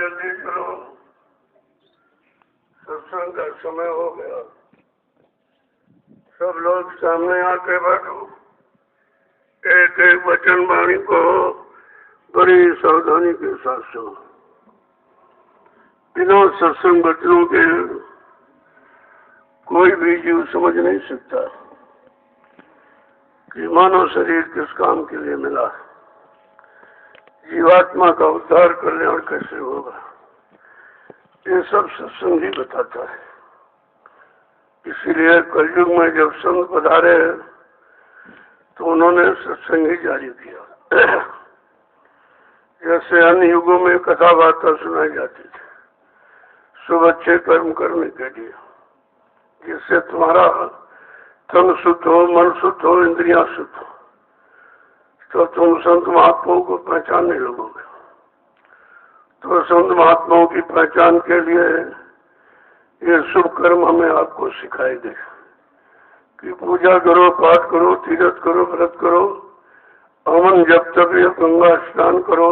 जल्दी चलो, सत्संग का समय हो गया। सब लोग सामने आके बैठो। एक एक वचन वाणी को बड़ी सावधानी के साथ सुनो। बिना सत्संग वचनों के कोई भी जीव समझ नहीं सकता कि मानव शरीर किस काम के लिए मिला है, जीवात्मा का उद्धार कल्याण कैसे होगा, ये सब सत्संग ही बताता है। इसीलिए कलयुग में जब संत पधारे तो उन्होंने सत्संग ही जारी किया। जैसे अन्य युगों में कथा वार्ता सुनाई जाती थी शुभ अच्छे कर्म करने के लिए, जिससे तुम्हारा तन शुद्ध हो, मन शुद्ध हो, इंद्रियां शुद्ध हो, तो तुम संत महात्माओं को पहचानने लगोगे। तो संत महात्माओं की पहचान के लिए ये शुभ कर्म हमें आपको सिखाएंगे कि पूजा करो, पाठ करो, तीर्थ करो, व्रत करो, हवन जब तक ये गंगा स्नान करो।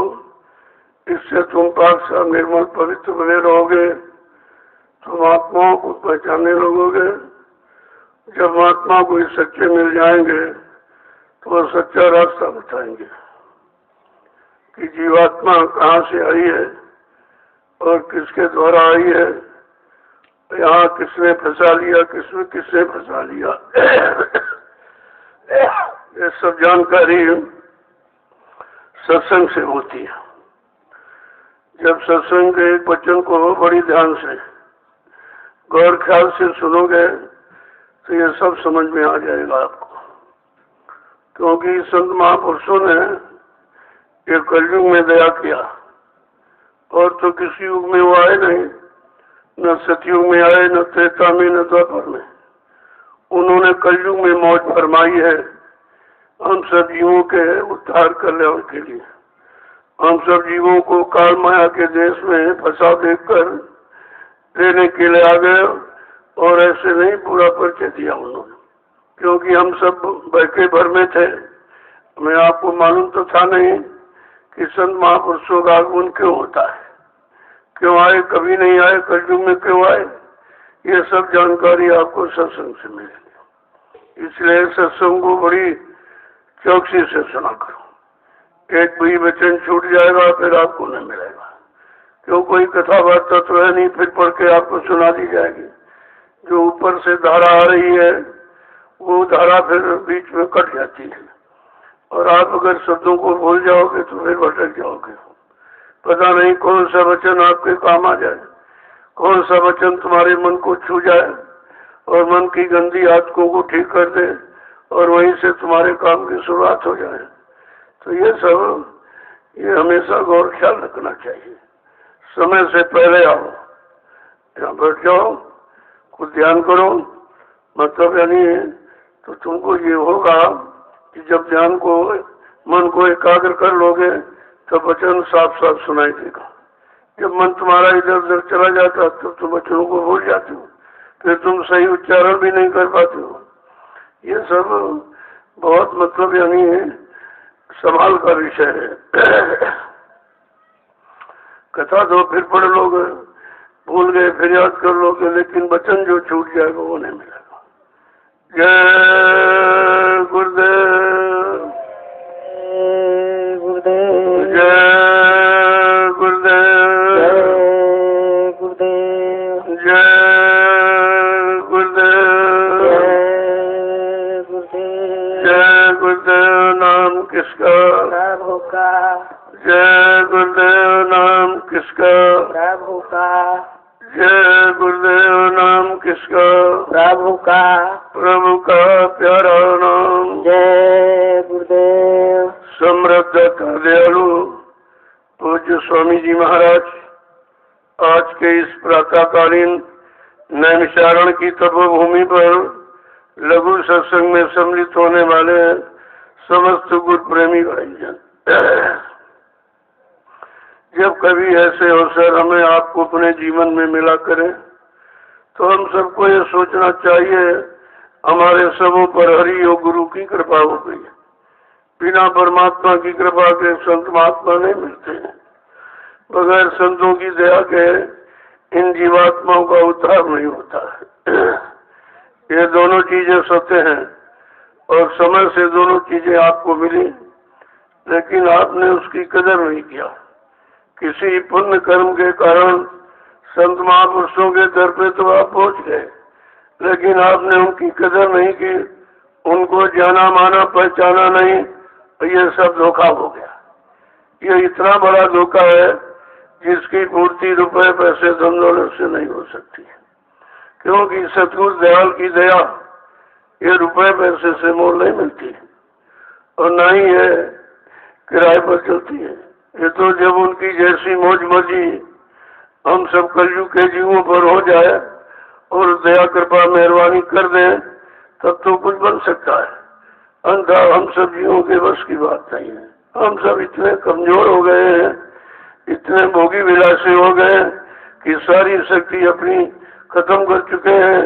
इससे तुम पाक सा निर्मल पवित्र बने रहोगे, तुम आत्माओं को पहचानने लगोगे। जब महात्मा कोई सच्चे मिल जाएंगे तो वह सच्चा रास्ता बताएंगे कि जीवात्मा कहाँ से आई है और किसके द्वारा आई है, यहाँ किसने फंसा लिया, किसने फंसा लिया। ये सब जानकारी सत्संग से होती है। जब सत्संग के एक वचन को बड़ी ध्यान से गौर ख्याल से सुनोगे तो ये सब समझ में आ जाएगा आपको। क्योंकि संत महापुरुषों ने ये कलयुग में दया किया, और तो किसी युग में वो आए नहीं, न सतयुग में आए, न त्रेता में, न द्वापर में। उन्होंने कलयुग में मौज फरमाई है हम सब जीवों के उद्धार कल्याण के लिए। हम सब जीवों को काल माया के देश में फंसा देखकर देने के लिए आ गए, और ऐसे नहीं पूरा परिचय दिया उन्होंने, क्योंकि हम सब बैके भर में थे। हमें आपको मालूम तो था नहीं कि संत महापुरुषों का आगमन क्यों होता है, क्यों आए, कभी नहीं आए, कलयुग में क्यों आए। ये सब जानकारी आपको सत्संग से मिलेगी। इसलिए सत्संग को बड़ी चौकसी से सुना करो। एक भी वचन छूट जाएगा फिर आपको नहीं मिलेगा। क्यों, कोई कथा वार्ता तो है नहीं फिर पढ़ के आपको सुना दी जाएगी। जो ऊपर से धारा आ रही है वो धारा फिर बीच में कट जाती है, और आप अगर शब्दों को भूल जाओगे तो फिर भटक जाओगे। पता नहीं कौन सा वचन आपके काम आ जाए, कौन सा वचन तुम्हारे मन को छू जाए और मन की गंदी आदतों को ठीक कर दे, और वहीं से तुम्हारे काम की शुरुआत हो जाए। तो ये हमेशा गौर ख्याल रखना चाहिए। समय से पहले आओ, यहाँ बैठ जाओ, कुछ ध्यान करो। मतलब यानी तो तुमको ये होगा कि जब ध्यान को, मन को एकाग्र कर लोगे तो वचन साफ साफ सुनाई देगा। जब मन तुम्हारा इधर उधर चला जाता तो तुम वचनों को भूल जाते हो, फिर तुम सही उच्चारण भी नहीं कर पाते हो। ये सब बहुत मतलब यानी संभाल का विषय है। कथा तो फिर पढ़ लोगे, भूल गए फिर याद कर लोगे, लेकिन वचन जो छूट जाएगा वो नहीं मिलेगा। जय गुरुदेव, जय गुरुदेव, जय गुरुदेव, जय गुरुदेव, जय गुरुदेव, जय गुरुदेव, जय गुरुदेव। नाम किसका? प्रभु का। जय गुरुदेव। नाम किसका? प्रभु का। जय गुरुदेव। नाम किसका? प्रभु का। प्रभु का प्यारा नाम। जय गुरुदेव। समृद्ध का दयालु पूज्य स्वामी जी महाराज आज के इस प्रातःकालीन नैमिषारण की तपोभूमि पर लघु सत्संग में सम्मिलित होने वाले समस्त गुरु प्रेमी भाईजन, जब कभी ऐसे अवसर हमें आपको अपने जीवन में मिला करें तो हम सबको ये सोचना चाहिए हमारे सबों पर हरि और गुरु की कृपा हो गई। बिना परमात्मा की कृपा के संत महात्मा नहीं मिलते हैं। बगैर संतों की दया के इन जीवात्माओं का उद्धार नहीं होता है। ये दोनों चीजें सत्य हैं और समय से दोनों चीजें आपको मिली, लेकिन आपने उसकी कदर नहीं किया। किसी पुण्य कर्म के कारण संत महापुरुषों के दर पे तो आप पहुंच गए, लेकिन आपने उनकी कदर नहीं की, उनको जाना माना पहचाना नहीं, ये सब धोखा हो गया। ये इतना बड़ा धोखा है जिसकी पूर्ति रुपए पैसे धन दौलत से नहीं हो सकती, क्योंकि सतगुरु दयाल की दया ये रुपए पैसे से मोल नहीं मिलती और ना ही ये किराए पर चलती है। ये तो जब उनकी जैसी मौज मर्जी हम सब कलयुग के जीवों पर हो जाए और दया कृपा मेहरबानी कर दें, तब तो कुछ बन सकता है। अंधा हम सब जीवों के बस की बात नहीं है। हम सब इतने कमजोर हो गए हैं, इतने भोगी विलासी हो गए कि सारी शक्ति अपनी खत्म कर चुके हैं।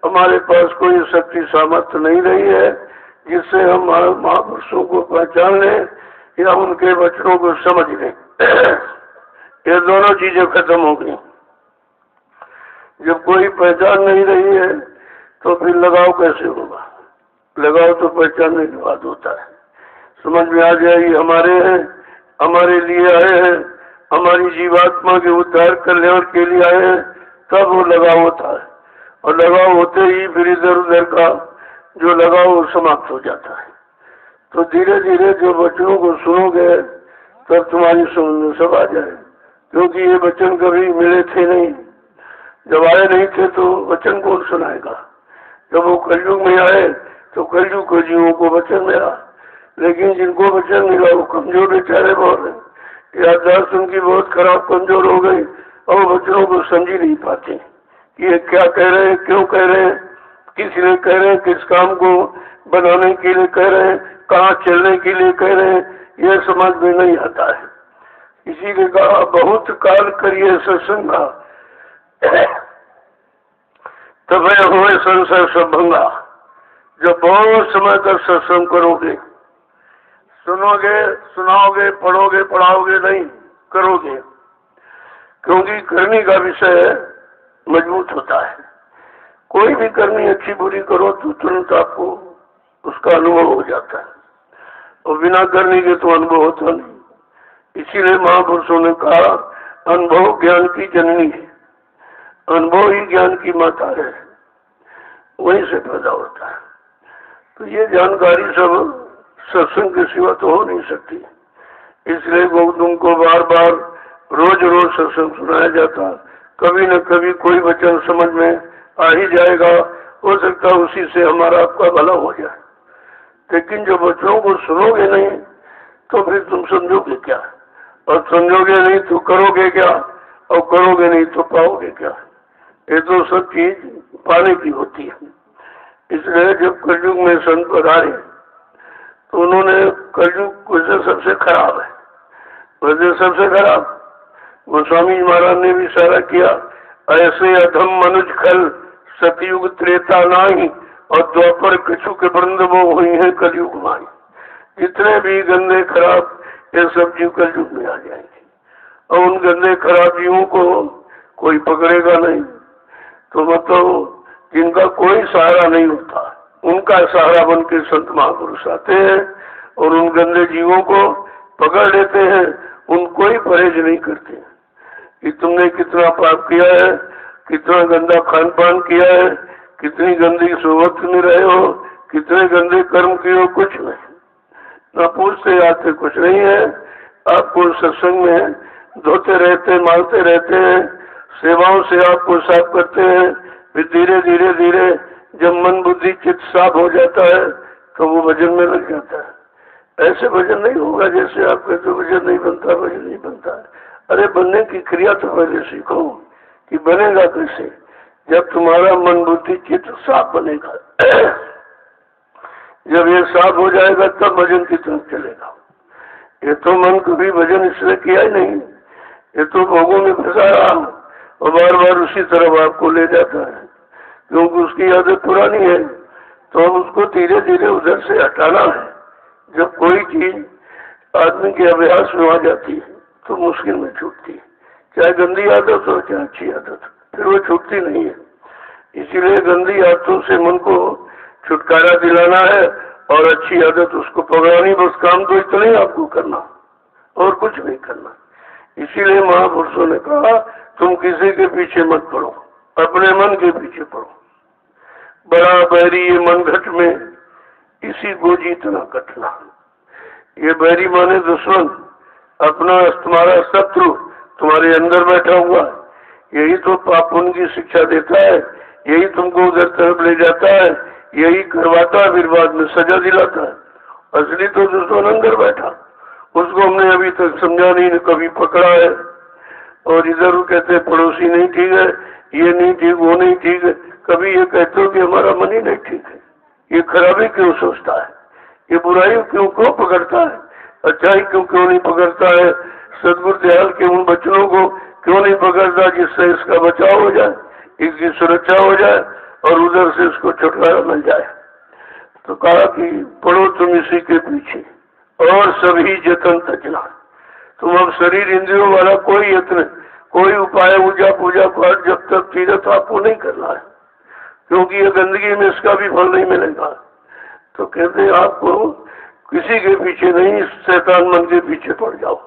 हमारे पास कोई शक्ति सामर्थ्य नहीं रही है जिससे हम महापुरुषों को पहचान लें या उनके वचनों को समझ लें। ये दोनों चीजें खत्म हो गई। जब कोई पहचान नहीं रही है तो फिर लगाव कैसे होगा? लगाव तो पहचानने के बाद होता है। समझ में आ जाएगी हमारे हैं, हमारे लिए आए हैं, हमारी जीवात्मा के उद्धार कल्याण के लिए आए हैं, तब वो लगाव होता है। और लगाव होते ही फिर इधर उधर का जो लगाव समाप्त हो जाता है। तो धीरे धीरे जो वचनों को सुनोगे तब तुम्हारी समझ में सब आ जाए, क्योंकि ये वचन कभी मिले थे नहीं। जब आए नहीं थे तो वचन कौन सुनाएगा? जब वो कलयुग में आए तो कलयुग के जीवों को वचन मिला, लेकिन जिनको वचन मिला वो कमजोर बेचारे बहुत हैं। याददाश्त उनकी बहुत खराब कमजोर हो गई और वचनों को समझ ही नहीं पाते कि ये क्या कह रहे हैं, क्यों कह रहे हैं, किस लिए कह रहे हैं, किस काम को बनाने के लिए कह रहे हैं, कहाँ चलने के लिए कह रहे हैं, यह समझ में नहीं आता है। इसीलिए कहा बहुत काल करिए सत्संगा तब हुए संसार सब भंगा। जब बहुत समय तक सत्संग करोगे, सुनोगे, सुनाओगे, पढ़ोगे, पढ़ाओगे नहीं, करोगे, क्योंकि करने का विषय मजबूत होता है। कोई भी करनी अच्छी बुरी करो तो तुरंत आपको उसका अनुभव हो जाता है, और बिना करने के तो अनुभव होता नहीं। इसीलिए महापुरुषों ने कहा अनुभव ज्ञान की जननी है, अनुभव ही ज्ञान की माता है, वहीं से पैदा होता है। तो ये जानकारी सब सत्संग के सिवा तो हो नहीं सकती। इसलिए गौतम को बार बार रोज रोज सत्संग सुनाया जाता। कभी न कभी कोई वचन समझ में आ ही जाएगा, हो सकता उसी से हमारा आपका भला हो जाए। लेकिन जब वचनों को सुनोगे नहीं तो फिर तुम समझोगे क्या, और समझोगे नहीं तो करोगे क्या, और करोगे नहीं तो पाओगे क्या? ये तो सब चीज पाने की होती है। इसलिए जब कलयुग में संत पधारे तो उन्होंने कलयुग वजह सबसे खराब है, वजह सबसे खराब। गोस्वामी महाराज ने भी इशारा किया, ऐसे अधम मनुज खल सतयुग त्रेता नाही और द्वापर कछु के वृंद वो हुई है कलयुग माई। जितने भी गंदे खराब ये सब जीव कलयुग में आ जाएंगे, और उन गंदे खराब जीवों को कोई पकड़ेगा नहीं। तो मतलब जिनका कोई सहारा नहीं होता, उनका सहारा बन के संत महापुरुष आते हैं और उन गंदे जीवों को पकड़ लेते हैं, उनको ही परहेज नहीं करते कि तुमने कितना पाप किया है, कितना गंदा खान पान किया है, कितनी गंदी सोबत में रहे हो, कितने गंदे कर्म किए हो, कुछ नहीं। ना पूछते आते कुछ नहीं है। आपको सत्संग में धोते रहते, मारते रहते हैं, सेवाओं से आपको साफ करते हैं। फिर धीरे धीरे धीरे जब मन बुद्धि चित्त साफ हो जाता है तो वो भजन में लग जाता है। ऐसे भजन नहीं होगा जैसे आप कहते भजन नहीं बनता, भजन नहीं बनता है। अरे बनने की क्रिया तो पहले सीखो कि बनेगा कैसे। जब तुम्हारा मन बुद्धि चित्त साफ बनेगा, जब ये साफ हो जाएगा तब भजन की तरफ चलेगा। ये तो मन कभी भजन इसलिए किया ही नहीं, ये तो भोगों में फंसा रहा और बार बार उसी तरफ आपको ले जाता है, क्योंकि उसकी आदत पुरानी है। तो अब उसको धीरे धीरे उधर से हटाना है। जब कोई चीज आदमी के अभ्यास में आ जाती है तो मुश्किल में छूटती है। चाहे गंदी आदत हो चाहे अच्छी आदत, फिर वो छूटती नहीं है। इसीलिए गंदी आदतों से मन को छुटकारा दिलाना है और अच्छी आदत उसको पकड़ानी। बस काम तो इतना ही आपको करना और कुछ नहीं करना। इसीलिए महापुरुषों ने कहा तुम किसी के पीछे मत पड़ो, अपने मन के पीछे पड़ो। बड़ा बैरी ये मन घट में, इसी को जीतना कठिना। ये बैरी माने दुश्मन, अपना तुम्हारा शत्रु तुम्हारे अंदर बैठा हुआ है। यही तो पाप पुण्य की शिक्षा देता है, यही तुमको उधर तरफ ले जाता है, यही करवाता है, फिर बाद में सजा दिलाता है। असली तो दुश्मन अंदर बैठा, उसको हमने अभी तक समझा नहीं, कभी पकड़ा है। और इधर वो कहते हैं पड़ोसी नहीं ठीक है, ये नहीं ठीक, वो नहीं ठीक है। कभी ये कहते हो कि हमारा मन ही नहीं ठीक है, ये खराबी क्यों सोचता है, ये बुराई क्यों पकड़ता है, अच्छाई क्यों नहीं पकड़ता है, सदगुरु दयाल के उन वचनों को क्यों नहीं पकड़ता जिससे इसका बचाव हो जाए, इसकी सुरक्षा हो जाए और उधर से इसको छुटकारा मिल जाए। तो कहा कि पढ़ो तुम इसी के पीछे और सभी जतन तजना। तुम अब शरीर इंद्रियों वाला कोई यत्न, कोई उपाय, पूजा पूजा पाठ जब तक तीरथ आपको नहीं करना है, क्योंकि ये गंदगी में इसका भी फल नहीं मिलेगा। तो कहते हैं आपको किसी के पीछे नहीं, शैतान मन के पीछे पड़ जाओ।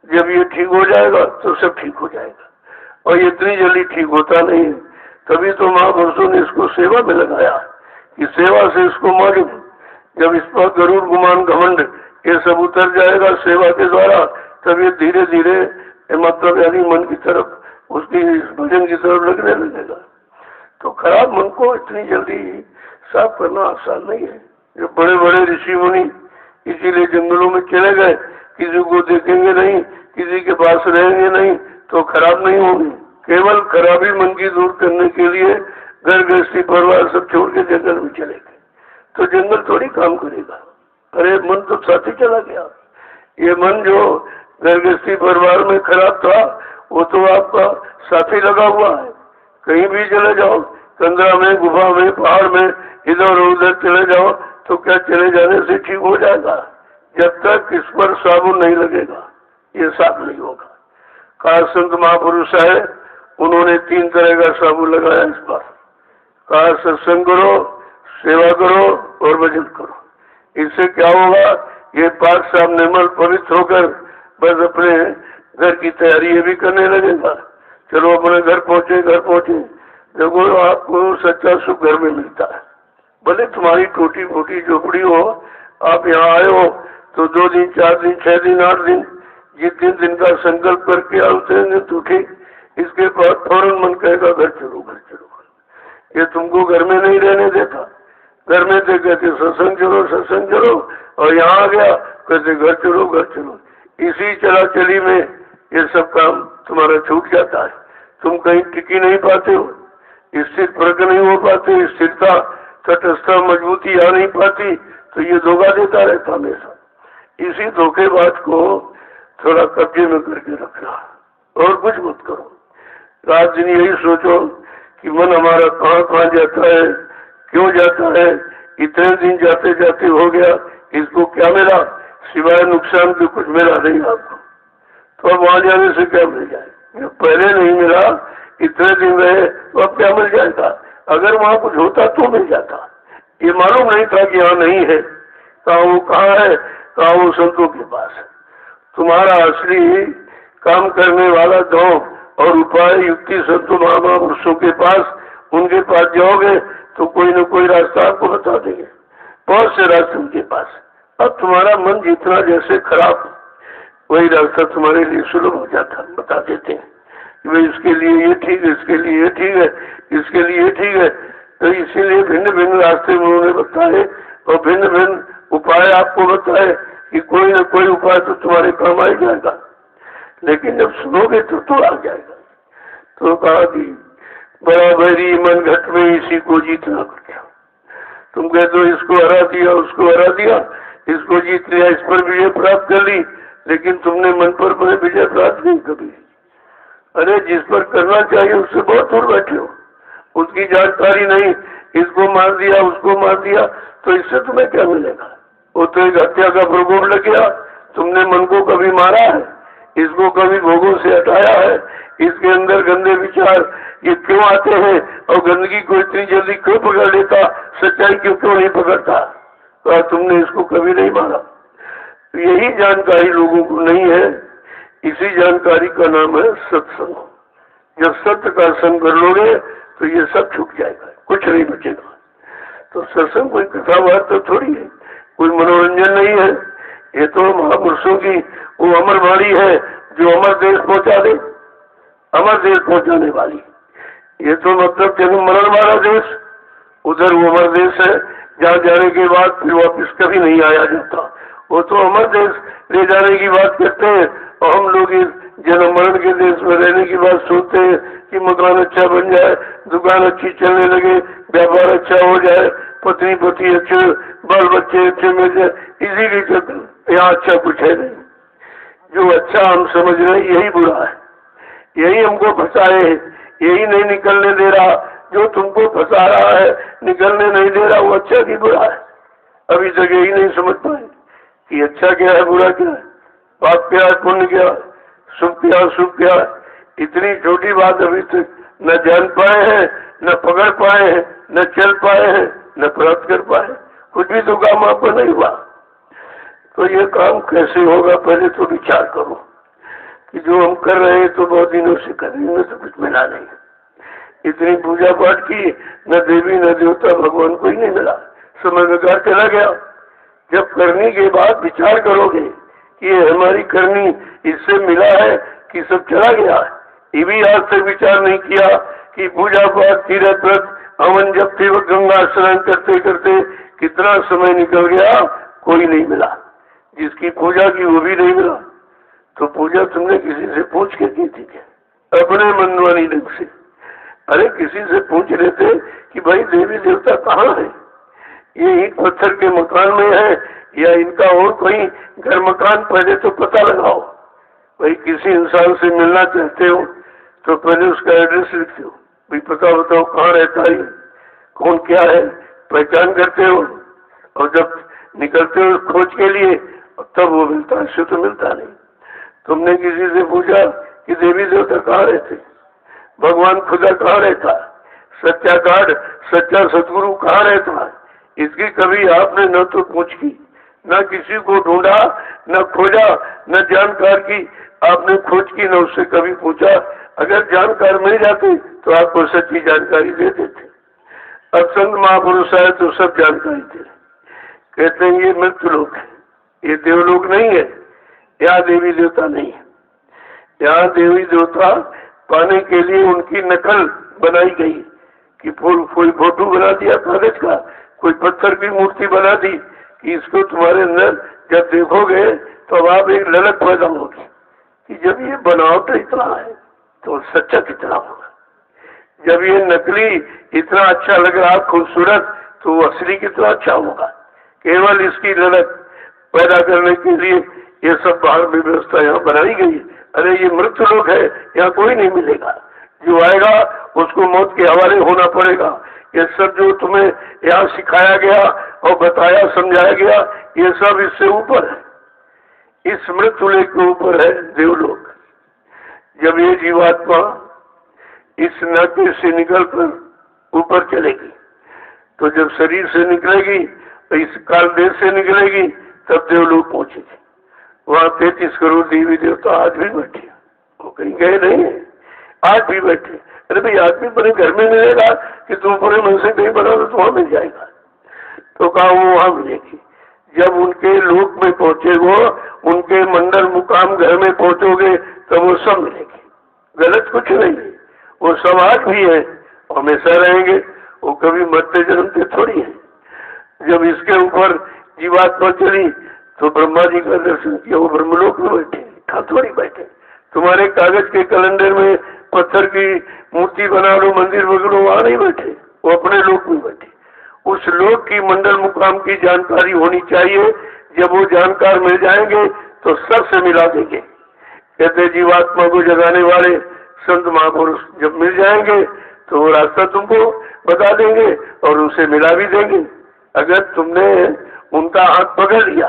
जब ये ठीक हो जाएगा तो सब ठीक हो जाएगा, और ये इतनी जल्दी ठीक होता नहीं है। तभी तो महापुरुषों ने इसको सेवा में लगाया कि सेवा से इसको मालूम, जब इस पर गरुड़ गुमान घमंड ये सब उतर जाएगा सेवा के द्वारा, तब ये धीरे धीरे मतलब यानी मन की तरफ, उसकी भजन की तरफ लगने लगेगा। तो खराब मन को इतनी जल्दी साफ करना आसान नहीं है। जो बड़े बड़े ऋषि मुनि इसीलिए जंगलों में चले गए, किसी को देखेंगे नहीं, किसी के पास रहेंगे नहीं तो खराब नहीं होंगे। केवल खराबी मन की दूर करने के लिए घर गृहस्थी परिवार सब छोड़ के जंगल में चले गए, तो जंगल थोड़ी काम करेगा। अरे मन तो साथी चला गया। ये मन जो घर गृहस्थी परिवार में खराब था वो तो आपका साथी लगा हुआ है। कहीं भी चले जाओ, कंदरा में, गुफा में, पहाड़ में, इधर उधर चले जाओ तो क्या चले जाने से ठीक हो जाएगा? जब तक इस पर साबुन नहीं लगेगा ये साफ नहीं होगा। कहा संत महापुरुष है, उन्होंने 3 तरह का साबुन लगाया इस पर। कहा सत्संग करो, सेवा करो और भजन करो। इससे क्या होगा? ये पाक साफ निर्मल पवित्र होकर बस अपने घर की तैयारी ये भी करने लगेगा। चलो अपने घर पहुंचे। देखो आपको सच्चा सुख घर में मिलता है। भले तुम्हारी टूटी फूटी झोपड़ी हो, आप यहाँ आए हो तो 2 दिन 4 दिन 6 दिन 8 दिन, जितने दिन का संकल्प करके आओ उतने दिन तो ठीक। इसके बाद फौरन मन कहेगा घर चलो। ये तुमको घर में नहीं रहने देता। घर में तो कहते सत्संग चलो, और यहाँ आ गया कहते घर चलो। इसी चला चली में ये सब काम तुम्हारा छूट जाता है। तुम कहीं टिकी नहीं पाते हो, स्थिर प्रग नहीं हो पाते, स्थिरता तटस्थता मजबूती आ नहीं पाती, तो ये धोखा देता रहता हमेशा। इसी धोखेबाज को थोड़ा कब्जे में करके रखना और कुछ मत करो। रात दिन यही सोचो कि मन हमारा कहाँ कहाँ जाता है, क्यों जाता है, इतने दिन जाते जाते हो गया, इसको क्या मिला? सिवाय नुकसान के कुछ मिला नहीं आपको। तो अब वहां जाने से क्या मिल जाए? जब पहले नहीं मिला, इतने दिन रहे, तो अब क्या मिल जाएगा? अगर वहां कुछ होता तो मिल जाता। ये मालूम नहीं था कि यहाँ नहीं है। कहाँ वो कहाँ है? कहाँ वो संतों के पास है। तुम्हारा असली काम करने वाला धर्म और उपाय युक्ति संतों महापुरुषों के पास, उनके पास जाओगे तो कोई न कोई रास्ता आपको बता देंगे। बहुत से रास्ते उनके पास। अब तुम्हारा मन जितना जैसे खराब, वही रास्ता तुम्हारे लिए सुलभ हो जाता, बता देते हैं कि भाई इसके लिए ये ठीक है, इसके लिए ये ठीक है, इसके लिए ये ठीक है। तो इसीलिए भिन्न भिन्न रास्ते उन्होंने बताए और भिन्न भिन्न उपाय आपको बताए कि कोई न कोई उपाय तो तुम्हारे काम आ जाएगा। लेकिन जब सुनोगे तो आ जाएगा। तो कहा कि बराबरी मन घट में इसी को जीतना पड़ेगा। तुम कहते हो इसको हरा दिया, उसको हरा दिया, इसको जीत लिया, इस पर विजय प्राप्त कर ली, लेकिन तुमने मन पर विजय प्राप्त नहीं कभी। अरे जिस पर करना चाहिए उससे बहुत दूर बैठे हो, उसकी जानकारी नहीं, इसको मार दिया, उसको मार दिया, तो इससे तुम्हें क्या मिलेगा? वो तो एक हत्या का प्रकोप लग गया। तुमने मन को कभी मारा है? इसको कभी भोगों से हटाया है? इसके अंदर गंदे विचार ये क्यों आते हैं? और गंदगी को इतनी जल्दी क्यों पकड़ लेता? सच्चाई क्यों नहीं पकड़ता? तो तुमने इसको कभी नहीं माना। तो यही जानकारी लोगों को नहीं है। इसी जानकारी का नाम है सत्संग। जब सत्य का संग कर लोगे तो ये सब छूट जाएगा, कुछ नहीं बचेगा। तो सत्संग कोई कथा बात तो थोड़ी है, कोई मनोरंजन नहीं है। ये तो महापुरुषों की वो अमर वाणी है जो अमर देश पहुंचा दे, अमर देश पहुंचाने वाली। ये तो मतलब जन्म मरण वाला देश, उधर वो अमर देश है जहाँ जाने के बाद फिर वापिस कभी नहीं आया जाता। वो तो अमर देश ले जाने की बात करते हैं और हम लोग इस जन्म मरण के देश में रहने की बात सोचते हैं कि मकान अच्छा बन जाए, दुकान अच्छी चलने लगे, व्यापार अच्छा हो जाए, पत्नी पति अच्छे, बाल बच्चे अच्छे मिल जाए। इसी के चलते यहाँ अच्छा कुछ है नहीं। जो अच्छा हम समझ रहे हैं यही बुरा है, यही हमको फंसाए है, यही नहीं निकलने दे रहा। जो तुमको फंसा रहा है, निकलने नहीं दे रहा, वो अच्छा कि बुरा है? अभी तक यही नहीं समझ पाए कि अच्छा क्या है, बुरा क्या है, पाप क्या है, पुण्य क्या है, सुख क्या है, सुख क्या है। इतनी छोटी बात अभी तक न जान पाए हैं, न पकड़ पाए हैं, न चल पाए हैं, न प्राप्त कर पाए। कुछ भी तो काम आपको नहीं हुआ। तो ये काम कैसे होगा? पहले तो विचार करो कि जो हम कर रहे हैं तो बहुत दिनों से कर रहे हैं, तो कुछ मिला नहीं। इतनी पूजा पाठ की, न देवी न देवता भगवान को ही नहीं मिला, समय बेकार चला गया। जब करने के बाद विचार करोगे कि ये हमारी करनी इससे मिला है कि सब चला गया है, ये भी आज तक विचार नहीं किया कि पूजा पाठ, तीर्थ व्रत, हवन जपते वक्त गंगा स्नान करते करते कितना समय निकल गया, कोई नहीं मिला। जिसकी पूजा की वो भी नहीं मिला। तो पूजा तुमने किसी से पूछ के की थी क्या? अपने मनमानी ढंग से? अरे किसी से पूछ लेते कि भाई देवी देवता कहाँ है, ये ईंट पत्थर के मकान में है या इनका और कोई घर मकान, पहले तो पता लगाओ। भाई किसी इंसान से मिलना चाहते हो तो पहले उसका एड्रेस लिखते हो, भाई पता बताओ कहाँ रहता है, कौन क्या है, पहचान करते हो। और जब निकलते हो खोज के लिए तब वो मिलता है, इससे तो मिलता नहीं। तुमने किसी से पूछा कि देवी देवता कहाँ रहते, भगवान खुदा कहाँ रहता है, सच्चा गार्ड, सच्चा सतगुरु कहाँ रहता है? इसकी कभी आपने न तो पूछ की, न किसी को ढूंढा, न खोजा, न जानकार की आपने खोज की, न उससे कभी पूछा। अगर जानकार मिल जाते तो आपको सच्ची जानकारी दे देते। अब संत महापुरुष आए तो सब जानकारी दे। कहते हैं ये मृत्यु लोक है, ये देवलोक नहीं है, यहाँ देवी देवता नहीं है। यहाँ देवी देवता पाने के लिए उनकी नकल बनाई गई कि कोई फोटो बना दिया कागज का, कोई पत्थर की मूर्ति बना दी कि इसको तुम्हारे अंदर जब देखोगे तो अब आप एक ललक पैदा होगी कि जब ये बनावट इतना है तो सच्चा कितना होगा। जब ये नकली इतना अच्छा लग रहा खूबसूरत तो वो असली कितना अच्छा होगा। केवल इसकी ललक पैदा करने के लिए ये सब बाहर व्यवस्था यहाँ बनाई गई। अरे ये मृत्यु लोक है, यहाँ कोई नहीं मिलेगा, जो आएगा उसको मौत के हवाले होना पड़ेगा। ये सब जो तुम्हें यहाँ सिखाया गया और बताया समझाया गया ये सब इससे ऊपर है, इस मृत्यु लोक के ऊपर है देवलोक। जब ये जीवात्मा इस नाट्य से निकलकर ऊपर चलेगी तो जब शरीर से निकलेगी तो इस काल देश से निकलेगी तब देवलोक पहुंचेगी। वहाँ 33 करोड़ देवी देवता आज भी बैठे, वो कहीं गए नहीं है, आज भी बैठे। अरे भाई आदमी बड़े घर में मिलेगा कि तुम पूरे मन से नहीं बना तो वहां मिल जाएगा, तो कहा वो वहां मिलेगी। जब उनके लोक में पहुंचे वो उनके मंडल मुकाम घर में पहुंचोगे तो वो सब मिलेगी। गलत कुछ नहीं है, वो सब आज भी है, हमेशा रहेंगे, वो कभी मरते जन्मते थोड़ी है। जब इसके ऊपर जीवात्मा चली तो ब्रह्मा जी का दर्शन किया, वो ब्रह्मलोक में बैठे, कहाँ थोड़ी बैठे। तुम्हारे कागज के कैलेंडर में पत्थर की मूर्ति बना लो, मंदिर बगलो, वहां नहीं बैठे, वो अपने लोक में बैठे। उस लोक की मंडल मुकाम की जानकारी होनी चाहिए। जब वो जानकार मिल जाएंगे तो सबसे मिला देंगे। कहते जीवात्मा को जगाने वाले संत महापुरुष जब मिल जाएंगे तो वो रास्ता तुमको बता देंगे और उसे मिला भी देंगे। अगर तुमने उनका हाथ पकड़ लिया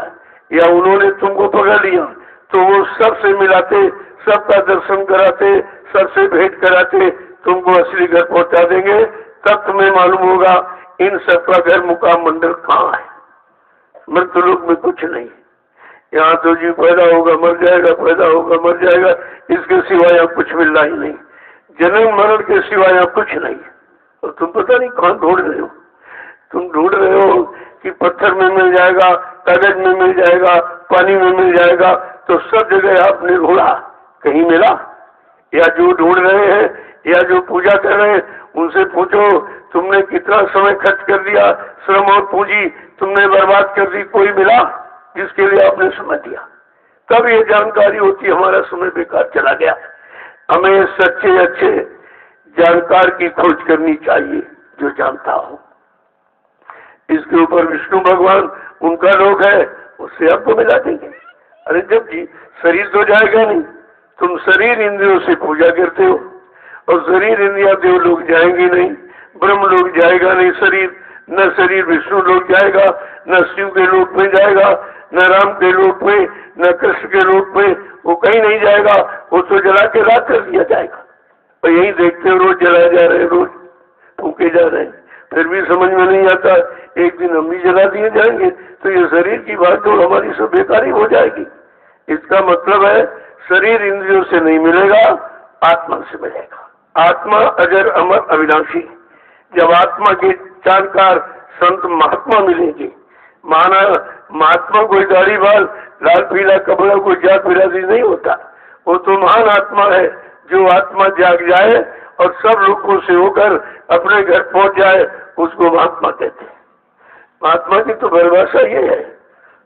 या उन्होंने तुमको पकड़ लिया तो वो सबसे मिलाते, सबका दर्शन कराते, सबसे भेंट कराते, तुमको असली घर पहुंचा देंगे। तब तुम्हें मालूम होगा इन सबका घर मुकाम मंडल कहाँ है। मृत्युलोक में कुछ नहीं, यहाँ तो जीव पैदा होगा मर जाएगा, पैदा होगा मर जाएगा, इसके सिवा यहाँ कुछ मिलना ही नहीं। जन्म मरण के सिवा यहाँ कुछ नहीं। और तुम पता नहीं कहाँ ढूंढ रहे हो। तुम ढूंढ रहे हो कि पत्थर में मिल जाएगा, कागज में मिल जाएगा, पानी में मिल जाएगा, तो सब जगह आपने ढूंढा, कहीं मिला? या जो ढूंढ रहे हैं या जो पूजा कर रहे हैं उनसे पूछो, तुमने कितना समय खर्च कर दिया, श्रम और पूंजी तुमने बर्बाद कर दी, कोई मिला जिसके लिए आपने समय दिया? तब ये जानकारी होती, हमारा समय बेकार चला गया। हमें सच्चे अच्छे जानकार की खोज करनी चाहिए जो जानता हो। इसके ऊपर विष्णु भगवान उनका लोग है, उससे आपको मिला देंगे। अरे जब जी शरीर तो जाएगा नहीं, तुम शरीर इंद्रियों से पूजा करते हो, और शरीर इंद्रिया देव लोग जाएंगे नहीं, ब्रह्म लोग जाएगा नहीं शरीर, न शरीर विष्णु लोग जाएगा, न शिव के लोक में जाएगा, न राम के लोक में, न कृष्ण के लोक में, वो कहीं नहीं जाएगा। वो तो जला के राख कर दिया जाएगा। और यही देखते हो रोज जलाए जा रहे हैं, रोज फूके जा रहे हैं, फिर भी समझ में नहीं आता एक दिन हम भी जला दिए जाएंगे। तो ये शरीर की बात तो हमारी सब बेकारी हो जाएगी। इसका मतलब है शरीर इंद्रियों से नहीं मिलेगा, आत्मा से मिलेगा। आत्मा अजर अमर अविनाशी। जब आत्मा के जानकार संत महात्मा मिलेंगे, माना महात्मा कोई दाढ़ी बाल लाल पीला कपड़ा कोई जात बिरादरी नहीं होता, वो तो महान आत्मा है। जो आत्मा जाग जाए और सब लोगों से होकर अपने घर पहुंच जाए, उसको महात्मा कहते हैं। महात्मा की तो परिभाषा ये है।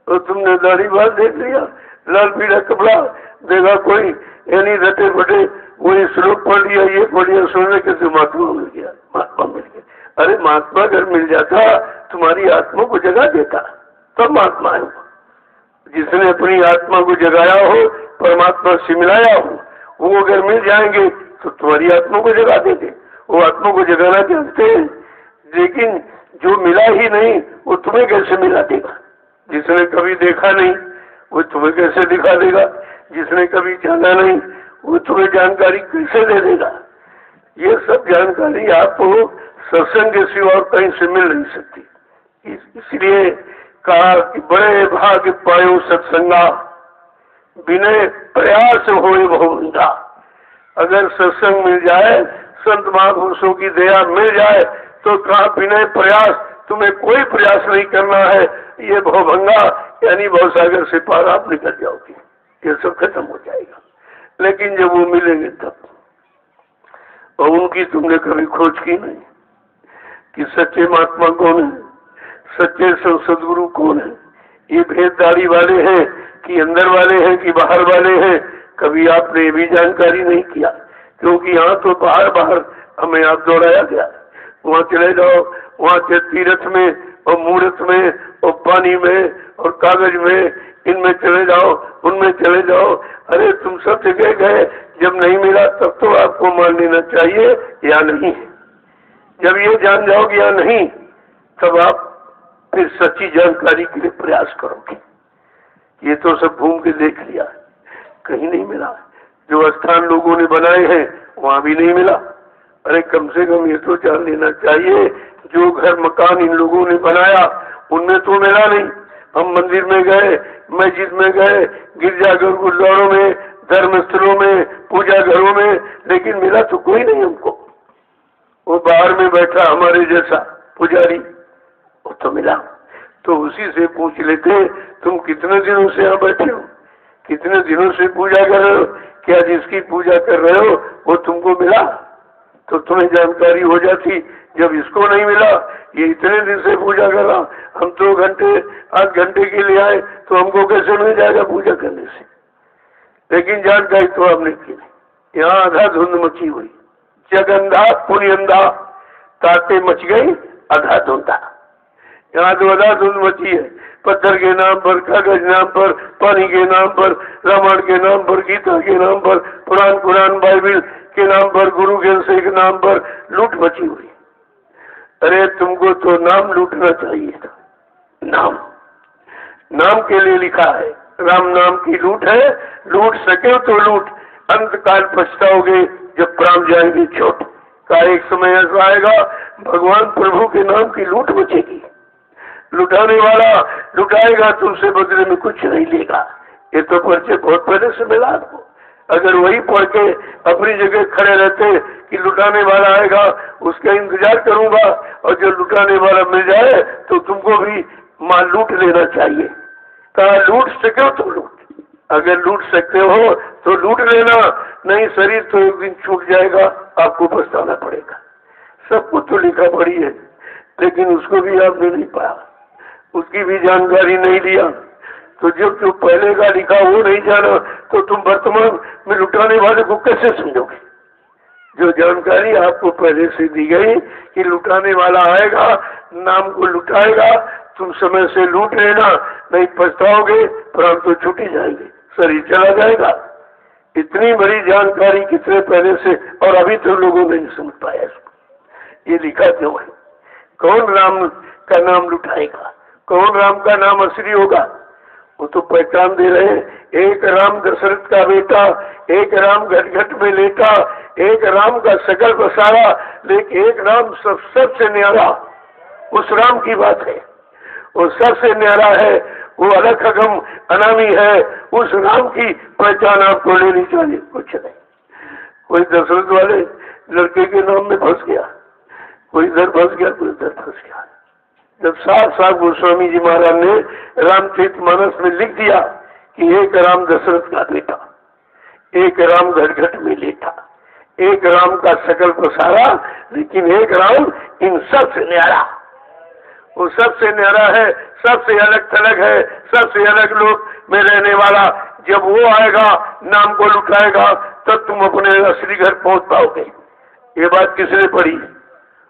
तो तुमने दाढ़ी बाल देख लिया, लाल पीला कपड़ा देखा कोई, यानी रटे बटे वही श्लोक पढ़ लिया, ये पढ़ लिया, सुनने के तो महात्मा मिल गया, महात्मा मिल गया। अरे महात्मा अगर मिल जाता तुम्हारी आत्मा को जगा देता, तब महात्मा है। जिसने अपनी आत्मा को जगाया हो, परमात्मा से मिलाया हो, वो अगर मिल जाएंगे तो तुम्हारी आत्मा को जगा देंगे। वो आत्मा को जगाना चाहते हैं, लेकिन जो मिला ही नहीं वो तुम्हें कैसे मिला देगा? जिसने कभी देखा नहीं वो तुम्हें कैसे दिखा देगा? जिसने कभी जाना नहीं वो तुम्हें जानकारी कैसे दे देगा? ये सब जानकारी आपको सत्संग के सिवा और कहीं से मिल नहीं सकती। इसलिए कहा कि बड़े भाग्य पायो सत्संगा, बिना प्रयास होए बहुमंदा। अगर सत्संग मिल जाए, संत महापुरुषों की दया मिल जाए, तो कहा बिना प्रयास, तुम्हें कोई प्रयास नहीं करना है, ये भवभंगा यानी भवसागर से पार आप निकल जाओगे, ये सब खत्म हो जाएगा। लेकिन जब वो मिलेंगे तब, और उनकी तुमने कभी खोज की नहीं कि सच्चे महात्मा कौन है, सच्चे सदगुरु कौन है, ये भेददारी वाले हैं कि अंदर वाले हैं कि बाहर वाले हैं, कभी आपने भी जानकारी नहीं किया। क्योंकि यहाँ तो बाहर बाहर हमें आप दौड़ाया गया, वहाँ चले जाओ, वहाँ से तीर्थ में और मूर्त में और पानी में और कागज में, इनमें चले जाओ, उनमें चले जाओ। अरे तुम सब जगह गए, जब नहीं मिला तब तो आपको मान लेना चाहिए या नहीं। जब ये जान जाओगे या नहीं, तब आप फिर सच्ची जानकारी के लिए प्रयास करोगे। ये तो सब घूम के देख लिया, कहीं नहीं मिला। जो स्थान लोगों ने बनाए हैं वहाँ भी नहीं मिला। अरे कम से कम ये तो जान लेना चाहिए, जो घर मकान इन लोगों ने बनाया उनमें तो मिला नहीं। हम मंदिर में गए, मस्जिद में गए, गिरजाघर गुरुद्वारों में, धर्मस्थलों में, पूजा घरों में, लेकिन मिला तो कोई नहीं हमको। वो बाहर में बैठा हमारे जैसा पुजारी, वो तो मिला। तो उसी से पूछ लेते, तुम कितने दिनों से यहाँ बैठे हो, कितने दिनों से पूजा कर रहे हो, क्या जिसकी पूजा कर रहे हो वो तुमको मिला? तो तुम्हें जानकारी हो जाती। जब इसको नहीं मिला, ये इतने दिन से पूजा कर रहा, हम 2 घंटे 8 घंटे के लिए आए, तो हमको कैसे मिल जाएगा पूजा करने से? लेकिन जानकारी तो आपने की नहीं। यहाँ आधा धुंध मची हुई, जगंधा पुनियंधा, ताते मच गई आधा धुंधा। यहाँ तो आधा धुंध मची है, पत्थर के नाम पर, कागज नाम पर, पानी के नाम पर, रामायण के नाम पर, गीता के नाम पर, कुरान बाइबिल के नाम पर, गुरु ज्ञान के नाम पर लूट मची हुई। अरे तुमको तो नाम लूटना चाहिए था। नाम के लिए लिखा है, राम नाम की लूट है, लूट सके तो लूट, अंत काल पछताओगे जब प्राण जाएंगे छोट। का एक समय ऐसा आएगा भगवान प्रभु के नाम की लूट बचेगी, लुटाने वाला लुटाएगा, तुमसे बदले में कुछ नहीं लेगा। ये तो परिचय बहुत पहले से मिला आपको। अगर वही पढ़ के अपनी जगह खड़े रहते कि लुटाने वाला आएगा उसका इंतजार करूंगा और जब लुटाने वाला मिल जाए तो तुमको भी माल लूट लेना चाहिए। कहा लूट सके तो लूट, अगर लूट सकते हो तो लूट लेना, नहीं शरीर तो एक दिन छूट जाएगा, आपको पछताना पड़ेगा। सब कुछ तो लिखा पड़ी है, लेकिन उसको भी आपने नहीं पाया, उसकी भी जानकारी नहीं लिया। तो जब जो पहले का लिखा वो नहीं जाना तो तुम वर्तमान में लुटाने वाले को कैसे समझोगे? जो जानकारी आपको पहले से दी गई कि लुटाने वाला आएगा, नाम को लुटाएगा, तुम समय से लूट लेना, नहीं पछताओगे, प्राण तो छूट ही जाएंगे, शरीर चला जाएगा। इतनी बड़ी जानकारी कितने पहले से, और अभी तो लोगों ने नहीं समझ पाया इसको। ये लिखा क्यों है? कौन राम का नाम लुटाएगा, कौन राम का नाम असली होगा? वो तो पहचान दे रहे हैं, एक राम दशरथ का बेटा, एक राम घट घट में लेटा, एक राम का सकल बसारा, लेकिन एक राम सबसे न्यारा, उस राम की बात है। वो सबसे न्यारा है, वो अलग अगम अनामी है, उस राम की पहचान आपको लेनी चाहिए, कुछ नहीं। कोई दशरथ वाले लड़के के नाम में फंस गया, कोई इधर फंस गया, कोई इधर फंस गया। जब साफ गोस्वामी जी महाराज ने रामचरितमानस में लिख दिया कि एक राम दशरथ का बेटा, एक राम घट घट में लेटा, एक राम का सकल पसारा, लेकिन एक राम इन सबसे न्यारा, वो सबसे न्यारा है, सबसे अलग थलग है, सबसे अलग लोक में रहने वाला। जब वो आएगा, नाम को लुटाएगा, तब तुम अपने असली घर पहुंच पाओगे। ये बात किसने पढ़ी?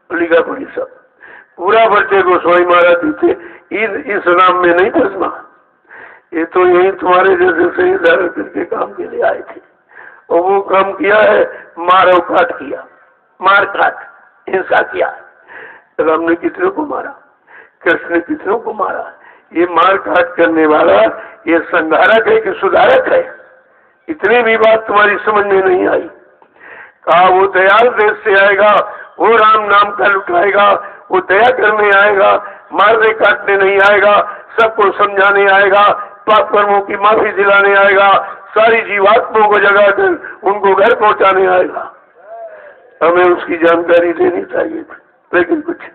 लिखा पढ़ी सब, पूरा परिचय गोस्वामी महाराज जी थे। इस नाम में नहीं फंसना, ये तो यही तुम्हारे जैसे सही धारण करके काम के लिए आए थे, और वो काम किया है, मार और काट किया, मार काट हिंसा किया। राम ने कितनों को मारा, कृष्ण ने कितनों को मारा। ये मार काट करने वाला ये संहारक है कि सुधारक है? इतनी भी बात तुम्हारी समझ में नहीं आई। कहा वो दयाल देश से आएगा, वो राम नाम का लुटाएगा, वो दया करने आएगा, मारने काटने नहीं आएगा, सबको समझाने आएगा, पाप कर्मों की माफी दिलाने आएगा, सारी जीवात्माओं को जगाकर उनको घर पहुंचाने आएगा। हमें उसकी जानकारी देनी चाहिए थी, लेकिन कुछ नहीं,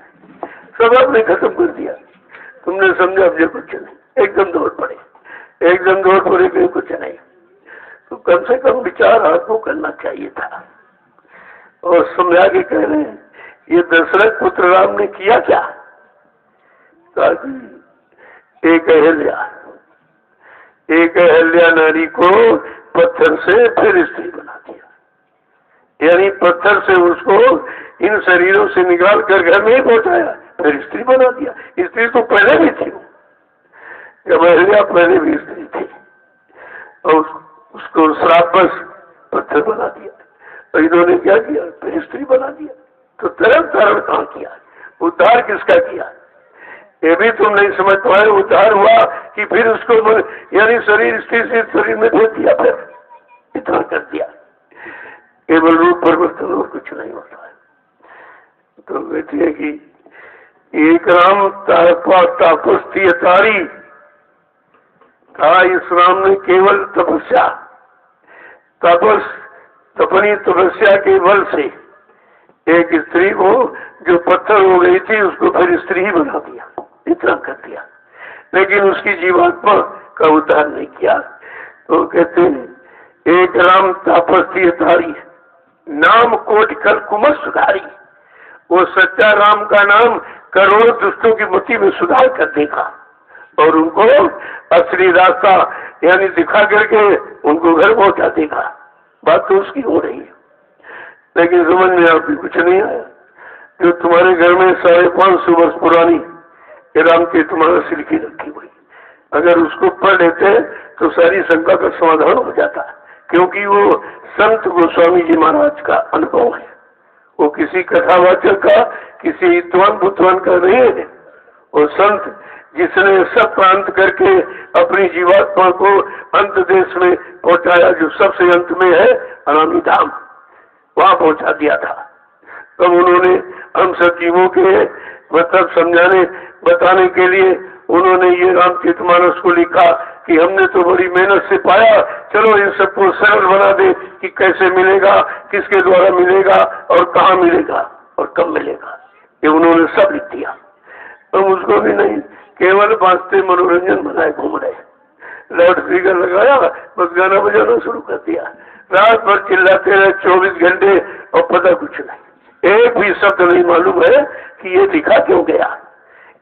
सब आपने खत्म कर दिया। तुमने समझा मुझे कुछ नहीं, एकदम दौड़ पड़े, एकदम दौड़ पड़े कहीं कुछ नहीं। तो कम से कम विचार आपको करना चाहिए था। और समझा के कह रहे हैं ये दशरथ पुत्र राम ने किया क्या? एक अहल्या नारी को पत्थर से फिर स्त्री बना दिया, यानी पत्थर से उसको इन शरीरों से निकाल कर घर में पहुंचाया, फिर स्त्री बना दिया। स्त्री तो पहले भी थी, जब अहल्या पहले भी स्त्री थी, और उसको श्राप बस पत्थर बना दिया। और इन्होंने क्या किया? फिर स्त्री बना दिया। तो तरह कहाँ किया? उद्धार किसका किया? ये भी तुम नहीं समझ पाए। उद्धार हुआ कि फिर उसको यानी शरीर स्त्री से शरीर में भेज दिया, फिर इतना कर दिया। केवल रूप परिवर्तन और कुछ नहीं होता है। तो कहती है कि एक राम तापस थी अतारी, कहा इस राम ने केवल तपस्या, अपनी तपस्या के बल से एक स्त्री को जो पत्थर हो गई थी उसको फिर स्त्री ही बना दिया, इतना कर दिया, लेकिन उसकी जीवात्मा का उद्धार नहीं किया। तो कहते हैं एक राम तापस्ती तारी, नाम कोटि कर कुमत सुधारी। वो सच्चा राम का नाम करोड़ों दुष्टों की मति में सुधार कर देगा और उनको असली रास्ता यानी दिखा करके उनको घर पहुंचा देगा। बात तो उसकी हो रही है, लेकिन समझ में आपकी कुछ नहीं आया। जो तुम्हारे घर में 550 वर्ष पुरानी रामचरितमानस लिखी रखी हुई, अगर उसको पढ़ लेते तो सारी शंका का समाधान हो जाता, क्योंकि वो संत गोस्वामी जी महाराज का अनुभव है। वो किसी कथावाचक का, किसी विद्वान बुद्धवान का नहीं है। वो संत जिसने सब प्रांत करके अपनी जीवात्मा को अंत देश में पहुंचाया, जो सबसे अंत में है अनामी धाम, वहां पहुंचा दिया था। तब उन्होंने हम सब जीवों के मतलब समझाने बताने के लिए उन्होंने ये रामचरितमानस को लिखा कि हमने तो बड़ी मेहनत से पाया, चलो इन सबको सरल बना दे कि कैसे मिलेगा, किसके द्वारा मिलेगा और कहाँ मिलेगा और कब मिलेगा। ये उन्होंने सब लिख दिया। तो मुझको भी नहीं, केवल बांसते मनोरंजन बनाए घूम रहे, लाउड स्पीकर लगाया, बस गाना बजाना शुरू कर दिया, रात भर चिल्लाते रहे 24 घंटे और पता कुछ नहीं, एक भी शब्द नहीं मालूम है कि ये लिखा क्यों गया।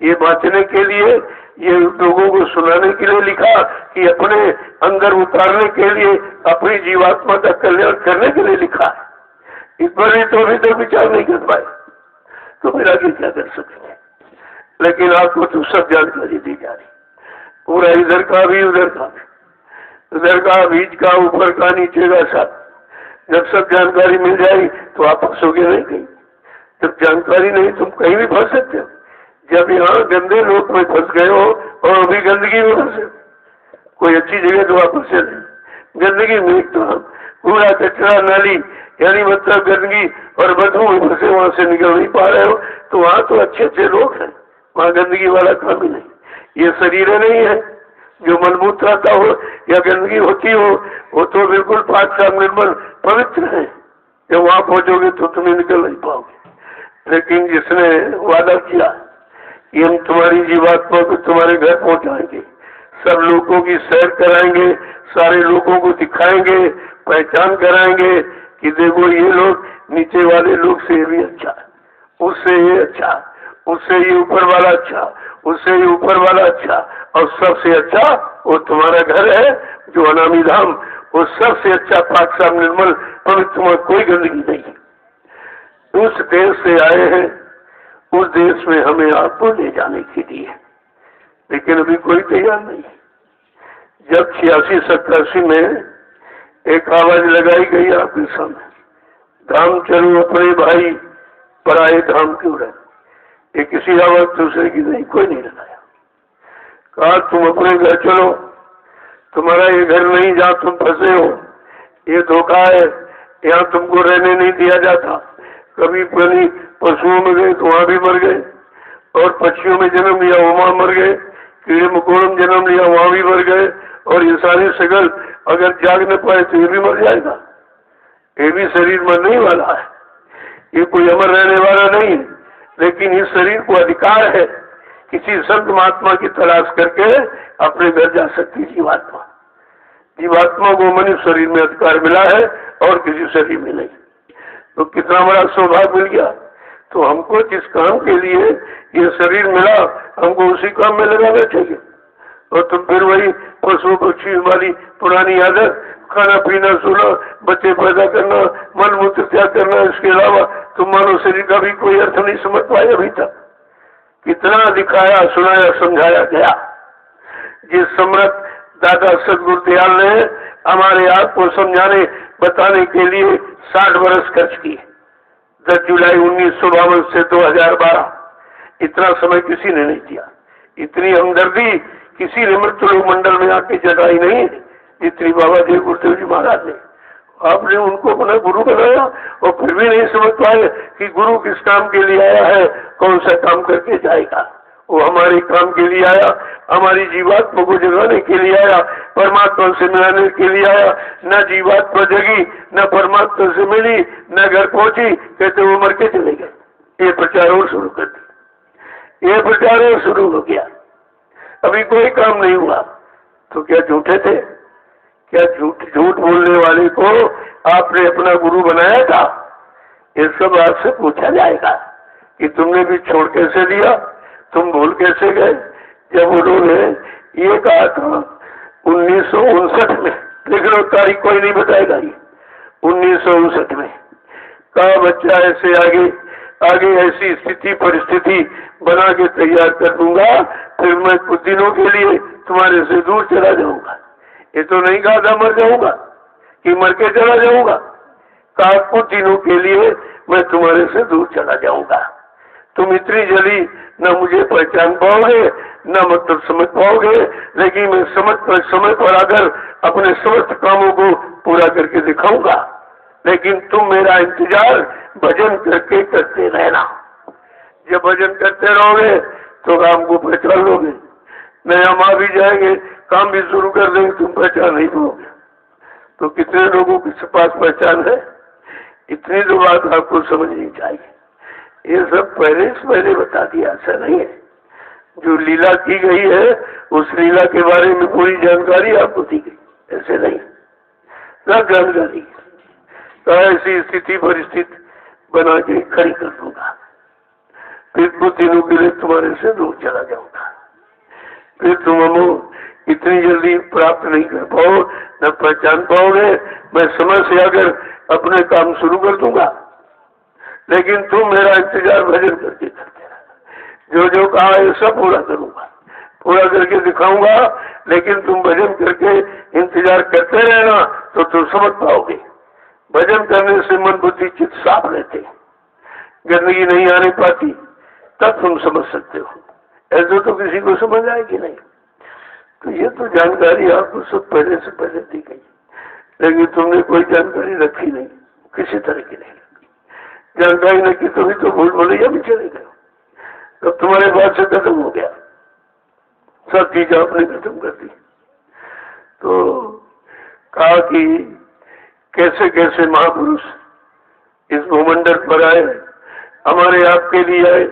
ये बांटने के लिए, ये लोगों को सुनाने के लिए लिखा कि अपने अंदर उतारने के लिए, अपनी जीवात्मा का कल्याण करने के लिए लिखा है। इस पर ही तो अभी तक विचार नहीं कर पाए, तो फिर आगे क्या कर सकेंगे। लेकिन आपको तो सब जानकारी दी जा रही, पूरा इधर का भी उधर का भी, उधर का बीच का ऊपर का नीचे का सब। जब सब जानकारी मिल जाएगी तो आप फंसोगे नहीं कहीं। जब जानकारी नहीं तुम कहीं भी फंस सकते हो। जब यहाँ गंदे लोग में फंस गए हो और अभी गंदगी में फंसे, कोई अच्छी जगह तो आप फंसे नहीं, गंदगी में तो हम पूरा कचरा नाली यानी मतलब गंदगी और बदबू में फंसे, वहां से निकल नहीं पा रहे हो। तो वहां तो अच्छे अच्छे लोग हैं, वहां गंदगी वाला काम ही नहीं। ये शरीर नहीं है जो मलमूत्र आता हो या गंदगी होती हो, वो तो बिल्कुल पाक साफ निर्मल पवित्र है। जब वहां पहुंचोगे तो तुम्हें निकल नहीं पाओगे। लेकिन जिसने वादा किया कि हम तुम्हारी जीवात्मा को तुम्हारे घर पहुंचाएंगे, सब लोगों की सैर कराएंगे, सारे लोगों को दिखाएंगे, पहचान कराएंगे कि देखो ये लोग नीचे वाले लोग से भी अच्छा, उससे ये अच्छा, उससे ये ऊपर वाला अच्छा, उससे ये ऊपर वाला अच्छा, और सबसे अच्छा वो तुम्हारा घर है जो अनामी धाम, वो सबसे अच्छा पाक साफ निर्मल पवित्र, में कोई गंदगी नहीं है। उस देश से आए हैं, उस देश में हमें आपको ले जाने के लिए, लेकिन अभी कोई तैयार नहीं। जब 86-87 में एक आवाज लगाई गई आपके सामने, धाम चलो अपने भाई पराए धाम क्यों रहे, ये किसी आवाज दूसरे की नहीं, कोई नहीं लगाया। कहा तुम अपने घर चलो, तुम्हारा ये घर नहीं जहाँ तुम फंसे हो, ये धोखा है, यहाँ तुमको रहने नहीं दिया जाता। कभी कभी पशुओं में गए तो वहां भी मर गए, और पक्षियों में जन्म लिया वहां मर गए, कीड़े मकोड़ों में जन्म लिया वहां भी मर गए, और ये सारी सगल अगर जाग न पाए तो ये भी मर जाएगा। ये भी शरीर मरने वाला है, ये कोई अमर रहने वाला नहीं है। लेकिन इस शरीर को अधिकार है किसी संत महात्मा की तलाश करके अपने घर जा सकती जीवात्मा। जीवात्मा को मनुष्य शरीर में अधिकार मिला है और किसी शरीर में नहीं। तो कितना बड़ा सौभाग्य मिल गया। तो हमको जिस काम के लिए ये शरीर मिला, हमको उसी काम में लगाना चाहिए। और तुम फिर वही पशु पक्षी वाली पुरानी आदत, खाना पीना, सोना, बच्चे पैदा करना, मल मूत्र त्याग करना, इसके अलावा तुम मानव शरीर का भी कोई अर्थ नहीं समझ पाए अभी तक। कितना दिखाया, सुनाया, समझाया गया। जिस सम्राट दादा सदगुरु दयाल ने हमारे आप को समझाने बताने के लिए 60 वर्ष खर्च किए। 10 जुलाई 1952 से 2012, इतना समय किसी ने नहीं दिया। इतनी हमदर्दी किसी ने मृत्यु मंडल में आके जताई नहीं जितनी बाबा देव गुरुदेव जी महाराज ने। आपने उनको अपना गुरु बनाया और फिर भी नहीं समझ पाए कि गुरु किस काम के लिए आया है, कौन सा काम करके जाएगा। वो हमारे काम के लिए आया, हमारी जीवात्मा को जगाने के लिए आया, परमात्मा से मिलाने के लिए आया। न जीवात्मा जगी, न परमात्मा से मिली, न घर पहुंची, कहते वो मर के चले गए। ये प्रचार और शुरू कर दी, ये प्रचार और शुरू हो गया। अभी कोई काम नहीं हुआ। तो क्या झूठे थे? क्या झूठ बोलने वाले को आपने अपना गुरु बनाया था? ये सब आपसे पूछा जाएगा कि तुमने भी छोड़ कैसे दिया, तुम भूल कैसे गए। जब उन्होंने ये कहा था 1959 में, लिख लो तारीख, कोई नहीं बताएगा, ये 1959 में कहा बच्चा ऐसे आगे ऐसी स्थिति परिस्थिति बना के तैयार कर दूंगा, फिर मैं कुछ दिनों के लिए तुम्हारे से दूर चला जाऊंगा। ये तो नहीं कहा था मर जाऊंगा कि मर के चला जाऊंगा, कहा कुछ दिनों के लिए मैं तुम्हारे से दूर चला जाऊंगा। तुम इतनी जल्दी न मुझे पहचान पाओगे, न मतलब समझ पाओगे, लेकिन मैं समय पर अगर अपने समस्त कामों को पूरा करके दिखाऊंगा। लेकिन तुम मेरा इंतजार भजन करके करते रहना। जब भजन करते रहोगे तो काम को पहचान लोगे। नया माँ भी जाएंगे, काम भी शुरू कर देंगे, तुम पहचान नहीं पाओगे। तो कितने लोगों के पास पहचान है? इतनी तो बात आपको समझनी चाहिए। ये सब पहले बता दिया, ऐसा नहीं है। जो लीला की गई है उस लीला के बारे में पूरी जानकारी आपको दी गई, ऐसे नहीं ना जानकारी। तो ऐसी स्थिति परिस्थिति बना के खड़ी कर दूंगा, फिर कुछ दिनों के लिए तुम्हारे से दूर चला जाऊंगा। फिर तुम हमें इतनी जल्दी प्राप्त नहीं कर पाओ, न पहचान पाओगे। मैं समय से अगर अपने काम शुरू कर दूंगा, लेकिन तुम मेरा इंतजार भजन करके करते रहना। जो कहा है सब पूरा करूंगा, पूरा करके दिखाऊंगा। लेकिन तुम भजन करके इंतजार करते रहना तो तुम समझ पाओगे। भजन करने से मन बुद्धि चित्त साफ रहते, गंदगी नहीं आने पाती, तब तुम समझ सकते हो। ऐसे तो किसी को समझ आएगी नहीं। तो ये तो जानकारी आपको सब पहले से पहले दी गई, लेकिन तुमने कोई जानकारी रखी नहीं, किसी तरह की नहीं रखी। जानकारी नहीं की तभी तो भूल भुलैया भी चले गए। तब तुम्हारे बात से खत्म हो गया, सब चीज आपने खत्म कर दी। तो कहा कि कैसे कैसे महापुरुष इस भूमंडल पर आए, हमारे आपके लिए आए,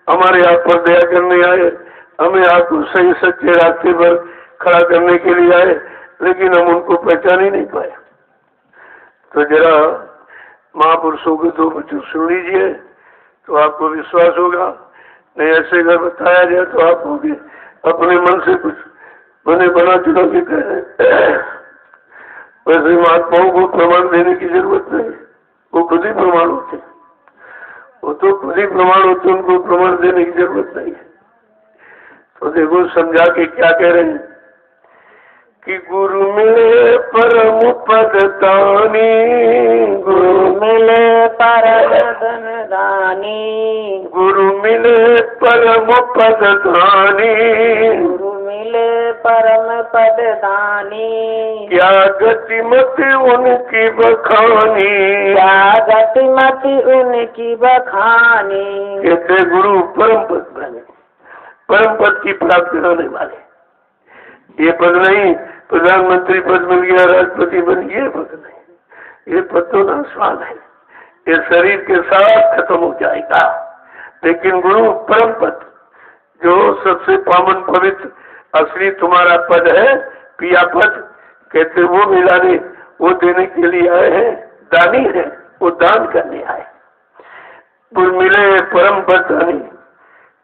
हमारे आप पर दया करने आए, हमें आपको सही सच्चे रास्ते पर खड़ा करने के लिए आए, लेकिन हम उनको पहचान ही नहीं पाए। तो जरा महापुरुषों के दो वचन सुन लीजिए तो आपको विश्वास होगा। नहीं ऐसे अगर बताया जाए तो आप होगे अपने मन से कुछ बना चुना के कह रहे। वैसे महात्माओं को प्रमाण देने की जरूरत नहीं, वो खुद ही प्रमाण होते, वो तो खुद ही प्रमाण होते, उनको प्रमाण देने की जरूरत नहीं है। तो देखो समझा के क्या कह रहे हैं कि गुरु मिले परम पद दानी, गुरु मिले परम धन दानी, गुरु मिले परम पद दानी, गुरु मिले परम पद दानी। क्या गतिमति उनकी बखानी, क्या गतिमति उनकी बखानी। कहते गुरु परम पद बने, परम पद की प्राप्ति कराने वाले। ये पद नहीं प्रधानमंत्री पद मिल गया, राष्ट्रपति बन गया, पद नहीं। ये पद तो नाशवान है, ये शरीर के साथ खत्म हो जाएगा। लेकिन गुरु परम पद जो सबसे पावन पवित्र असली तुम्हारा पद है, पिया पद, कहते वो मिलाने, वो देने के लिए आए हैं। दानी है, वो दान करने आए। गुरु मिले परम पद दानी,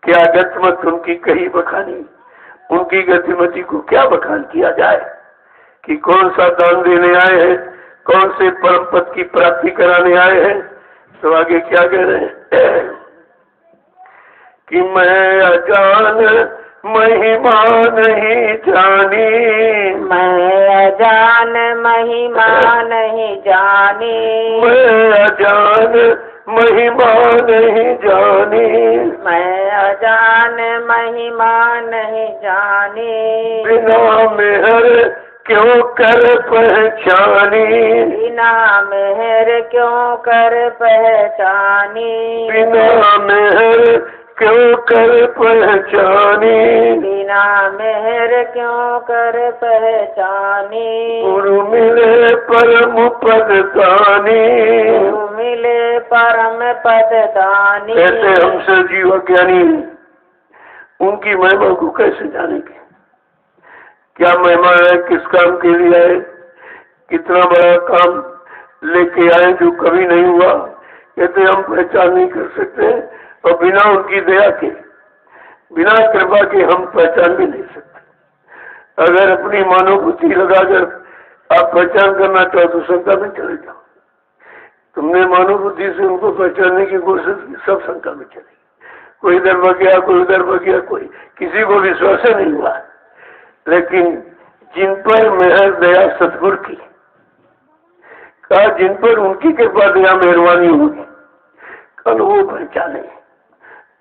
क्या गतिमत उनकी कही बखानी। उनकी गतिमति को क्या बखान किया जाए कि कौन सा दान देने आए हैं, कौन से परम पद की प्राप्ति कराने आए हैं। तो आगे क्या कह रहे हैं कि मैं अजान महिमा नहीं जानी, मैं अजान महिमा नहीं जानी, मैं अजान महिमा नहीं जानी, मैं अजान महिमा नहीं जानी। बिना मेहर क्यों कर पहचानी, बिना मेहर क्यों कर पहचानी, बिना मेहर क्यों कर पहचानी, बिना मेहर क्यों कर पहचानी। गुरु मिले परम पद दानी, गुरु मिले परम पद दानी। कैसे हमसे जीव ज्ञानी उनकी महिमा को कैसे जानेंगे? क्या महिमा है, किस काम के लिए आए, कितना बड़ा काम लेके आए जो कभी नहीं हुआ, कहते हम पहचान नहीं कर सकते। और बिना उनकी दया के, बिना कृपा के हम पहचान भी नहीं सकते। अगर अपनी मानव बुद्धि लगाकर आप पहचान करना चाहो तो शंका में चले जाओ। तुमने मानव बुद्धि से उनको पहचानने की कोशिश की, सब शंका में चलेगी। कोई इधर बग गया, कोई उधर बग गया, कोई किसी को विश्वास नहीं हुआ। लेकिन जिन पर मेहर दया सतगुरु की, कहा जिन पर उनकी कृपा दया मेहरबानी होगी, कल वो पहचाने,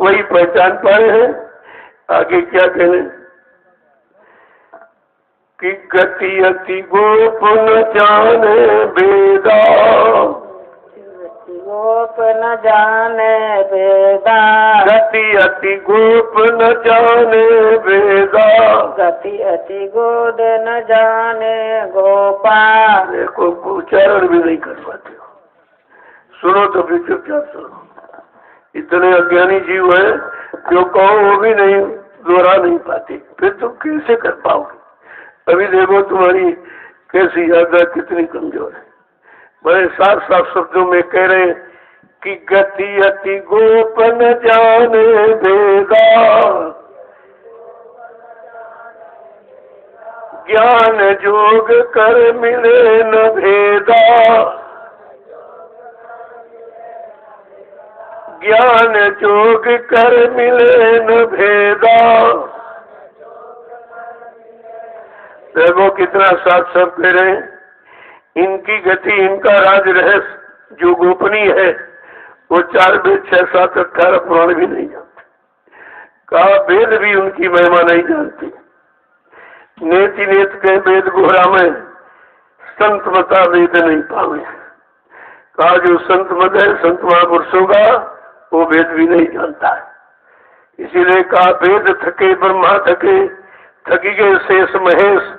वही पहचान पाए हैं। आगे क्या कहने कि गति अति गोप न जाने वेदा, गोप न जाने वेदा, गति अति गोप न जाने वेदा, गति अति गोद न जाने गोपा। देखो उच्चारण भी नहीं कर पाते हो, सुनो तो फिर चुपचाप सुनो। इतने अज्ञानी जीव है जो कहो वो भी नहीं दोहरा नहीं पाते, फिर तुम कैसे कर पाओगे? अभी देखो तुम्हारी कैसी याददाश्त कितनी कमजोर है। बड़े साफ साफ शब्दों में कह रहे कि गति अति गोप न जाने वेदा, ज्ञान जोग कर मिले न भेदा, ज्ञान जोग कर मिले न भेदा। देखो कितना साफ साफ कह रहे हैं, इनकी गति, इनका राज रहस्य जो गोपनीय है वो 4 वेद 6 7 18 पुराण भी नहीं जानते, कहा वेद भी उनकी महिमा नहीं जानती। नेति नेत के वेद गोहरा में संत मता वेद नहीं पावे, कहा जो संत मत है संत महापुरुषों का वो वेद भी नहीं जानता है। इसीलिए कहा वेद थके ब्रह्मा थके, थकी गए शेष महेश,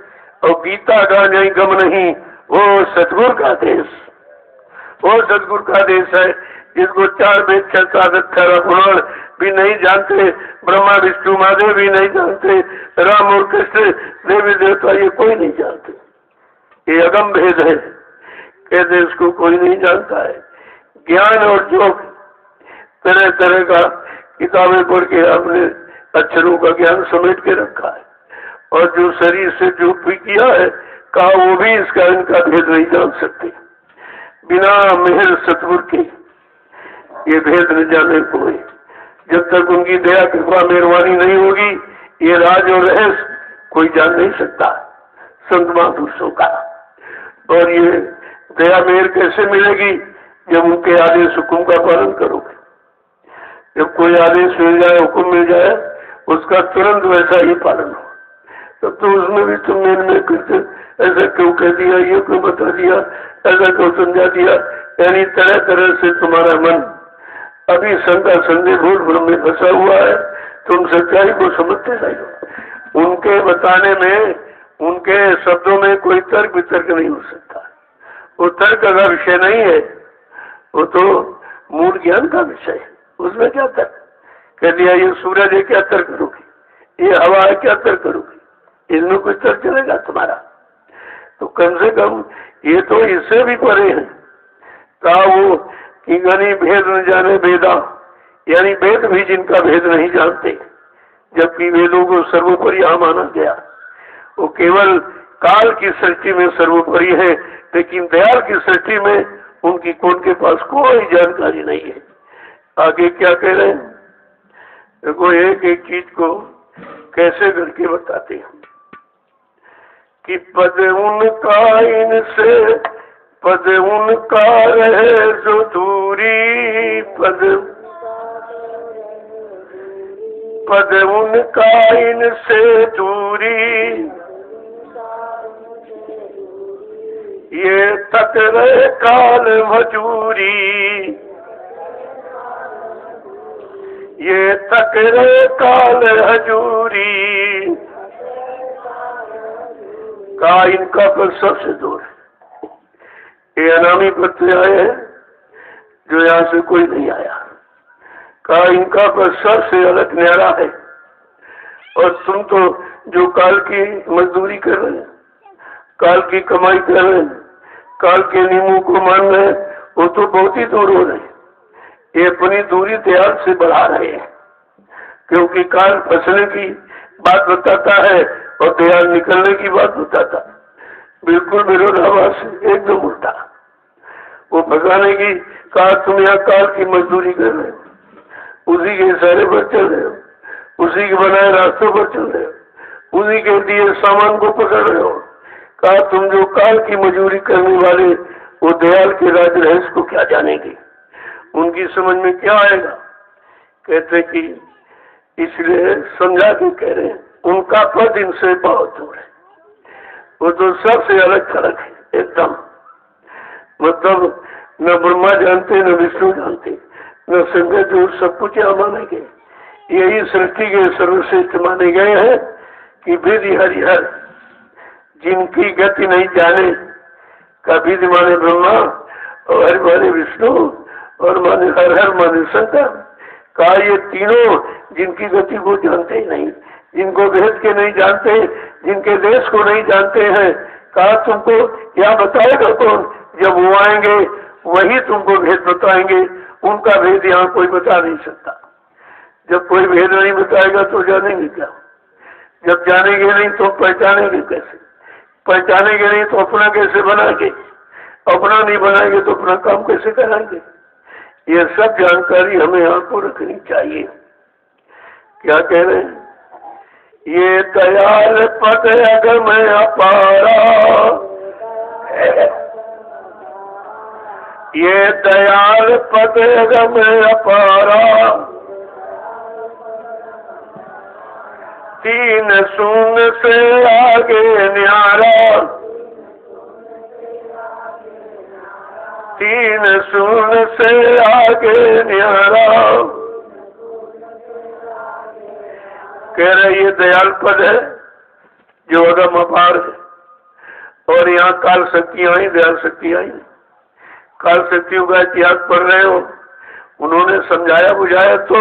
और गीता का नहीं गम नहीं, वो सतगुरु का देश, वो सतगुरु का देश है जिसको 4 वेद 6 7 18 पुराण भी नहीं जानते, ब्रह्मा विष्णु महादेव भी नहीं जानते, राम और कृष्ण देवी देवता ये कोई नहीं जानते। ये अगम भेद है, कहते इसको कोई नहीं जानता है। ज्ञान और योग तरह तरह का किताबें पढ़ के आपने अक्षरों का ज्ञान समेट के रखा है, और जो शरीर से जो भी किया है कहा वो भी इसका इनका भेद नहीं जान सकते। बिना मेहर सतगुरु के ये भेद न जाने कोई। जब तक उनकी दया कृपा मेहरबानी नहीं होगी ये राज और रहस्य कोई जान नहीं सकता संत महापुरुषों का। और ये दया मेहर कैसे मिलेगी? जब उनके आदेश हुक्म का पालन करोगे। जब कोई आदेश मिल जाए, हुक्म मिल जाए, उसका तुरंत वैसा ही पालन हो, तब तो उसमें भी तुम में करते ऐसा क्यों कह दिया, ये क्यों बता दिया, ऐसा क्यों समझा दिया, यानी तरह तरह से तुम्हारा मन अभी शंका संदेह भूल भ्रम में फंसा हुआ है, तुम सच्चाई को समझते नहीं हो। उनके बताने में, उनके शब्दों में कोई तर्क वितर्क नहीं हो सकता। वो तर्क का विषय नहीं है, वो तो मूल ज्ञान का विषय है। उसमें क्या तर्क? कह दिया ये सूरज है, क्या तर्क करोगी? ये हवा है, क्या तर्क करोगी? इनमें कुछ तर्क चलेगा तुम्हारा? तो कम से कम ये तो इससे भी परे है। कहा वो कि गनी भेद न जाने वेदा, यानी वेद भी जिनका भेद नहीं जानते, जबकि वेदों को सर्वोपरि यहाँ माना गया। वो केवल काल की सृष्टि में सर्वोपरि है, लेकिन दयाल की सृष्टि में उनके पास कोई जानकारी नहीं है। आगे क्या कह रहे हैं देखो, एक एक चीज को कैसे करके बताते हैं कि पद उनका इनसे, पद उनका रहे जो दूरी, पद उनका इनसे दूरी, ये तक रहे काल मजूरी, ये तक रहे काल हजूरी। का इनका पद सबसे दूर है। ये अनामी पद से आए हैं जो यहाँ से कोई नहीं आया। का इनका पद सबसे अलग न्यारा है। और तुम तो जो काल की मजदूरी कर रहे हैं, काल की कमाई कर रहे हैं, काल के नियमों को मान रहे हैं, वो तो बहुत ही दूर हो रहे हैं। ये अपनी दूरी दयाल से बढ़ा रहे हैं, क्योंकि काल फंसने की बात बताता है और दयाल निकलने की बात बताता है। बिल्कुल विरोधाभास, एकदम उल्टा। वो फंसाने की कहा तुम यहाँ काल की मजदूरी कर रहे हो, उसी के इशारे पर चल रहे हो, उसी के बनाए रास्तों पर चल रहे हो, उसी के दिए सामान को पकड़ रहे हो। कहा तुम जो काल की मजदूरी करने वाले, वो दयाल के राज रहस्य को क्या जानेंगे? उनकी समझ में क्या आएगा? कहते कि इसलिए समझा के कह रहे हैं उनका पद इनसे बहुत दूर है। वो तो सबसे अलग थलग है एकदम। मतलब न ब्रह्मा जानते न विष्णु जानते न शंकर जो सब कुछ यहाँ माने गए। यही सृष्टि के सर्वश्रेष्ठ माने गए हैं कि विधि हरिहर जिनकी गति नहीं जाने का विधि माने ब्रह्मा और हरि माने विष्णु और माने हर हर माने शंकर का ये तीनों जिनकी गति को जानते ही नहीं, जिनको भेद के नहीं जानते, जिनके देश को नहीं जानते हैं, कहा तुमको क्या बताएगा कौन? जब वो आएंगे वही तुमको भेद बताएंगे। उनका भेद यहाँ कोई बता नहीं सकता। जब कोई भेद नहीं बताएगा तो जानेंगे क्या? जब जानेंगे नहीं तो पहचानेंगे कैसे? पहचानेंगे नहीं तो अपना कैसे बनाएंगे? अपना नहीं बनाएंगे तो अपना काम कैसे कराएंगे? ये सब जानकारी हमें आपको रखनी चाहिए। क्या कह रहे हैं? ये दयाल पद अगम अपारा, ये दयाल पद अगम अपारा, तीन सून से आगे न्यारा, तीन सून से आगे न्यारा। कह रहे ये दयाल पद है जो अगम अपार है। और यहाँ काल शक्ति आई, दयाल शक्ति आई। काल शक्तियों का इतिहास पढ़ रहे हो, उन्होंने समझाया बुझाया तो,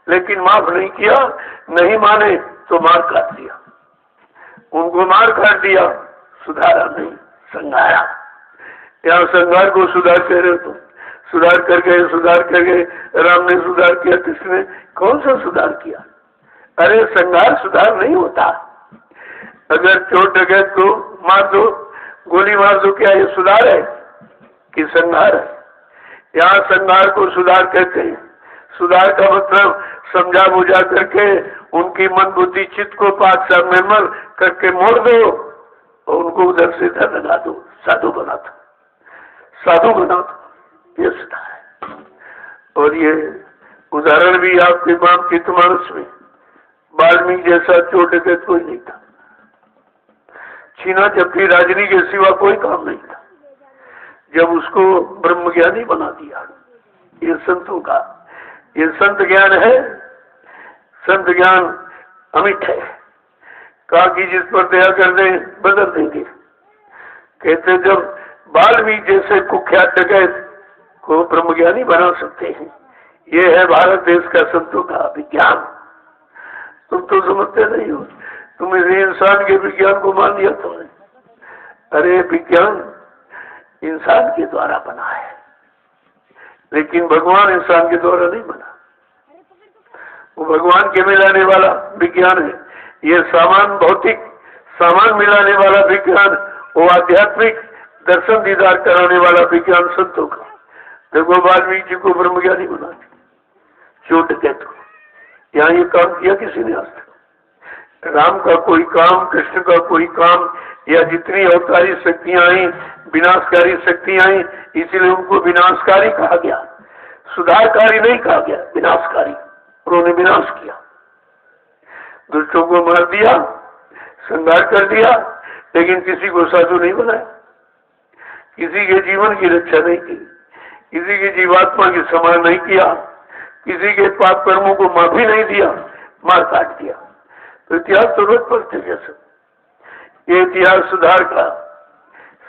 लेकिन माफ नहीं किया, नहीं माने तो मार काट दिया। उनको मार काट दिया, सुधारा नहीं, संघारा। यहाँ संघार को सुधार कह रहे हो तुम। सुधार करके राम ने सुधार किया, किसने? कौन सा सुधार किया? अरे संघार सुधार नहीं होता। अगर चोर डकैत को मार दो, गोली मार दो, क्या ये सुधार है कि संघार है? यहाँ संघार को सुधार कहते हैं। सुधार का मतलब समझा बुझा करके उनकी मन बुद्धि चित्त को पाक निर्मल करके मोड़ दो और उनको उधर से इधर लगा दो, साधु बना दो, साधु बना दो। ये सुधार है। और ये उदाहरण भी आपके रामचरितमानस में वाल्मीकि जैसा चोर डकैत कोई नहीं था। छीना झपटी राजनी के सिवा कोई काम नहीं था। जब उसको ब्रह्मज्ञानी बना दिया, ये संतों का, ये संत ज्ञान है। संत ज्ञान अमिट है। कहा कि जिस पर दया कर दे बदल देंगे। कहते जब वाल्मीकि जैसे कुख्यात डकैत को ब्रह्मज्ञानी बना सकते हैं, ये है भारत देश का संतों का विज्ञान। तुम तो समझते नहीं हो, तुम इस इंसान के विज्ञान को मान लिया तुमने। अरे विज्ञान इंसान के द्वारा बना है, लेकिन भगवान इंसान के द्वारा नहीं बना। वो भगवान के मिलाने वाला विज्ञान है। ये सामान, भौतिक सामान मिलाने वाला विज्ञान, वो आध्यात्मिक दर्शन दीदार कराने वाला विज्ञान संतों का। देखो वाल्मीकि जी को ब्रह्मज्ञानी बना दिया, चोर डकैत को। यहाँ ये काम किया किसी ने आज तक? राम का कोई काम, कृष्ण का कोई काम, या जितनी अवतारी शक्तियां आई, विनाशकारी शक्तियां आई, इसीलिए उनको विनाशकारी कहा गया, सुधारकारी नहीं कहा गया, विनाशकारी। उन्होंने विनाश किया, दुष्टों को मार दिया, संहार कर दिया, लेकिन किसी को साधु नहीं बनाया, किसी के जीवन की रक्षा नहीं की, किसी की जीवात्मा की सम्मान नहीं किया, किसी के पाप कर्मों को माफी नहीं दिया, मार काट दिया। तो इतिहास तो रोज पढ़ते जैसे ये इतिहास सुधार का,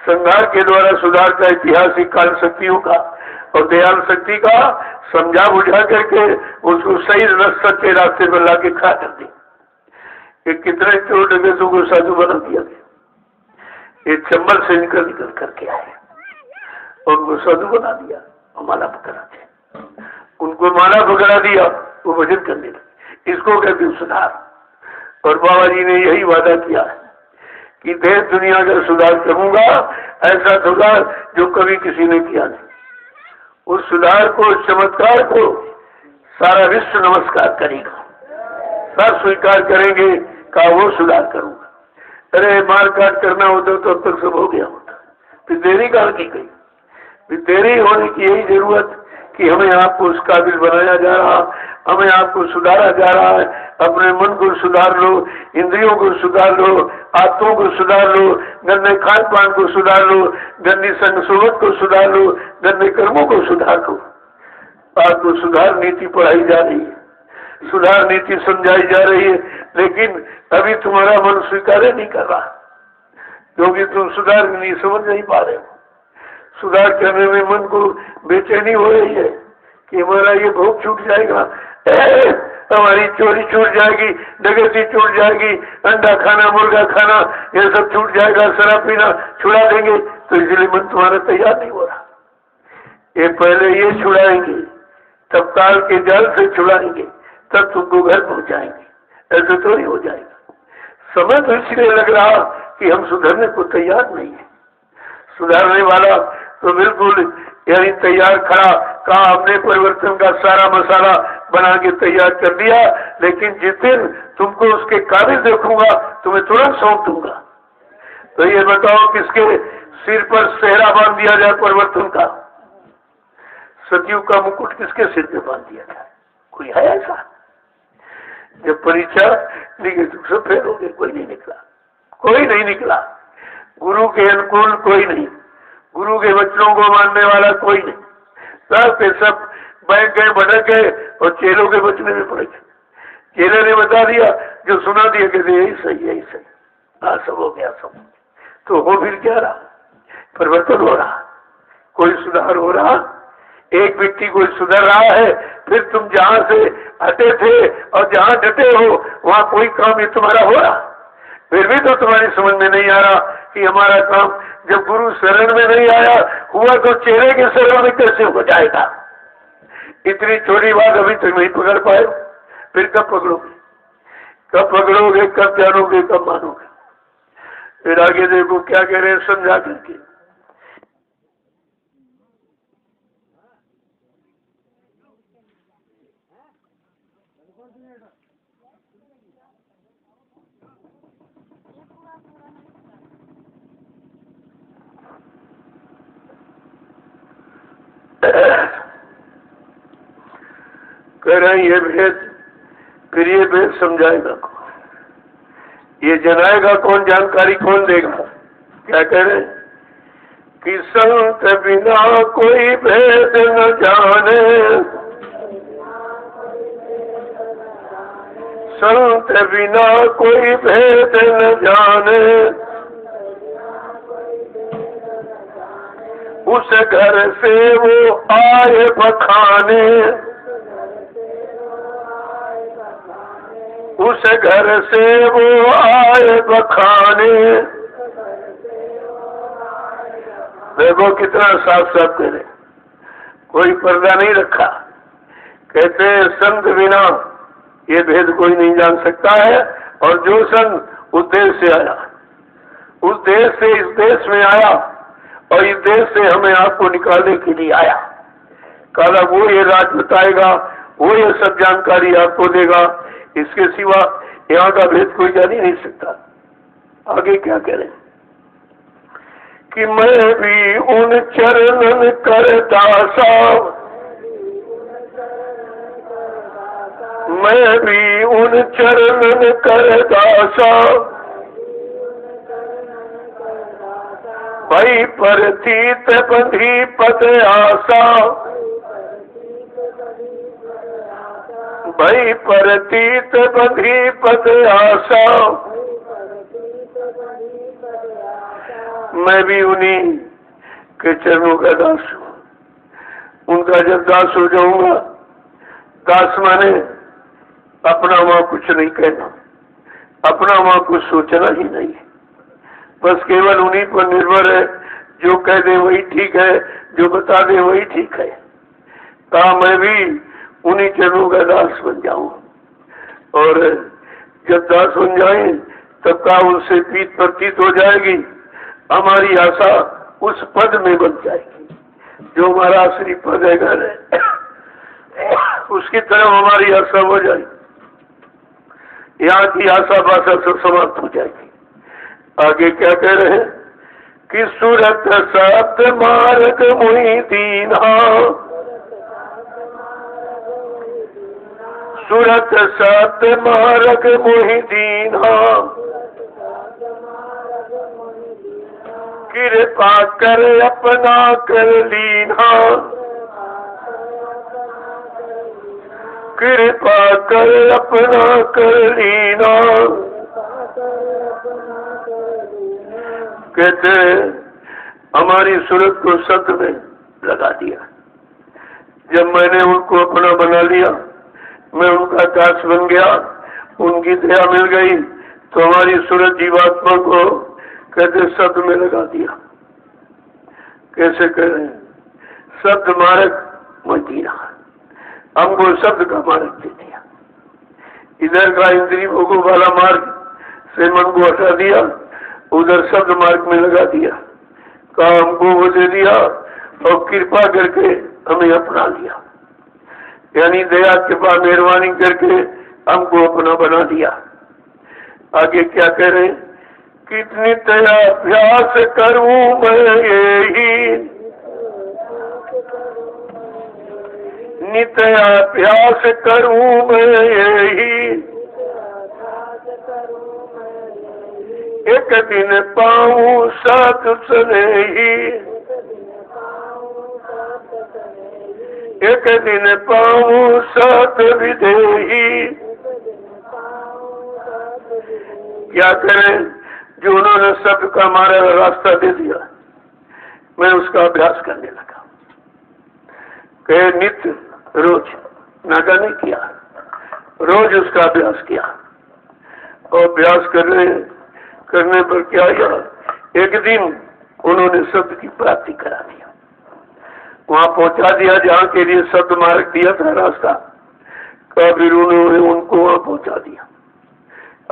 संहार के द्वारा सुधार का इतिहास ही काल शक्तियों का और दयाल शक्ति का समझा बुझा करके उसको सही सच्चे रास्ते पर ला के खड़ा कर दी। ये कितने चोर डकैतों को साधु बना दिया गया। ये चंबल से निकल करके आए और उनको साधु बना दिया और माला पकड़ा दिया। उनको माला पकड़ा दिया, वो भजन करने लगे। इसको कहते हैं सुधार। और बाबा जी ने यही वादा किया है कि देश दुनिया का सुधार करूंगा, ऐसा सुधार जो कभी किसी ने किया नहीं। उस सुधार को, चमत्कार को सारा विश्व नमस्कार करेगा, सब स्वीकार करेंगे का वो सुधार करूंगा। अरे मार काट करना होता तो अब तक सब हो गया होता, फिर देरी कहाँ की गई? फिर देरी होने की यही जरूरत कि हमें आपको उस काबिल बनाया जा रहा, हमें आपको सुधारा जा रहा है। अपने मन को सुधार लो, इंद्रियों को सुधार लो, आत्मों को सुधार लो, गंदे खान पान को सुधार लो, गंदी संग सोबत को सुधार लो, गंदे कर्मों को सुधार लो। आपको सुधार नीति पढ़ाई जा रही है, सुधार नीति समझाई जा रही है, लेकिन अभी तुम्हारा मन स्वीकार नहीं कर रहा, क्योंकि तुम सुधार नहीं समझ नहीं पा रहे हो। सुधार करने में मन को बेचैनी हो रही है कि हमारा ये भोग छूट जाएगा, हमारी चोरी छूट जाएगी, डकैती छूट जाएगी, अंडा खाना, मुर्गा खाना, ये सब छूट जाएगा, शराब पीना छुड़ा देंगे। तो इसलिए मन तुम्हारा तैयार नहीं हो रहा। ये पहले ये छुड़ाएंगे, तब काल के जाल से छुड़ाएंगे, तब तुमको घर पहुंचाएंगे। ऐसे तो नहीं हो जाएगा। समय तो इसलिए लग रहा कि हम सुधरने को तैयार नहीं है। सुधारने वाला तो बिल्कुल यानी तैयार खड़ा कहा, हमने परिवर्तन का सारा मसाला बना के तैयार कर दिया, लेकिन जिस दिन तुमको उसके काबिल देखूंगा तुम्हें तुरंत सौंप दूंगा। तो ये बताओ किसके सिर पर सेहरा बांध दिया जाए परिवर्तन का? सतयुग का मुकुट किसके सिर पे बांध दिया जाए? कोई है ऐसा? जब परीक्षा निकली तो सब फेल हो गए, कोई नहीं निकला, कोई नहीं निकला। गुरु के अनुकूल कोई नहीं, गुरु के वचनों को मानने वाला कोई नहीं। सब के सब बैठ गए, भटक गए और चेलों के बचने में पड़ गए। चेले ने बता दिया, जो सुना दिया कहते यही सही, यही सही, हाँ सब हो गया, सब। तो हो फिर क्या रहा? परिवर्तन हो रहा, कोई सुधार हो रहा। एक व्यक्ति कोई सुधर रहा है, फिर तुम जहां से हटे थे और जहां डटे हो वहां कोई काम ये तुम्हारा हो रहा। फिर भी तो तुम्हारी समझ में नहीं आ रहा कि हमारा काम जब गुरु शरण में नहीं आया हुआ तो चेहरे के शरण में कैसे हो जाएगा? इतनी छोटी बात अभी तक नहीं पकड़ पाए, फिर कब पकड़ोगे? कब पकड़ोगे? कब जानोगे? कब मानोगे? फिर आगे देखो क्या कह रहे हैं समझा करके। कह रहे हैं ये भेद, फिर ये भेद समझाएगा कौन? ये जनाएगा कौन? जानकारी कौन देगा? क्या कह रहे हैं कि संत बिना कोई भेद न जाने, संत बिना कोई भेद न जाने, उस घर से वो आए बखाने, उस घर से वो आए बखाने। देखो कितना साफ साफ कह रहे, कोई पर्दा नहीं रखा। कहते हैं संत बिना ये भेद कोई नहीं जान सकता है, और जो संत उस देश से आया, उस देश से इस देश में आया, और इस देश से हमें आपको निकालने के लिए आया, काला वो ये राज बताएगा, वो ये सब जानकारी आपको देगा। इसके सिवा यहाँ का भेद कोई जान ही नहीं सकता। आगे क्या कह रहे हैं कि मैं भी उन चरणन कर दासा, मैं भी उन चरणन कर दासा, भई परतीत बंधी पद आशा, भई परतीत बंधी पद आशा। मैं भी उन्हीं के चरणों का दास हूँ। उनका जब दास हो जाऊंगा, दास माने अपना वहां कुछ नहीं कहना, अपना वहां कुछ सोचना ही नहीं, बस केवल उन्हीं पर निर्भर है। जो कह दे वही ठीक है, जो बता दे वही ठीक है। कहा मैं भी उन्हीं चरणों का दास बन जाऊं, और जब दास बन जाए तब का उनसे पीठ प्रतीत हो जाएगी। हमारी आशा उस पद में बन जाएगी जो हमारा असली पद है, घर है, उसकी तरफ हमारी आशा हो जाएगी। यहाँ की आशा पाशा सब समाप्त हो जाएगी। आगे क्या कह रहे हैं कि सूरत सप्त मार्ग मुहि दीना, सूरत सत मार्ग मोहि दीन्हा, कृपा कर अपना कर लीन्हा, कृपा कर अपना कर लीना। कहते हमारी सूरत को सत में लगा दिया। जब मैंने उनको अपना बना लिया, मैं उनका दास बन गया, उनकी दया मिल गई, तो हमारी सूरत जीवात्मा को कहते शब्द में लगा दिया। कैसे कह रहे हैं? शब्द मार्ग मदीना, हमको शब्द का मार्ग दे दिया। इधर का इंद्रिय भोगों वाला मार्ग से मन को हटा दिया, उधर शब्द मार्ग में लगा दिया। कहा हमको वो दे दिया और कृपा करके हमें अपना लिया, यानी दया कृपा मेहरबानी करके हमको अपना बना दिया। आगे क्या कह रहे हैं? कितनी दया अभ्यास करूं मैं यही, नित्य अभ्यास करूं मैं यही, एक दिन पाऊं सत स्नेही, एक दिन पाऊं सत विदेही। क्या करें? जो उन्होंने शब्द का हमारा रास्ता दे दिया, मैं उसका अभ्यास करने लगा। कहे नित्य रोज नागा नहीं किया, रोज उसका अभ्यास किया। और अभ्यास करने पर क्या हुआ? एक दिन उन्होंने शब्द की प्राप्ति करा दिया, वहां पहुंचा दिया जहाँ के लिए शब्द मार्ग दिया था रास्ता, कबीर उन्होंने उनको वहां पहुंचा दिया।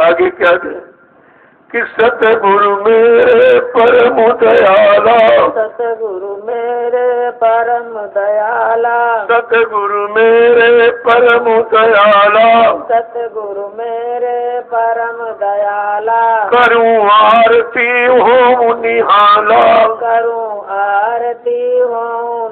आगे क्या करें? कि सतगुरु मेरे परम दयाला, सतगुरु मेरे परम दयाला, सतगुरु मेरे परम दयाला, सतगुरु मेरे परम दयाला, करूं आरती हो निहाला, करूं आरती हो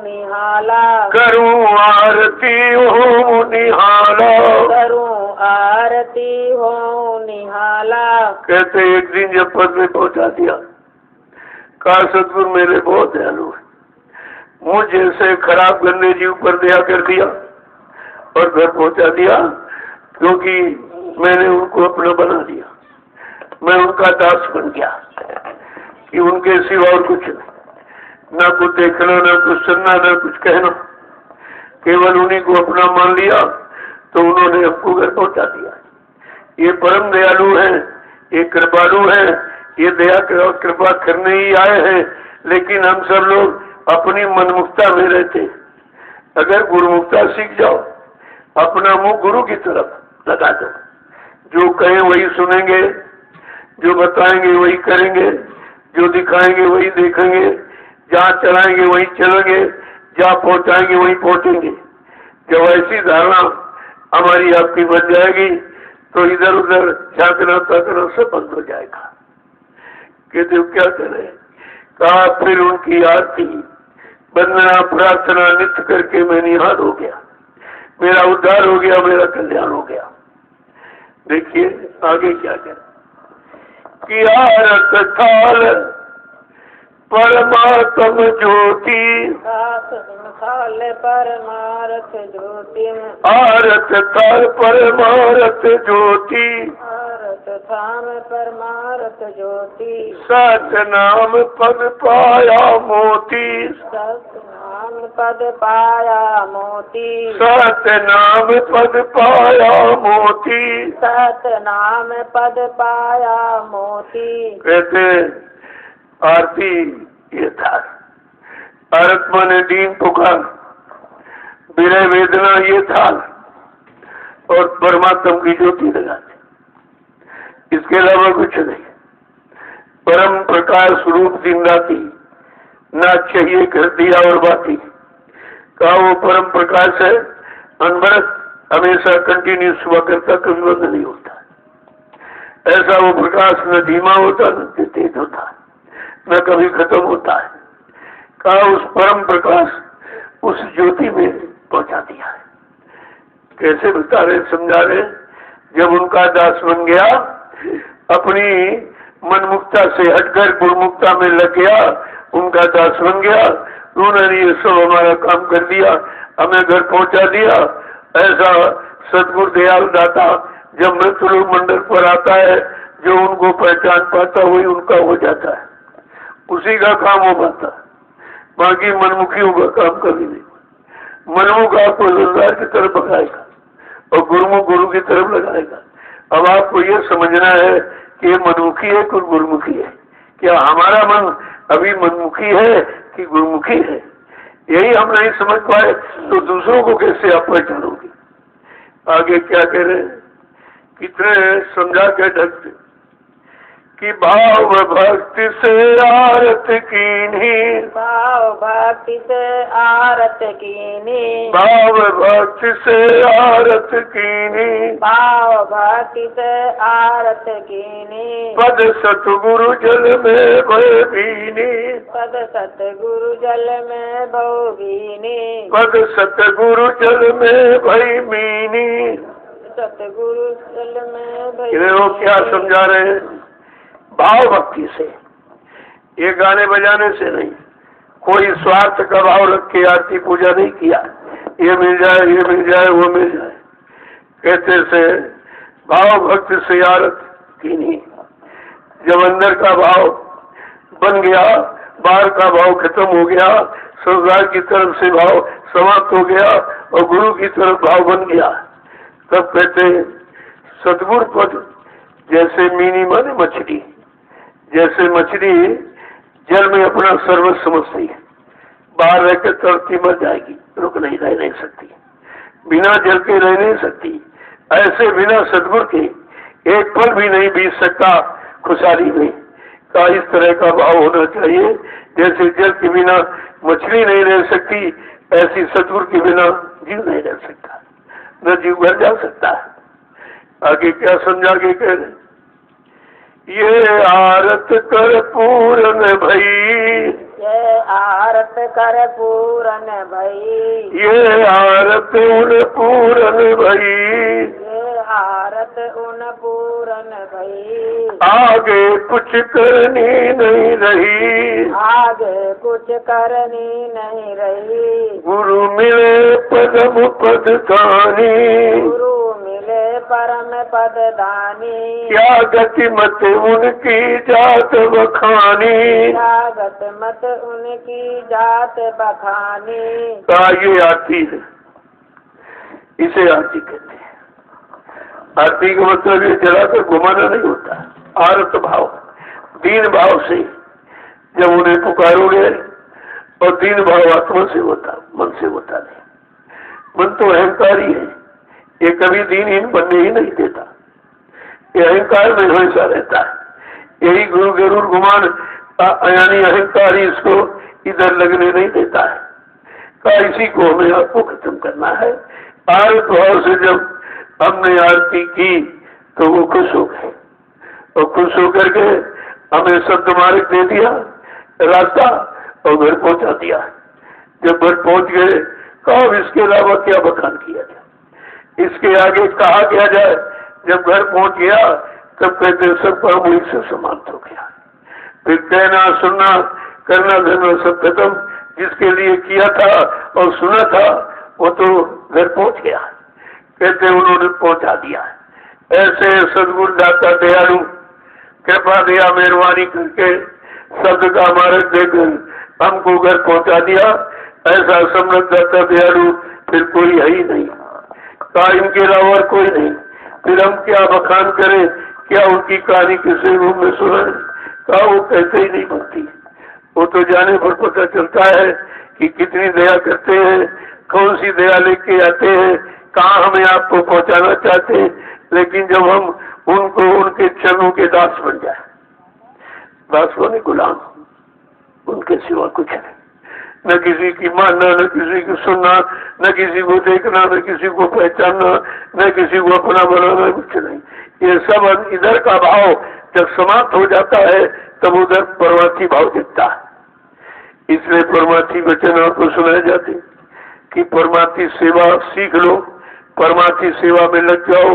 निहाला, करूं आरती हो निहाला। करूं आरती हो निहाला। कहते एक दिन जब पद में पहुंचा दिया, कहा सतगुरु मेरे बहुत दयालु है, मुझ जैसे खराब गंदे जीव पर दया कर दिया और घर पहुंचा दिया, क्योंकि मैंने उनको अपना बना दिया। मैं उनका दास बन गया कि उनके सिवा और कुछ नहीं, ना कुछ देखना, ना कुछ सुनना, ना कुछ कहना, केवल उन्हीं को अपना मान लिया, तो उन्होंने हमको घर पहुंचा दिया। ये परम दयालु है, ये कृपालु है, ये दया कृपा करने ही आए हैं। लेकिन हम सब लोग अपनी मनमुक्ता में रहते। अगर गुरुमुक्ता सीख जाओ, अपना मुंह गुरु की तरफ लगा दो, जो कहें वही सुनेंगे, जो बताएंगे वही करेंगे, जो दिखाएंगे वही देखेंगे, जहाँ चलाएंगे वही चलेंगे, जहाँ पहुंचाएंगे वही पहुंचेंगे। जब ऐसी धारणा हमारी आपकी बन जाएगी, तो इधर उधर झांकना ताकना सब बंद हो जाएगा। कहते क्या करें? कहा फिर उनकी आरती वंदना प्रार्थना नित्य करके मैं निहाल हो गया, मेरा उद्धार हो गया, मेरा कल्याण हो गया। देखिए आगे क्या करें? कि आरत थाल परमात्म ज्योति, थाल परमारथ ज्योति, आरत थाल परमारथ ज्योति, आरत थाम परमारथ ज्योति, सत नाम पद पाया मोती, सत नाम पद पाया मोती, सत नाम पद पाया मोती, सत नाम पद पाया मोती। कहते आरती ये था, आरत माने दीन पुकार, विरह वेदना ये था, और परमात्मा की ज्योति लगाते, इसके अलावा कुछ नहीं। परम प्रकाश स्वरूप दिन राती, ना चाहिए कर दिया और बाती। कहा वो परम प्रकाश है, अनवरत हमेशा कंटिन्यूस हुआ करता, कभी बंद नहीं होता। ऐसा वो प्रकाश न धीमा होता न तेज होता, न कभी खत्म होता है। कहा उस परम प्रकाश उस ज्योति में पहुंचा दिया है। कैसे बता रहे, समझा रहे। जब उनका दास बन गया, अपनी मनमुक्ता से हटकर गुरुमुक्ता में लग गया, उनका दास बन गया, उन्होंने ये सब हमारा काम कर दिया, हमें घर पहुंचा दिया। ऐसा सदगुरु दयाल दाता जब मृत्यु मंडल पर आता है, जो उनको पहचान पाता वही उनका हो जाता है, उसी का काम हो पाता। बाकी मनमुखियों का काम कभी नहीं। मनमुख आपको संसार की तरफ भगाएगा और गुरुमुख गुरु की तरफ लगाएगा। अब आपको ये समझना है कि ये मनमुखी है कि गुरुमुखी है। क्या हमारा मन अभी मनमुखी है कि गुरुमुखी है? यही हम नहीं समझ पाए तो दूसरों को कैसे आप पहचानोगे? आगे क्या कह रहे हैं, कितने समझा के ढकते कि भाव भक्ति से आरत कीनी, भाव भक्ति से आरत कीनी, भाव भक्ति से आरत कीनी, भाव भक्ति से आरत कीनी, पद सतगुरु जल में भय बीनी, पद सतगुरु जल में भोगीनी, पद सतगुरु जल में भय मीनी। सतगुरु जल में वो क्या समझा रहे हैं? भाव भक्ति से, ये गाने बजाने से नहीं, कोई स्वार्थ का भाव रख के आरती पूजा नहीं किया, ये मिल जाए ये मिल जाए वो मिल जाए कहते से भाव भक्ति से आरत की नहीं। जब अंदर का भाव बन गया, बाहर का भाव खत्म हो गया, संसार की तरफ से भाव समाप्त हो गया और गुरु की तरफ भाव बन गया, तब कहते सतगुरु पद जैसे मीनी माने मछली, जैसे मछली जल में अपना सर्वस्व समझती है, बाहर रहकर तड़पती मर जाएगी, रुक नहीं रह नहीं सकती, बिना जल के रह नहीं सकती। ऐसे बिना सद्गुरु के एक पल भी नहीं बीत सकता खुशहाली में का। इस तरह का भाव होना चाहिए, जैसे जल के बिना मछली नहीं रह सकती, ऐसी सद्गुरु के बिना जीव नहीं रह सकता, न जीव घर जा सकता है। आगे क्या समझा के कह रहे, ये आरत कर पूरन भई, ये आरत कर पूरन भई, ये आरत उन पूरन भई, ये आरत उन पूरन भई, आगे कुछ करनी नहीं रही, आगे कुछ करनी नहीं रही, गुरु मिले परम पद दानी, गुरु मिले परम पद दानी, क्या गति मत उनकी जात बखानी, क्या गत मत उनकी जात बखानी। ये आरती है, इसे आरती कहते हैं। आरती का मतलब ये जलाकर घुमाना नहीं होता, आरत भाव, दीन भाव से जब उन्हें पुकारोगे, और दीन भाव आत्मा से होता, मन से होता नहीं। मन तो अहंकारी है, ये कभी दीनहीन बनने ही नहीं देता, ये अहंकार में हमेशा रहता है। यही गुरु गरुड़ गुमान यानी अहंकारी इसको इधर लगने नहीं देता है। का इसी को हमें आपको खत्म करना है। आरत भाव से जब हमने आरती की तो वो खुश हो गए, और खुश होकर के हमें शब्द मार्ग दे दिया, रास्ता, और घर पहुंचा दिया। जब घर पहुंच गए, कहो इसके अलावा क्या बखान किया जाए, इसके आगे कहा क्या जाए। जब घर पहुंच गया तब कहते सब काम वहीं से समाप्त हो गया। फिर कहना सुनना करना धरना सब खत्म, जिसके लिए किया था और सुना था वो तो घर पहुंच गया। कहते उन्होंने पहुंचा दिया। ऐसे सदगुरु दाता दयालु कृपा दया मेहरबानी करके शब्द का मार्ग देकर हमको घर पहुंचा दिया। ऐसा समृद्ध दाता दयालु फिर कोई है ही नहीं, कायम के अलावा और कोई नहीं। फिर हम क्या बखान करें, क्या उनकी कहानी किसी रूप में सुनाए, का वो कहते ही नहीं बनती। वो तो जाने पर पता चलता है कि कितनी दया करते हैं, कौन सी दया लेके आते हैं, कहाँ हमें आपको पहुंचाना चाहते हैं। लेकिन जब हम उनको उनके चरणों के दास बन जाए, दास बने गुलाम, उनके सिवा कुछ नहीं। न किसी की मानना, न किसी की सुनना, न किसी को देखना, न किसी को पहचानना, न किसी को अपना बनाना, कुछ नहीं। ये सब इधर का भाव जब समाप्त हो जाता है तब उधर परमार्थी भाव दिखता है। इसलिए परमार्थी वचन आपको सुनाए जाते कि परमार्थी सेवा सीख लो, परमार्थी सेवा में लग जाओ।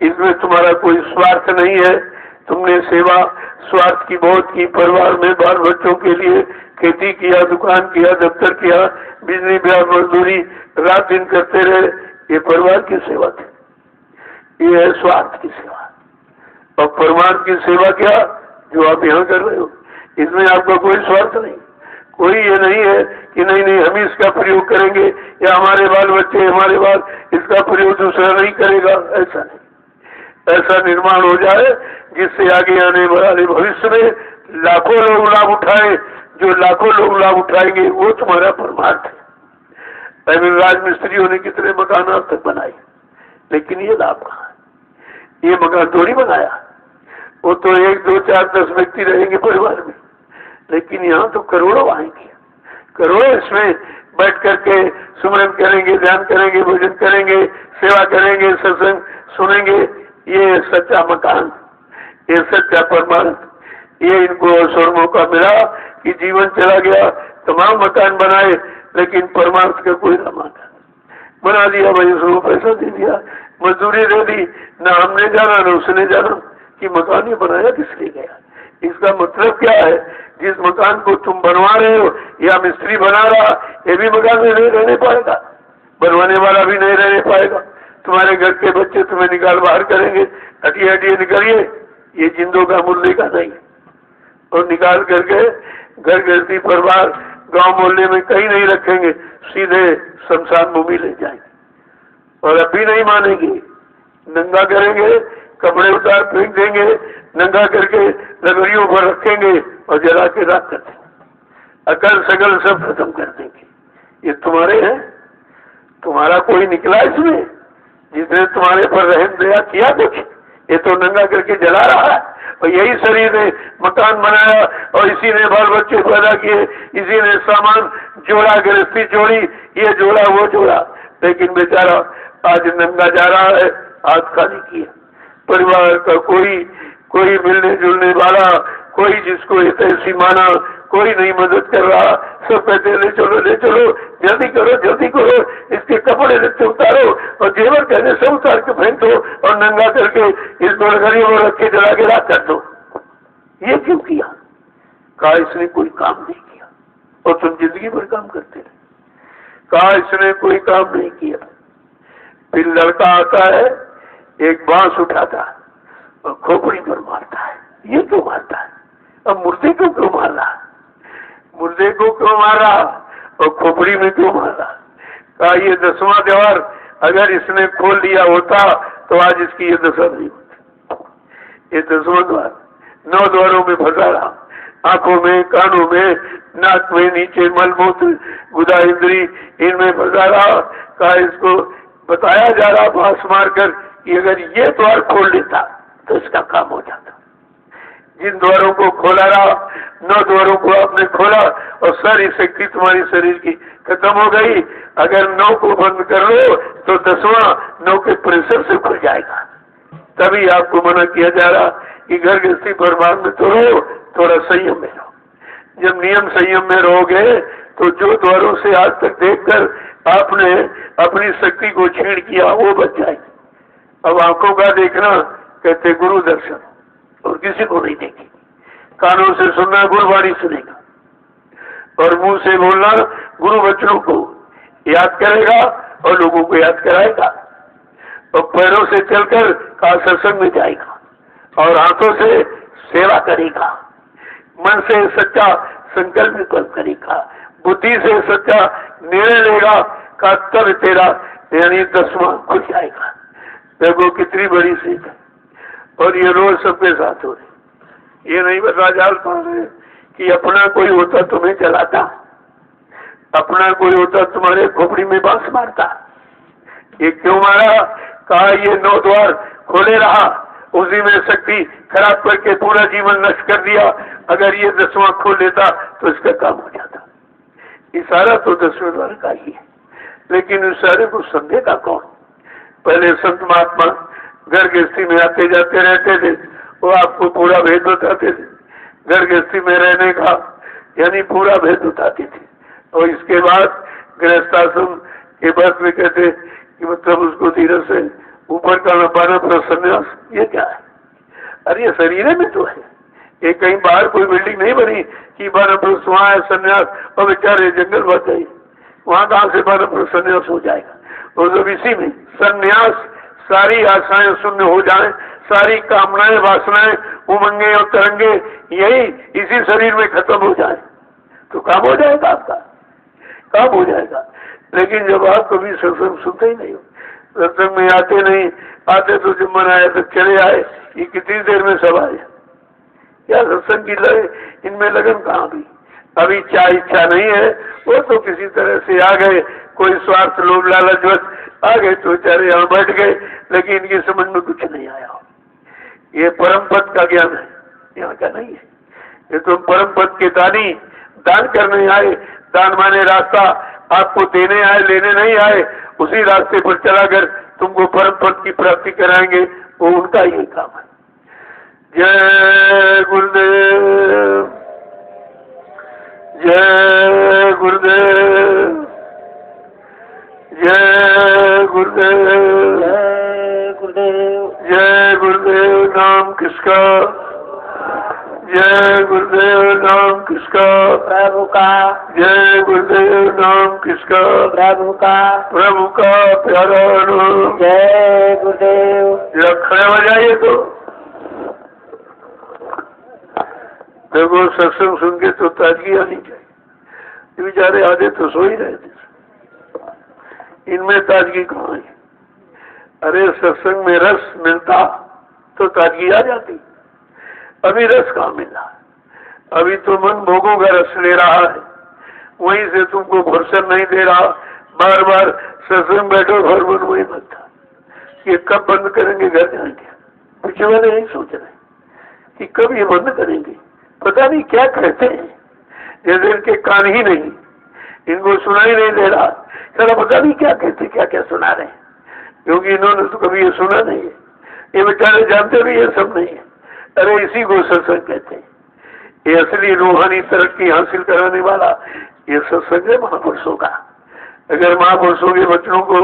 इसमें तुम्हारा कोई स्वार्थ नहीं है। तुमने सेवा स्वार्थ की बहुत की, परिवार में बाल बच्चों के लिए खेती किया, दुकान किया, दफ्तर किया, बिजली बिल मजदूरी रात दिन करते रहे। ये परिवार की सेवा थी, ये है स्वार्थ की सेवा। और परमार्थ की सेवा क्या जो आप यहाँ कर रहे हो, इसमें आपका कोई स्वार्थ नहीं। कोई ये नहीं है कि नहीं नहीं हम इसका प्रयोग करेंगे या हमारे बाल बच्चे हमारे बाद इसका प्रयोग दूसरा नहीं करेगा, ऐसा नहीं। ऐसा निर्माण हो जाए जिससे आगे आने वाले भविष्य में लाखों लोग लाभ उठाए। जो लाखों लोग लाभ उठाएंगे वो तुम्हारा परमार्थ है। अमीर राजमिस्त्रियों ने कितने मकान आज तक बनाए, लेकिन ये लाभ कहाँ है? ये मकान थोड़ी बनाया, वो तो 1, 2, 4, 10 व्यक्ति रहेंगे परिवार में, लेकिन यहाँ तो करोड़ों आएंगे। करोड़ों इसमें बैठ करके सुमरन करेंगे, ध्यान करेंगे, भोजन करेंगे, सेवा करेंगे, सत्संग सुनेंगे। ये सच्चा मकान, ये सच्चा परमार्थ। ये इनको अवसर मौका मिला कि जीवन चला गया, तमाम मकान बनाए, लेकिन परमार्थ का कोई न माना। बना दिया भाई, उसको पैसा दे दिया, मजदूरी दे दी, ना हमने जाना ना उसने जाना कि मकान ही बनाया किस लिए गया। इसका मतलब क्या है? जिस मकान को तुम बनवा रहे हो या मिस्त्री बना रहा, ये भी मकान में नहीं रहने पाएगा, बनवाने वाला भी नहीं रहने पाएगा। तुम्हारे घर के बच्चे तुम्हें निकाल बाहर करेंगे, हटिए हटिए निकलिए, ये जिंदों का मूल्य का नहीं। और निकाल करके घर गृहस्थी परिवार गांव मोहल्ले में कहीं नहीं रखेंगे, सीधे शमशान भूमि ले जाएंगे। और अब भी नहीं मानेंगे, नंगा करेंगे, कपड़े उतार फेंक देंगे, नंगा करके लकड़ियों पर रखेंगे और जला के राख कर देंगे। अकल सकल सब खत्म कर देंगे। ये तुम्हारे हैं? तुम्हारा कोई निकला इसमें जिसने तुम्हारे पर रहम दया किया? कुछ ये तो नंगा करके जला रहा है। और यही शरीर ने मकान बनाया और इसी ने बाल बच्चे पैदा किए, इसी ने सामान जोड़ा, गृहस्थी जोड़ी, ये जोड़ा वो जोड़ा, लेकिन बेचारा आज नंगा जा रहा है, हाथ खाली किया। परिवार का कोई मिलने जुलने वाला, कोई जिसको ऐसी माना, कोई नहीं मदद कर रहा। सब कहते ले चलो जल्दी करो, इसके कपड़े लेते उतारो और जेवर कहने सब उतार के फेंक दो और नंगा करके इस गोलघड़ी में रख के जला के राख कर दो। ये क्यों किया? कहा इसने कोई काम नहीं किया और तुम जिंदगी भर काम करते रहे। कहा इसने कोई काम नहीं किया। फिर लड़का आता है, एक बांस उठाता और खोपड़ी पर मारता है। ये क्यों मारता है? अब मुर्दे को क्यों मार रहा? मुर्दे को क्यों मारा और खोपड़ी में क्यों मारा? कहा ये 10वां द्वार अगर इसने खोल दिया होता तो आज इसकी ये दशा नहीं होती। ये 10वां द्वार 9 द्वारों में फंसा रहा, आंखों में, कानों में, नाक में, नीचे मलमूत्र, गुदा इंद्री, इनमें फंसा रहा। कहा इसको बताया जा रहा बांस मारकर कि अगर ये द्वार खोल लेता तो इसका काम हो जाता। जिन द्वारों को खोला रहा, 9 द्वारों को आपने खोला और सारी शक्ति तुम्हारी शरीर की खत्म हो गई। अगर 9 को बंद कर लो तो 10वां 9 के प्रेशर से खुल जाएगा। तभी आपको मना किया जा रहा कि घर गृहस्थी परिवार में तो रहो, थोड़ा संयम में रहो। जब नियम संयम में रहोगे तो जो द्वारों से आज तक देखकर आपने अपनी शक्ति को छीन किया वो बच जाएगी। अब आंखों का देखना कहते गुरु दर्शन, और किसी को नहीं देगी। कानों से सुनना, गुरुवाणी सुनेगा, और मुंह से बोलना गुरु बच्चों को याद करेगा और लोगों को याद कराएगा। और पैरों से चलकर का सत्संग में जाएगा और हाथों से सेवा करेगा। मन से सच्चा संकल्प विकल्प करेगा, बुद्धि से सच्चा निर्णय लेगा का तब तेरा यानी 10वां खुल जाएगा। देखो कितनी बड़ी सीख है। और ये रोज सबके साथ हो रही। ये नहीं बता जाल पा रहे कि अपना कोई होता तुम्हें जलाता, अपना कोई होता तुम्हारे खोपड़ी में बांस मारता। ये क्यों मारा? कहा ये 9 द्वार खोले रहा, उसी में शक्ति खराब करके पूरा जीवन नष्ट कर दिया। अगर ये 10वां खोल लेता तो इसका काम हो जाता। इशारा तो 10वें द्वार का ही है, लेकिन इशारे को समझेगा कौन? पहले संत महात्मा घर गृहस्थी में आते जाते रहते थे, वो आपको पूरा भेद बताते थे। घर गृहस्थी में रहने का यानी पूरा भेद बताते थे। और इसके बाद गृहस्थाश्रम के बाद में कहते कि मतलब उसको धीरे से ऊपर का बानप्रस्थ संन्यास, ये क्या है? अरे ये शरीर में तो है, ये कहीं बाहर कोई बिल्डिंग नहीं बनी कि बानप्रस्थ वहां है संन्यास और बेचारे जंगल बच गए, वहां कहां से बानप्रस्थ संन्यास हो जाएगा? और जब इसी में संन्यास, सारी आशाएं शून्य हो जाएं, सारी कामनाएं वासनाएं उमंगे और तरंगे यही इसी शरीर में खत्म हो जाए तो काम हो जाएगा, आपका काम हो जाएगा। लेकिन जब आप कभी सत्संग सुनते ही नहीं हो, सत्संग में आते नहीं, आते तो जब मन आए तो चले आए, ये कितनी देर में सब आए, क्या सत्संग की लगे, इनमें लगन कहाँ भी? अभी इच्छा नहीं है, वो तो किसी तरह से आ गए, कोई स्वार्थ लोभ लालच आ गए तो बेचारे यहाँ बैठ गए, लेकिन इनकी समझ में कुछ नहीं आया। ये परम पद का ज्ञान है, यहाँ का नहीं है। ये तो परम पद के दानी, दान करने आए, दान माने रास्ता, आपको देने आए, लेने नहीं आए, उसी रास्ते पर चलाकर तुमको परम पद की प्राप्ति कराएंगे, वो उनका ही काम है। जय गुरुदेव, जय गुरुदेव, जय गुरुदेव, जय गुरुदेव, जय गुरुदेव। नाम किसका? जय गुरुदेव। नाम किसका? प्रभु का। जय गुरुदेव। नाम किसका? प्रभु का। प्रभु का प्यारा नाम। जय गुरुदेव। जरा खड़े हो जाइए तो देखो, सत्संग सुन के तो ताजगी आनी चाहिए। बेचारे आधे तो सो ही रहे थे, इनमें ताजगी कहाँ है? अरे सत्संग में रस मिलता तो ताजगी आ जाती, अभी रस कहाँ मिला? अभी तो मन भोगों का रस ले रहा है, वहीं से तुमको फुर्सत नहीं दे रहा। बार बार सत्संग बैठो और मन वही बनता, ये कब बंद करेंगे, घर जाएंगे? पीछे वाले नहीं सोच रहे कि कब ये बंद करेंगे, पता नहीं क्या कहते हैं, जैसे इनके कान ही नहीं, इनको सुनाई नहीं दे रहा, चलो पता नहीं क्या कहते, क्या क्या सुना रहे हैं, क्योंकि इन्होंने तो कभी ये सुना नहीं है, ये बेचारे जानते भी ये सब नहीं है। अरे इसी को सत्संग कहते हैं, ये असली रूहानी तरक्की हासिल कराने वाला ये सत्संग है महापुरुषों का। अगर महापुरुषों के वचनों को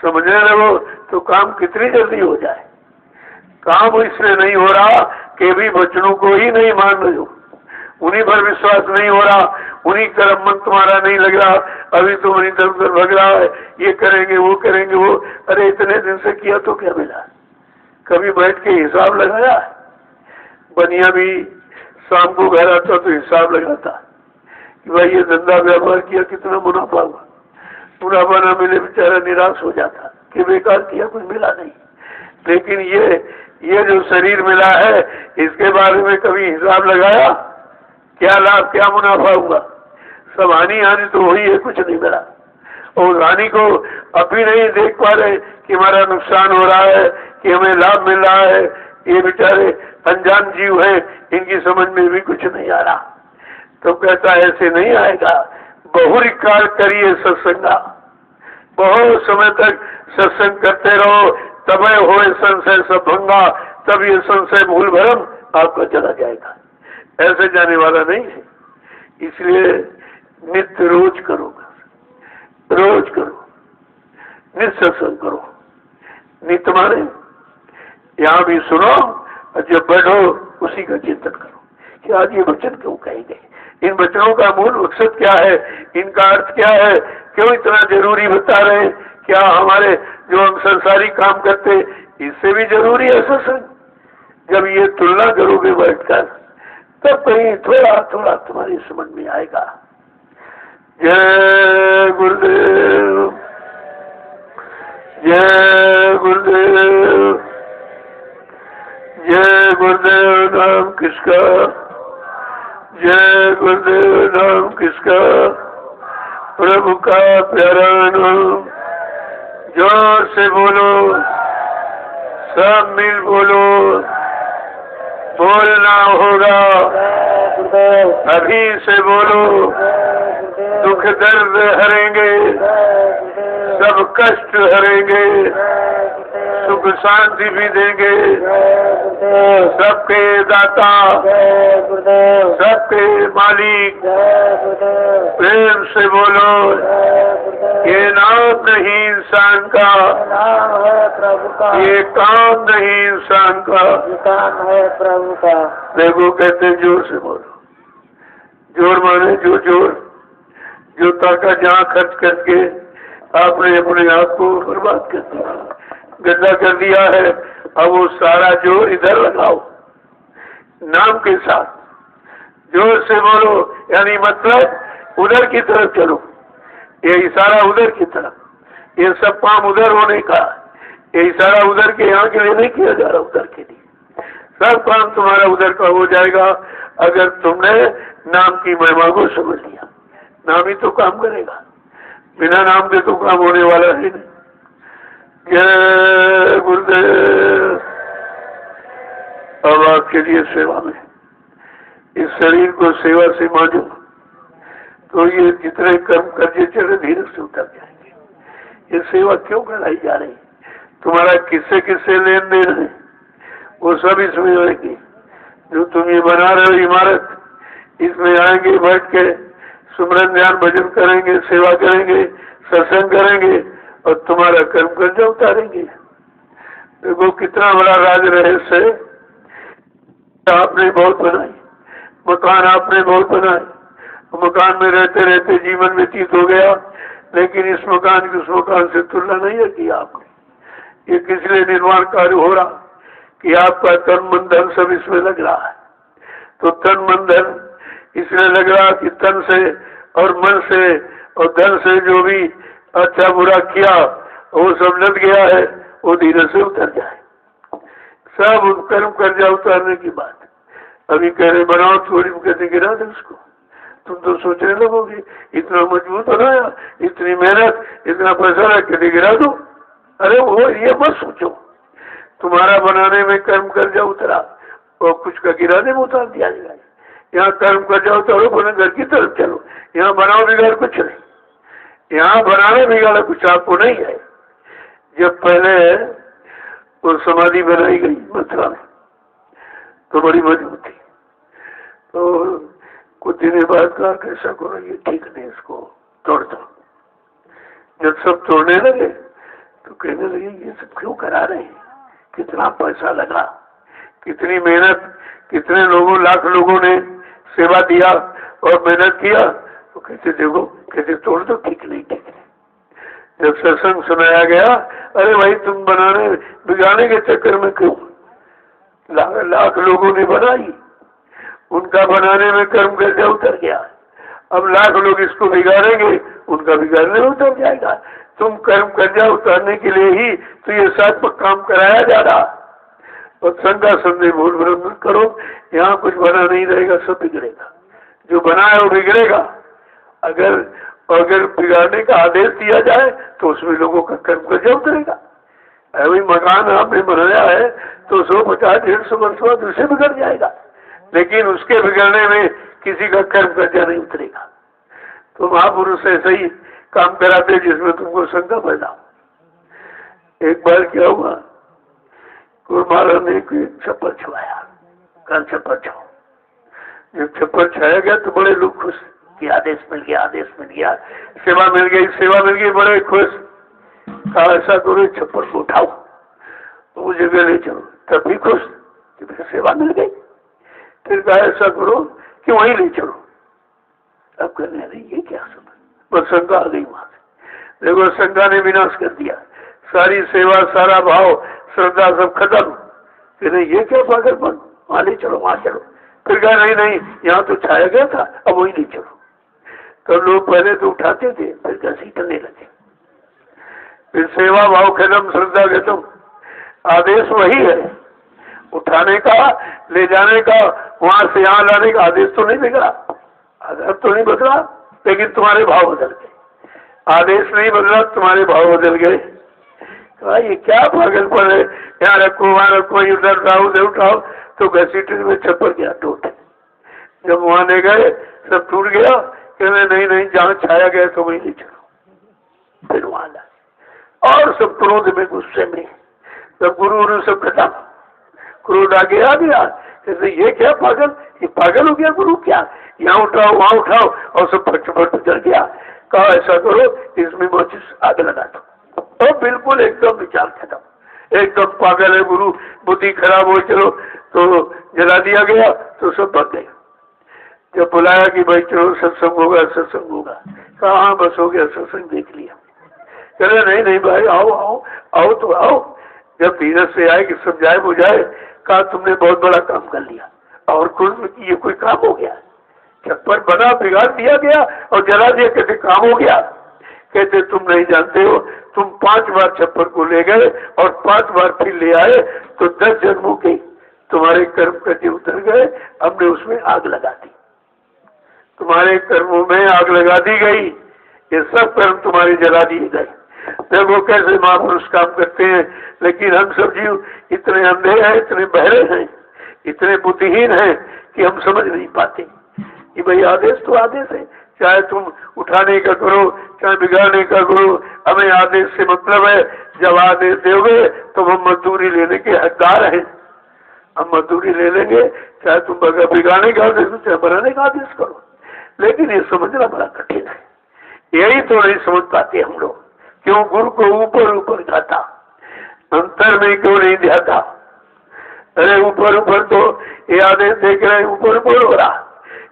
समझने लगो तो काम कितनी जल्दी हो जाए। काम इसलिए नहीं हो रहा कि भी वचनों को ही नहीं मान रहे हो, उन्हीं पर विश्वास नहीं हो रहा, उन्हीं तरफ मन तुम्हारा नहीं लग रहा, अभी तो उन्हीं तरफ उधर भग रहा है, ये करेंगे वो करेंगे वो। अरे इतने दिन से किया तो क्या मिला? कभी बैठ के हिसाब लगाया? बनिया भी शाम को घर आता तो हिसाब लगाता कि भाई ये धंधा व्यापार किया, कितना मुनाफा हुआ, मुनाफा ना मिले बेचारा निराश हो जाता कि बेकार किया, कुछ मिला नहीं। लेकिन ये जो शरीर मिला है, इसके बारे में कभी हिसाब लगाया? क्या लाभ, क्या मुनाफा हुआ? सब हानि हानि तो हुई है, कुछ नहीं मिला। और हानि को अभी नहीं देख पा रहे कि हमारा नुकसान हो रहा है, कि हमें लाभ मिल रहा है। ये बेचारे अनजान जीव हैं, इनकी समझ में भी कुछ नहीं आ रहा। तो कहता है ऐसे नहीं आएगा, बहुरी काल करिए सत्संगा, बहुत समय तक सत्संग करते रहो, तब होए संशय सब भंगा, तब ये संशय भूल भरम आपका चला जाएगा। ऐसे जाने वाला नहीं है, इसलिए नित्य रोज करो, रोज करो, नित्य सत्संग करो। नित्य माने यहाँ भी सुनो और जब बैठो उसी का चिंतन करो कि आज ये वचन क्यों कहे गए, इन वचनों का मूल मकसद क्या है, इनका अर्थ क्या है, क्यों इतना जरूरी बता रहे हैं। क्या हमारे जो हम संसारी काम करते इससे भी जरूरी है सत्संग? जब ये तुलना करोगे बैठकर तब कहीं थोड़ा थोड़ा तुम्हारी समझ में आएगा। जय गुरुदेव, जय गुरुदेव, जय गुरुदेव। नाम किसका? जय गुरुदेव। नाम किसका? प्रभु का प्यारा नाम। जोर से बोलो, सब मिल बोलो, बोलना होगा, अभी से बोलो। दुख दर्द हरेंगे, सब कष्ट हरेंगे, सुख शांति भी देंगे। जय गुरुदेव। सबके दाता, जय गुरुदेव। सबके मालिक, जय गुरुदेव। प्रेम से बोलो। जय गुरुदेव। ये नाम नहीं इंसान का, नाम है प्रभु का। ये काम नहीं इंसान का, ये काम है प्रभु का। देखो कहते हैं जोर से बोलो। जोर माने जो जोर, जो ताकत जहाँ खर्च करके आपने अपने आप को बर्बाद कर दिया, गंदा कर दिया है, अब वो सारा जोर इधर लगाओ नाम के साथ। जोर से बोलो, यानी मतलब उधर की तरफ चलो। ये इशारा उधर की तरफ, ये सब काम उधर होने का, ये इशारा उधर के यहाँ के लिए नहीं किया जा रहा, उधर के लिए। सब काम तुम्हारा उधर का हो जाएगा अगर तुमने नाम की महिमा को समझ लिया। नाम ही तो काम करेगा, बिना नाम के तो काम होने वाला ही नहीं। जय गुरुदेव। अब आपके लिए सेवा में इस शरीर को सेवा से मांझो तो ये जितने कर्म कर्जे चले धीरे से उतर जाएंगे। ये सेवा क्यों कराई जा रही? तुम्हारा किससे किससे लेन देन है वो सब इसमें आएंगे। जो तुम ये बना रहे हो इमारत, इसमें आएंगे, बैठ के सुमरन ध्यान भजन करेंगे, सेवा करेंगे, सत्संग करेंगे और तुम्हारा कर्म कर्जा उतारेंगे। देखो कितना बड़ा राज रहस्य है। आपने बहुत बनाई, मकान आपने बहुत बनाए, मकान में रहते रहते जीवन व्यतीत हो गया, लेकिन इस मकान की उस मकान से तुलना नहीं की आपने। ये किस लिए निर्माण कार्य हो रहा कि आपका तन मन धन सब इसमें लग रहा है। तो तन मन धन इसलिए लग रहा कि तन से और मन से और धन से जो भी अच्छा बुरा किया वो सब लग गया है, वो धीरे से उतर जाए। सब कर्म कर्जा उतारने की बात। अभी कह रहे बनाओ थोड़ी, कहते गिरा दे उसको। तुम तो सोचने लगोगे इतना मजबूत बनाया, इतनी मेहनत, इतना पैसा रख के गिरा दो। अरे वो ये मत सोचो, तुम्हारा बनाने में कर्म कर्जा उतरा और कुछ का गिराने में उतार दिया जाएगा। यहाँ कर्म कर्जा उतारो, अपने घर की तरफ चलो। यहाँ बनाओ बिगाड़ कुछ नहीं, यहाँ बनाने बिगाड़ा कुछ आपको नहीं है। जब पहले वो समाधि बनाई गई मथुरा में तो बड़ी मजबूत थी, तो कुछ दिन बाद कहा कैसा करो, ये ठीक नहीं, इसको तोड़ दो। जब सब तोड़ने लगे तो कहने लगे ये सब क्यों करा रहे हैं, कितना पैसा लगा, कितनी मेहनत, कितने लोगों, लाख लोगों ने सेवा दिया और मेहनत किया। तो कहते देखो, कहते तोड़ दो, ठीक नहीं, ठीक नहीं। जब सत्संग सुनाया गया, अरे भाई तुम बनाने बिगाड़ने के चक्कर में क्यों, लाख लोगों ने बनाई, उनका बनाने में कर्म कर्जा उतर गया। अब लाख लोग इसको बिगाड़ेंगे, उनका बिगाड़ने में उतर जाएगा। तुम कर्म कर्जा उतारने के लिए ही तो ये सात्विक काम कराया जा रहा। और संगा संदेह भूल भ्रम करो, यहाँ कुछ बना नहीं रहेगा, सब बिगड़ेगा। जो बना है वो बिगड़ेगा। अगर बिगाड़ने का आदेश दिया जाए तो उसमें लोगों का कर्म कर्जा उतरेगा। अभी मकान आपने बनाया है तो 150-150 वर्ष बाद उसे बिगड़ जाएगा, लेकिन उसके बिगड़ने में किसी का कर्म कर्जा नहीं उतरेगा। तो महापुरुष ऐसे ही काम कराते जिसमें तुमको शंका पैदा हो। एक बार क्या हुआ, गुरु महाराज ने छप्पर छुआया, कल छप्पर छाओ। जब छप्पर छाया गया तो बड़े लोग खुश कि आदेश मिल गया, आदेश मिल गया, सेवा मिल गई, सेवा मिल गई, बड़े खुश। कहा ऐसा करो छप्पर को उठाओ, वो जगह ले चलो, तब भी खुश कि फिर सेवा मिल गई। फिर कहा ऐसा करो कि वहीं ले चलो। अब करने नहीं, ये क्या समझ, बस शंका आ गई वहां से। देखो शंका ने विनाश कर दिया, सारी सेवा, सारा भाव, श्रद्धा सब खत्म। कि नहीं ये क्या पागलपन, वहां ले चलो, वहां चलो। फिर कहा नहीं नहीं, यहाँ तो छाया गया था, अब वहीं ले चलो। तो लोग पहले तो उठाते थे, फिर घसीटने लगे। फिर सेवा भाव खत्म, श्रद्धा खत्म। आदेश वही है, उठाने का, ले जाने का, वहां से यहाँ लाने का। आदेश तो नहीं बिगड़ा, आदेश तो नहीं बदला, लेकिन तुम्हारे भाव बदल गए। आदेश नहीं बदला, तुम्हारे भाव बदल गए। तो ये क्या पागलपन है, यहाँ रखो, वहां रखो, उधर उठाओ, उधर उठाओ। तो घसीटने में छप्पर गया टूट। जब वहां ले गए सब टूट गया। कहने नहीं नहीं, जहाँ छाया गया तो वहीं ले चलो। फिर वहां लाए और सब क्रोध में, गुस्से में तब गुरु सब खत्म, क्रोध आगे आ गया। कहते ये क्या पागल, ये पागल हो गया गुरु क्या, यहाँ उठाओ वहां उठाओ, और सब फट जल गया। कहा ऐसा करो इसमें माचिस आग लगा दो। तो बिल्कुल एकदम विचार खत्म, एकदम पागल है गुरु, बुद्धि खराब हो, चलो तो जला दिया गया। तो सब भग गए। जब बुलाया कि भाई चलो सत्संग होगा, सत्संग होगा, कहा हाँ बस हो गया, सत्संग देख लिया। चले नहीं नहीं भाई आओ आओ आओ तो आओ। जब धीरज से आए कि समझाए बुझाए, कहा तुमने बहुत बड़ा काम कर लिया, और खुद ये कोई काम हो गया, छप्पर बना बिगाड़ दिया गया और जला दिया, कहते काम हो गया। कहते तुम नहीं जानते हो, तुम 5 बार छप्पर को ले गए और 5 बार फिर ले आए, तो 10 जन्मों के तुम्हारे कर्म कटे उतर गए, हमने उसमें आग लगा दी, तुम्हारे कर्मों में आग लगा दी गई, ये सब कर्म तुम्हारे जला दिए गए। देखो कैसे महापुरुष काम करते हैं, लेकिन हम सब जीव इतने अंधे हैं, इतने बहरे हैं, इतने बुद्धिहीन हैं कि हम समझ नहीं पाते कि भाई आदेश तो आदेश है, चाहे तुम उठाने का करो चाहे बिगाड़ने का करो, हमें आदेश से मतलब है। जब आदेश दोगे तो हम मजदूरी लेने के हकदार हैं, हम मजदूरी ले लेंगे, चाहे तुम बिगाड़ने का आदेश दो चाहे बनाने का आदेश करो। लेकिन ये समझना बड़ा कठिन है, यही तो नहीं समझ पाते हम लोग। क्यों गुरु को ऊपर ऊपर जाता, अंतर में क्यों नहीं जाता? अरे ऊपर ऊपर तो ये आदेश देख रहे ऊपर ऊपर हो रहा,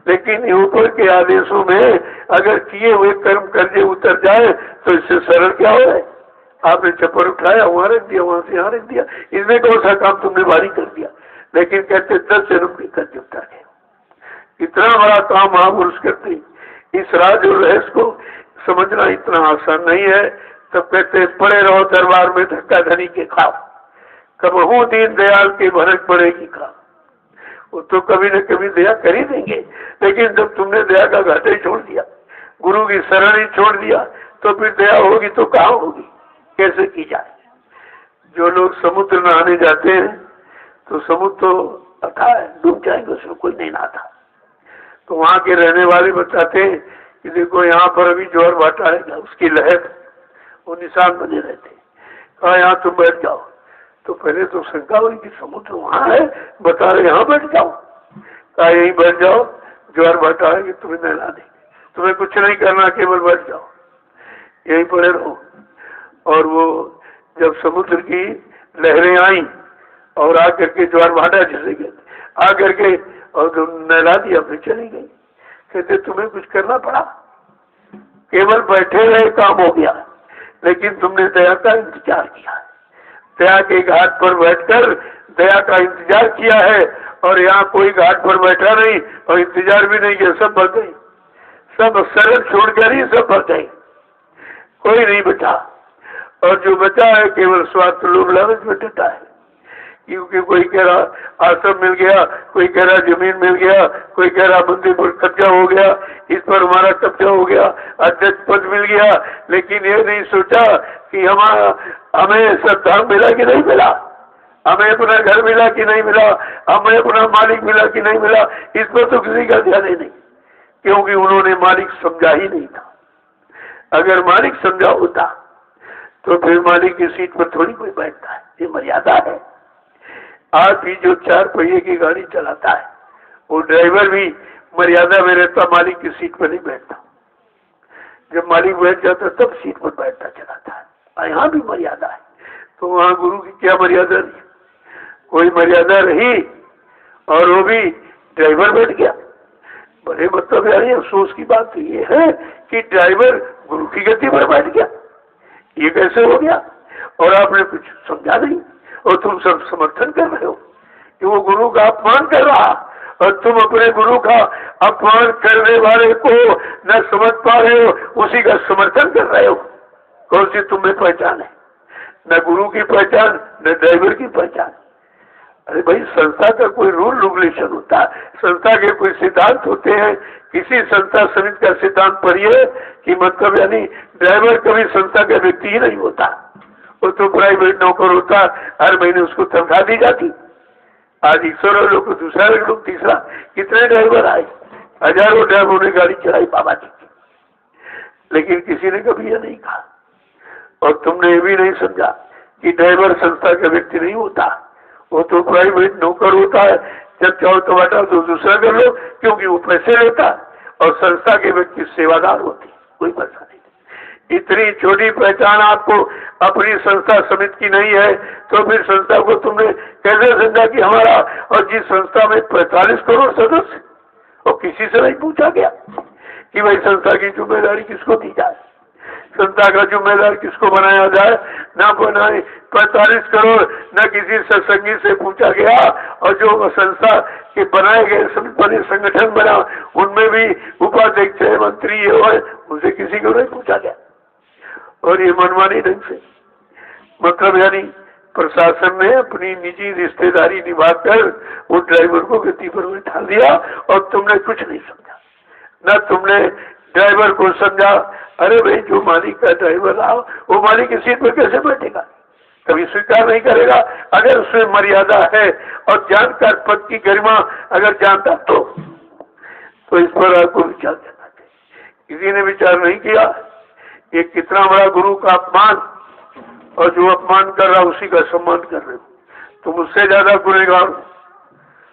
लेकिन ऊपर के आदेशों में अगर किए हुए कर्म कर्जे उतर जाए तो इससे सरल क्या हो रहा है? आपने छप्पर उठाया, वहां रख दिया, वहां से यहाँ रख दिया, इसमें कौन सा काम तुमने भारी कर दिया? लेकिन कहते 10 जन्म के कर्ज उतर गए। इतना बड़ा काम महापुरुष करते, इस राज और रहस्य को समझना इतना आसान नहीं है। तब कहते पड़े रहो दरबार में धक्का धनी के खाओ, कबहू दीन दयाल के भरक पड़ेगी खाओ। वो तो कभी न कभी दया कर ही देंगे, लेकिन जब तुमने दया का घाटा ही छोड़ दिया, गुरु की शरण ही छोड़ दिया, तो फिर दया होगी तो कहाँ होगी, कैसे की जाए? जो लोग समुद्र नहाने जाते हैं तो समुद्र तो अथाह है, डूब जाएंगे, उसमें कोई नहीं नहाता। तो वहां के रहने वाले बताते हैं कि देखो यहाँ पर अभी ज्वार भाटा है, उसकी लहर वो निशान बने रहते। कहा यहाँ तुम बैठ जाओ। तो पहले तो शंका हुई कि समुद्र वहां है, बता रहे यहाँ बैठ जाओ। कहा यहीं बैठ जाओ, ज्वार भाटा है कि तुम्हें नहला देंगे, तुम्हें कुछ नहीं करना, केवल बैठ जाओ, यहीं पड़े रहो। और वो जब समुद्र की लहरें आई और आकर के ज्वार भाटा जिसे कहते आकर के और जो नहला दिया फिर चली गई। कहते तुम्हें कुछ करना पड़ा, केवल बैठे रहे काम हो गया, लेकिन तुमने दया का इंतजार किया, दया के घाट पर बैठकर दया का इंतजार किया है। और यहाँ कोई घाट पर बैठा नहीं और इंतजार भी नहीं किया, सब भग गई, सब सरल छोड़कर ही सब भग गए, कोई नहीं बचा। और जो बचा है केवल स्वार्थ लोभ लालच में डटा है, क्योंकि कोई कह रहा आश्रम मिल गया, कोई कह रहा जमीन मिल गया, कोई कह रहा मंदिर पर कब्जा हो गया, इस पर हमारा कब्जा हो गया, अध्यक्ष पद मिल गया। लेकिन ये नहीं सोचा कि हमें श्रद्धा मिला कि नहीं मिला, हमें अपना घर मिला कि नहीं मिला, हमें अपना मालिक मिला कि नहीं मिला, इस पर तो किसी का ध्यान ही नहीं, क्योंकि उन्होंने मालिक समझा ही नहीं था। अगर मालिक समझा होता तो फिर मालिक की सीट पर थोड़ी कोई बैठता है, ये मर्यादा है। आज भी जो 4 पहिए की गाड़ी चलाता है वो ड्राइवर भी मर्यादा में रहता, मालिक की सीट पर नहीं बैठता। जब मालिक बैठ जाता तब सीट पर बैठता चलाता है। यहाँ भी मर्यादा है, तो वहाँ गुरु की क्या मर्यादा रही? कोई मर्यादा रही और वो भी ड्राइवर बैठ गया। बड़े मतलब यार अफसोस की बात तो ये है कि ड्राइवर गुरु की गति पर बैठ गया, ये कैसे हो गया? और आपने कुछ समझा नहीं और तुम सब समर्थन कर रहे हो कि वो गुरु का अपमान कर रहा, और तुम अपने गुरु का अपमान करने वाले को न समझ पा रहे हो, उसी का समर्थन कर रहे हो। कौन सी तुम्हें पहचान है? न गुरु की पहचान न ड्राइवर की पहचान। अरे भाई संस्था का कोई रूल रेगुलेशन होता है, संस्था के कोई सिद्धांत होते हैं। किसी संस्था समिति का सिद्धांत पढ़िए कि मतलब यानी ड्राइवर कभी संस्था का व्यक्ति ही नहीं होता, वो तो प्राइवेट नौकर होता, हर महीने उसको तनख्वाह दी जाती। आज 100 लोग को दूसरा लोग तीसरा, कितने ड्राइवर आए, हजारों ड्राइवरों ने गाड़ी चलाई बाबा जी की, लेकिन किसी ने कभी यह नहीं कहा। और तुमने ये भी नहीं समझा कि ड्राइवर संस्था का व्यक्ति नहीं होता, वो तो प्राइवेट नौकर होता है, जब चाहो तो हटा तो दूसरा कर लो, क्योंकि वो पैसे लेता है, और संस्था के व्यक्ति सेवादार होते, कोई पैसा नहीं। इतनी छोटी पहचान आपको अपनी संस्था समिति की नहीं है, तो फिर संस्था को तुमने कैसे समझा कि हमारा, और जिस संस्था में 45 करोड़ सदस्य, और किसी से नहीं पूछा गया कि भाई संस्था की जिम्मेदारी किसको दी जाए, संस्था का जिम्मेदार किसको बनाया जाए, ना बनाए 45 करोड़, न किसी सत्संगी से पूछा गया, और जो संस्था के बनाए गए बड़े संगठन बना उनमें भी उपाध्यक्ष है, मंत्री है, उनसे किसी को नहीं पूछा गया। और ये मनमानी ढंग से, मतलब यानी प्रशासन ने अपनी निजी रिश्तेदारी निभाकर वो ड्राइवर को गति पर बैठा दिया, और तुमने कुछ नहीं समझा, न तुमने ड्राइवर को समझा। अरे भाई, जो मालिक का ड्राइवर रहा वो मालिक की सीट पर कैसे बैठेगा, कभी स्वीकार नहीं करेगा। अगर उसमें मर्यादा है और जानकर पद की गरिमा अगर जानता तो इस पर आपको विचार करना चाहिए। किसी ने विचार नहीं किया, ये कितना बड़ा गुरु का अपमान, और जो अपमान कर रहा उसी का सम्मान कर रहे हो, तुम उससे ज्यादा गुनहगार।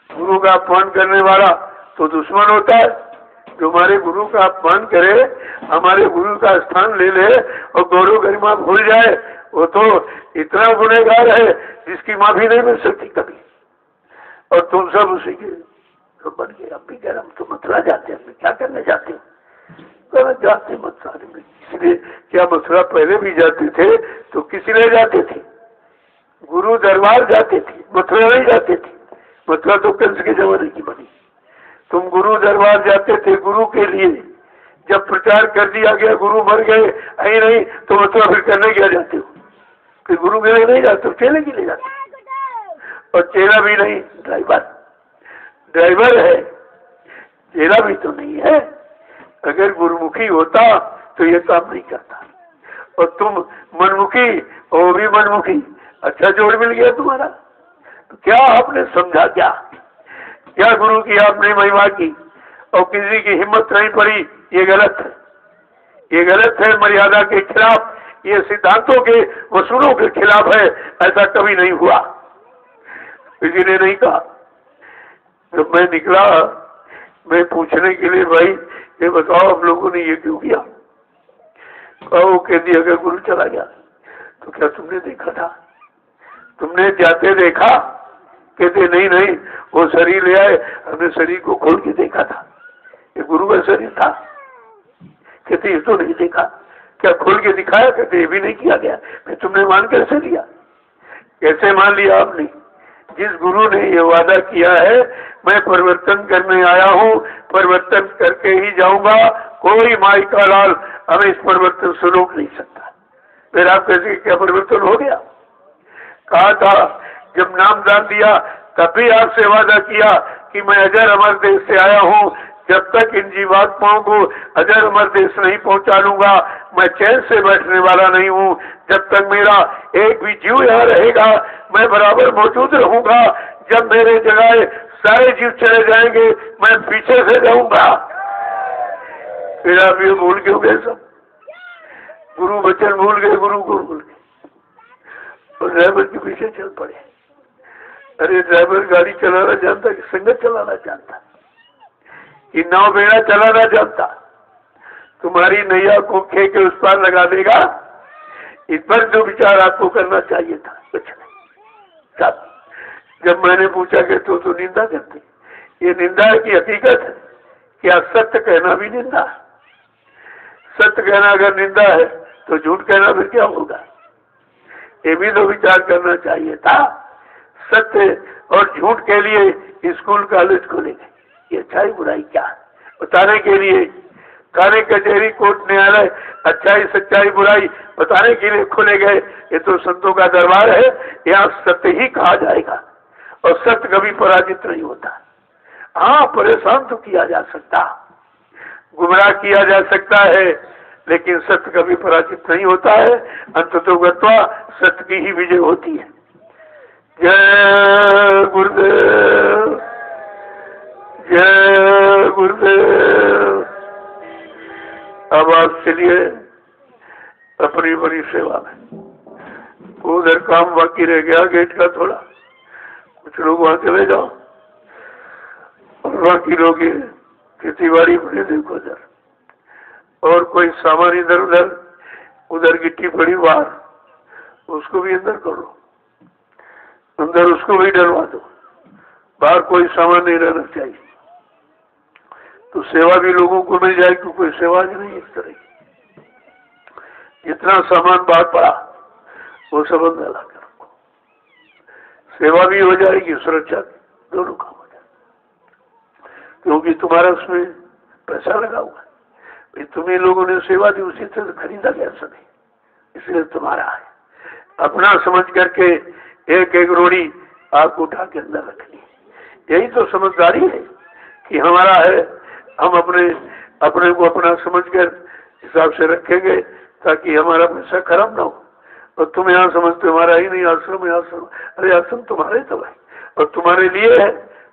गुरु का अपमान करने वाला तो दुश्मन होता है, जो हमारे गुरु का अपमान करे, हमारे गुरु का स्थान ले ले और गौरव गरिमा भूल जाए, वो तो इतना गुनहगार है जिसकी माफी नहीं मिल सकती कभी। और तुम सब उसी के तो बन गए। अब भी कह रहा हम तो मथुरा जाते हैं, क्या करने जाते हो, जाते मथुरा में, इसलिए क्या मथुरा पहले भी जाते थे तो किस लिए जाते थे, गुरु दरबार जाते थे, मथुरा नहीं जाते थे। मथुरा तो कंस के जमाने की बनी, तुम गुरु दरबार जाते थे गुरु के लिए। जब प्रचार कर दिया गया गुरु मर गए, आई नहीं तो मथुरा फिर करने क्या जाते हो, फिर गुरु के लिए नहीं जाते हो, चेले के लिए जाते। और चेला भी नहीं, ड्राइवर है, चेला भी तो नहीं है। अगर गुरुमुखी होता तो ये काम नहीं करता, और तुम मनमुखी और वो भी मनमुखी, अच्छा जोड़ मिल गया तुम्हारा। तो क्या आपने समझा, क्या गुरु की आपने महिमा की, और किसी की हिम्मत नहीं पड़ी, ये गलत है, ये गलत है, मर्यादा के खिलाफ, ये सिद्धांतों के वसूलों के खिलाफ है। ऐसा कभी नहीं हुआ, किसी ने नहीं कहा। जब मैं निकला, मैं पूछने के लिए, भाई ये बताओ आप लोगों ने ये क्यों किया, वो कहती अगर गुरु चला गया तो क्या तुमने देखा था, तुमने जाते देखा, कहते नहीं वो शरीर ले आए, हमने शरीर को खोल के देखा था, ये गुरु का शरीर था। कहते ये तो नहीं देखा, क्या खोल के दिखाया, कहते ये भी नहीं किया गया। फिर तुमने मान कैसे लिया, कैसे मान लिया आपने। जिस गुरु ने ये वादा किया है मैं परिवर्तन करने आया हूँ, परिवर्तन करके ही जाऊंगा, कोई माई का लाल हमें इस परिवर्तन से रोक नहीं सकता। फिर आप कैसे, क्या परिवर्तन हो गया। कहा था जब नाम दान दिया तब भी आपसे वादा किया कि मैं अजर अमर देश से आया हूँ, जब तक इन जीवात्माओं को अजर अमर देश नहीं पहुंचा लूंगा मैं चैन से बैठने वाला नहीं हूँ। जब तक मेरा एक भी जीव यहाँ रहेगा मैं बराबर मौजूद रहूंगा। जब मेरे जगह सारे जीव चले जाएंगे मैं पीछे से जाऊंगा। फिर आप ये भूल क्यों गए, सब गुरु वचन भूल गए, गुरु को भूल गए और ड्राइवर के पीछे चल पड़े। अरे ड्राइवर गाड़ी चलाना जानता कि संगत चलाना जानता, कि नाव बेड़ा चलाना जानता। तुम्हारी नैया को खे के उस पार लगा देगा, इस पर जो विचार आपको करना चाहिए था कुछ नहीं। सब जब मैंने पूछा कि तो निंदा करते, ये निंदा की हकीकत है, क्या सत्य कहना भी निंदा है। सत्य कहना अगर निंदा है तो झूठ कहना फिर क्या होगा, ये भी तो विचार करना चाहिए था। सत्य और झूठ के लिए स्कूल कॉलेज खोलेंगे, ये अच्छाई बुराई क्या बताने के लिए। थाने कचहरी कोर्ट न्यायालय अच्छाई सच्चाई बुराई बताने के लिए खोले गए। ये तो संतों का दरबार है, यहाँ सत्य ही कहा जाएगा और सत्य कभी पराजित नहीं होता। हाँ, परेशान तो किया जा सकता, गुमराह किया जा सकता है, लेकिन सत्य कभी पराजित नहीं होता है। अंततो गत्वा सत्य की ही विजय होती है। जय गुरुदेव, जय गुरुदेव। अब आप चलिए अपनी बड़ी सेवा में। उधर काम बाकी रह गया गेट का थोड़ा, कुछ लोग वहां चले जाओ, और बाकी लोग ये खेती बाड़ी पड़ी देखो उधर, और कोई सामान इधर उधर, उधर गिट्टी पड़ी बाहर, उसको भी अंदर कर लो, अंदर उसको भी डलवा दो, बाहर कोई सामान नहीं रहना चाहिए। तो सेवा भी लोगों को मिल जाएगी, कोई सेवा भी नहीं इस तरह की। जितना सामान बाहर पड़ा वो सब अंदर ला कर रखो, सेवा भी हो जाएगी, सुरक्षा दोनों काम हो जाएगा, क्योंकि तुम्हारा उसमें पैसा लगा हुआ है। तुम्हें लोगों ने सेवा दी, उसी से खरीदा गया सब, इसलिए तुम्हारा है। अपना समझ करके एक एक रोड़ी आपको उठा के अंदर रखनी, यही तो समझदारी है कि हमारा है, हम अपने को अपना समझकर हिसाब से रखेंगे ताकि हमारा पैसा खराब ना हो। और तुम यहाँ समझते हमारा ही नहीं, आश्रम है आश्रम, अरे आश्रम तुम्हारे तो है और तुम्हारे लिए है,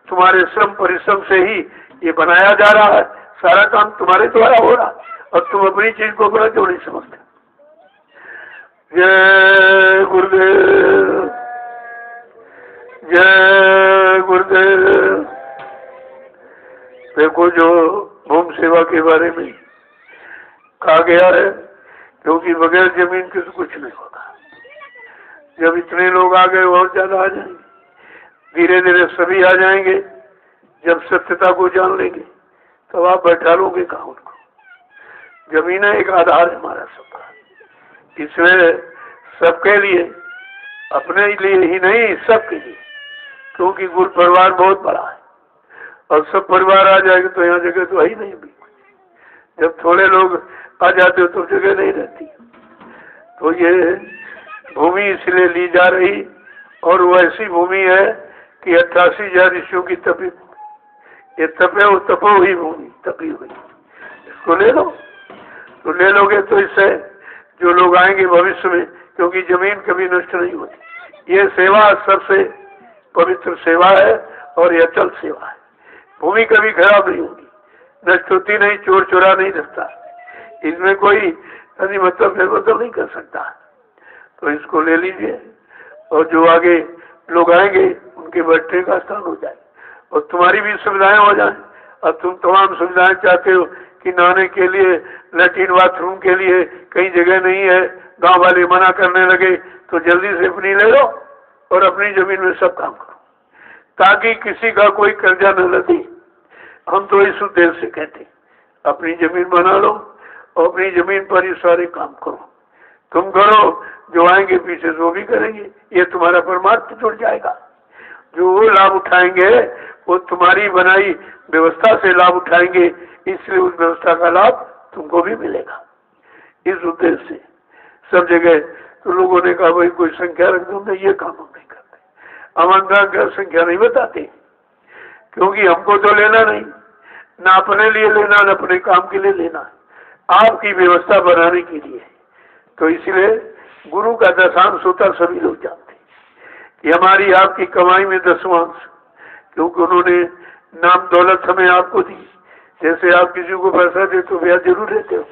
तुम्हारे श्रम परिश्रम से ही ये बनाया जा रहा है, सारा काम तुम्हारे द्वारा हो रहा, और तुम अपनी चीज को अपना क्यों नहीं समझते। जय गुरुदेव, जय गुरुदेव। देखो जो भूमि सेवा के बारे में कहा गया है, क्योंकि बगैर जमीन के तो कुछ नहीं होगा। जब इतने लोग आ गए और ज्यादा आ जाएंगे, धीरे धीरे सभी आ जाएंगे। जब सत्यता को जान लेंगे तब आप बैठा लोगे कहाँ उनको। जमीन एक आधार है हमारा सबका, इसमें सबके लिए, अपने लिए ही नहीं सबके लिए, क्योंकि गुरु परिवार बहुत बड़ा है और सब परिवार आ जाएंगे तो यहाँ जगह तो है ही नहीं भी। जब थोड़े लोग आ जाते हो तो जगह नहीं रहती। तो ये भूमि इसलिए ली जा रही, और वो ऐसी भूमि है कि 88,000 ऋषियों की तपी, ये तपे वो तपो हुई भूमि, तपी हुई, इसको ले लो। तो ले लोगे तो इससे जो लोग आएंगे भविष्य में, क्योंकि जमीन कभी नष्ट नहीं होती, ये सेवा सबसे पवित्र सेवा है और ये अचल सेवा है। भूमि कभी खराब नहीं होगी, नष्ट होती नहीं, चोर चोरा नहीं रखता, इसमें कोई मतलब निर्बंधन नहीं कर सकता। तो इसको ले लीजिए, और जो आगे लोग आएंगे उनके बैठने का स्थान हो जाए, और तुम्हारी भी सुविधाएं हो जाए। और तुम तमाम सुविधाएं चाहते हो कि नहाने के लिए, लैट्रिन बाथरूम के लिए कहीं जगह नहीं है, गांव वाले मना करने लगे, तो जल्दी से अपनी ले लो और अपनी जमीन में सब काम करो, ताकि किसी का कोई कर्जा न लगे। हम तो इस उद्देश्य से कहते, अपनी जमीन बना लो और अपनी जमीन पर ही सारे काम करो। तुम करो, जो आएंगे पीछे वो भी करेंगे, ये तुम्हारा परमार्थ जुड़ जाएगा। जो वो लाभ उठाएंगे वो तुम्हारी बनाई व्यवस्था से लाभ उठाएंगे, इसलिए उस व्यवस्था का लाभ तुमको भी मिलेगा। इस उद्देश्य से सब जगह तो लोगों ने कहा भाई कोई संख्या रख दो, ये काम हम नहीं करते, हम संख्या नहीं बताते, क्योंकि हमको तो लेना नहीं, ना अपने लिए लेना, न अपने काम के लिए लेना, आपकी व्यवस्था बनाने के लिए। तो इसलिए गुरु का दशांश होता सभी लोग जानते कि हमारी आपकी कमाई में 10वांश, क्योंकि उन्होंने नाम दौलत हमें आपको दी। जैसे आप किसी को पैसा दे तो ब्याज जरूर लेते हो,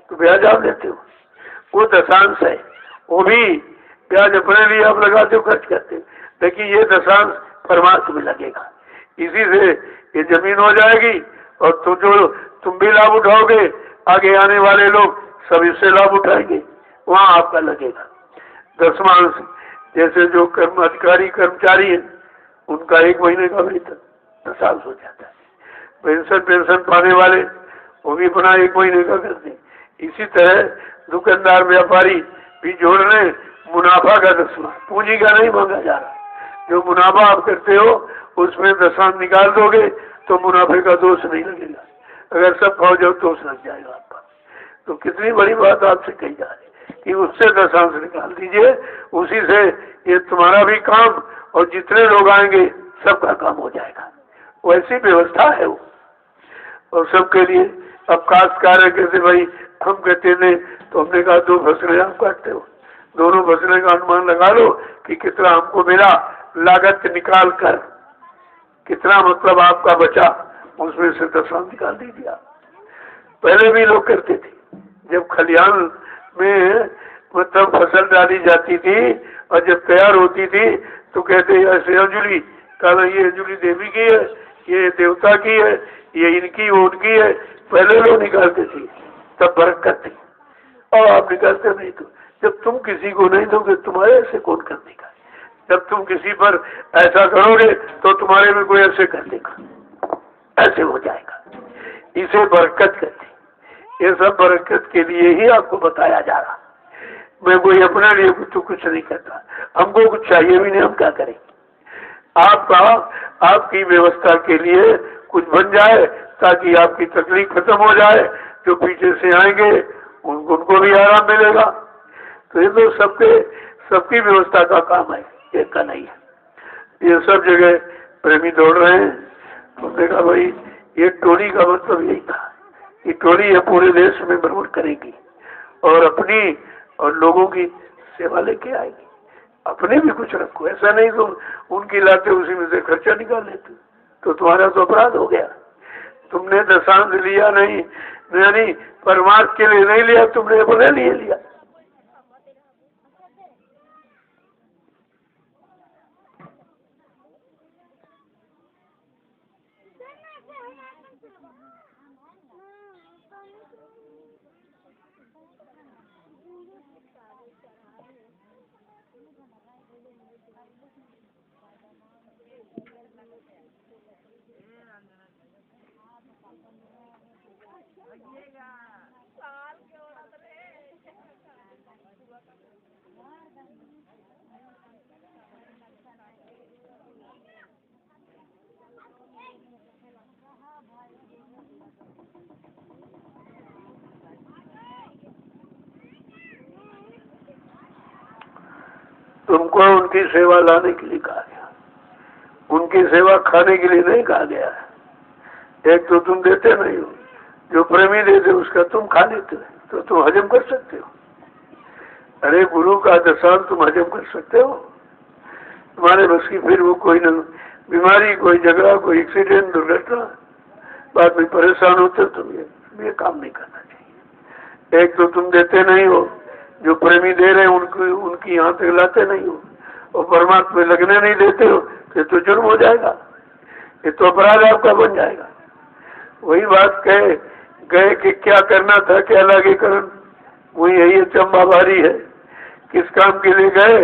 तो ब्याज आप लेते हो, वो दशांश है, वो भी ब्याज अपने लिए आप लगाते हो, खर्च करते हो, लेकिन ये दशांश परमार्थ में लगेगा। इसी से ये जमीन हो जाएगी, और तो जो तुम भी लाभ उठाओगे, आगे आने वाले लोग सब इससे लाभ उठाएंगे, वहाँ आपका लगेगा 10वांश। जैसे जो अधिकारी कर्मचारी है उनका 1 महीने का वेतन 10 हो जाता है, पेंशन पाने वाले वो भी अपना 1 महीने का करते हैं। इसी तरह दुकानदार व्यापारी भी जोड़ रहे, मुनाफा का 10वां, पूंजी का नहीं मांगा जा रहा। जो मुनाफा आप करते हो उसमें 10वां निकाल दोगे तो मुनाफे का दोष नहीं लगेगा, अगर सब खाओ जाओ दोष लग जाएगा आपका। तो कितनी बड़ी बात आपसे कही जा रही कि उससे 10वांश निकाल दीजिए, उसी से ये तुम्हारा भी काम और जितने लोग आएंगे सबका काम हो जाएगा। वैसी व्यवस्था है वो, और सबके लिए। अब काश्तकार कहते भाई हम कहते नहीं, तो हमने कहा 2 फसलें आप काटते हो, दोनों फसलें का अनुमान लगा लो कि कितना हमको मिला, लागत निकाल कर कितना मतलब आपका बचा, उसमें से 10वां निकाल दीजिए। पहले भी लोग करते थे, जब खलिहान में मतलब फसल डाली जाती थी और जब तैयार होती थी तो कहते ऐसे अंजुली, कहना ये अंजुली देवी की है, ये देवता की है, ये इनकी वो उनकी है। पहले लोग निकालते थे तब बरकत थी, और आप निकालते नहीं। तो जब तुम किसी को नहीं दोगे तुम्हारे ऐसे कौन कर देगा? जब तुम किसी पर ऐसा करोगे तो तुम्हारे में कोई ऐसे कर देगा, ऐसे हो जाएगा। इसे बरकत कहते। ये सब बरकत के लिए ही आपको बताया जा रहा। मैं कोई अपने लिए तो कुछ नहीं करता, हमको कुछ चाहिए भी नहीं, हम क्या करें? आपका आपकी व्यवस्था के लिए कुछ बन जाए ताकि आपकी तकलीफ खत्म हो जाए, जो पीछे से आएंगे उनको भी आराम मिलेगा। तो ये तो सबकी व्यवस्था का काम है, एक का नहीं है। ये सब जगह प्रेमी दौड़ रहे हैं। तुमने कहा भाई ये टोली का मतलब यही था, ये टोली है पूरे देश में भ्रमण करेगी और अपनी और लोगों की सेवा लेके आएगी। अपने भी कुछ रखो, ऐसा नहीं तुम उनकी लाते उसी में से खर्चा निकाल लेते तो तुम्हारा तो अपराध हो गया। तुमने दशांश लिया नहीं, यानी परमार्थ के लिए नहीं लिया, तुमने अपने लिए लिया। तुमको उनकी सेवा लाने के लिए कहा गया, उनकी सेवा खाने के लिए नहीं कहा गया है। एक तो तुम देते नहीं हो, जो प्रेमी देते उसका तुम खा लेते हो तो तुम हजम कर सकते हो। अरे गुरु का दशांश तुम हजम कर सकते हो, तुम्हारे बस की फिर वो कोई न बीमारी, कोई झगड़ा, कोई एक्सीडेंट, दुर्घटना, बाद में परेशान होते तुम ये काम नहीं करना चाहिए। एक तो तुम देते नहीं हो, जो प्रेमी दे रहे हैं उनकी यहाँ तक लाते नहीं हो, और परमात्मा में लगने नहीं देते हो तो जुर्म हो जाएगा, ये तो अपराध आपका बन जाएगा। वही बात गए कि क्या करना था, क्या लागे करन, वही यही चंबा भारी है। किस काम के लिए गए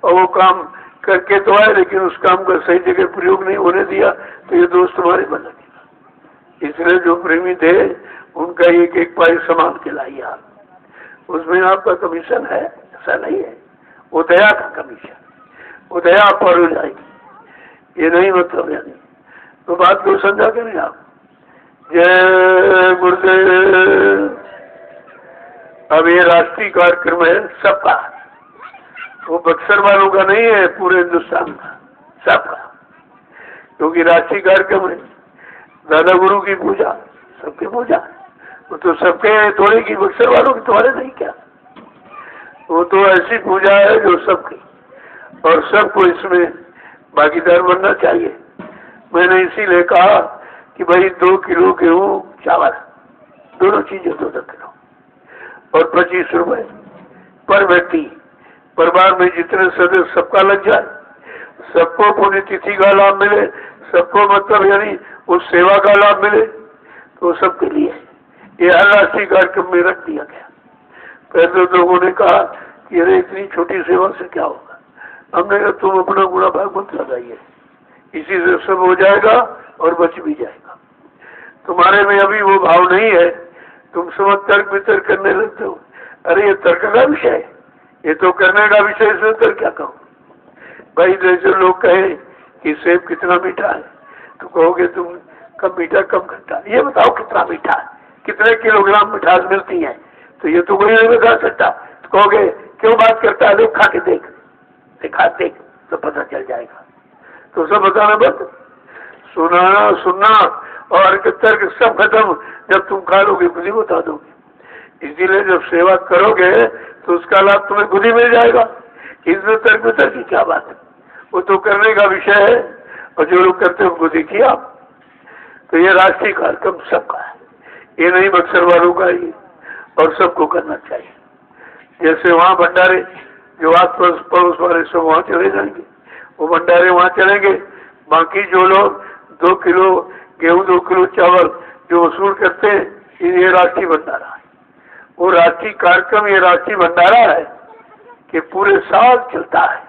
और वो काम करके तो आए, लेकिन उस काम का सही जगह प्रयोग नहीं होने दिया तो ये दोस्त तुम्हारे बन लगेगा। इसलिए जो प्रेमी थे उनका एक एक पाई संभाल के लाइए आप, उसमें आपका कमीशन है, ऐसा नहीं है, वो दया का कमीशन, वो दया पर हो जाएगी, ये नहीं मतलब है। नहीं तो बात को समझा करें आप। जय गुरुदेव। अब ये राष्ट्रीय कार्यक्रम है सबका, वो बक्सर वालों का नहीं है, पूरे हिंदुस्तान का, सबका, क्योंकि राष्ट्रीय कार्यक्रम है। दादा गुरु की पूजा, सबकी पूजा, वो तो सबके थोड़े की, बक्सर वालों की तुम्हारे नहीं क्या, वो तो ऐसी पूजा है जो सबकी, और सबको इसमें भागीदार बनना चाहिए। मैंने इसीलिए कहा कि भाई 2 किलो गेहूँ चावल, दोनों चीजें 2 किलो और 25 रुपए पर व्यक्ति, परिवार में जितने सदस्य सबका लग जाए, सबको पुण्यतिथि का लाभ मिले, सबको मतलब यानी उस सेवा का लाभ मिले, तो सबके लिए ये हर राष्ट्रीय कार्यक्रम में रख दिया गया। पहले लोगों ने कहा कि अरे इतनी छोटी सेवा से क्या होगा, हमने कहा तुम अपना गुणा भाग मत लगाइए, इसी से सब हो जाएगा और बच भी जाएगा। तुम्हारे में अभी वो भाव नहीं है, तुम समझ तर्क वितर्क करने लगते हो। अरे ये तर्क का विषय है, ये तो करने का विषय, इसमें तर्क क्या कहो भाई। जैसे लोग कहे कि सेब कितना मीठा है, तो कहोगे तुम कम मीठा कम खट्टा, ये बताओ कितना मीठा है, कितने किलोग्राम मिठास मिलती है, तो ये तो कोई नहीं बता सकता। तो कहोगे क्यों बात करता है, खा के देख, खा देख तो पता चल जाएगा। तो सब बताना बंद, सुनना और तर्क सब खत्म। जब तुम खा लोगे खुद ही बता दोगे। इसीलिए जब सेवा करोगे तो उसका लाभ तुम्हें खुद ही मिल जाएगा। इसमें तर्क वितर्क की क्या बात है, वो तो करने का विषय है, और जो लोग करते हैं उनको देखिए आप। तो ये राष्ट्रीय कार्यक्रम सबका है, ये नहीं बक्सर वालों का ही, और सबको करना चाहिए। जैसे वहाँ भंडारे जो आस पड़ोस वाले सब वहाँ चले जाएंगे, वो भंडारे वहाँ चलेंगे। बाकी जो लोग 2 किलो गेहूं 2 किलो चावल जो वसूल करते हैं, ये राष्ट्रीय भंडारा है। वो राष्ट्रीय कार्यक्रम, ये राष्ट्रीय भंडारा है कि पूरे साल चलता है।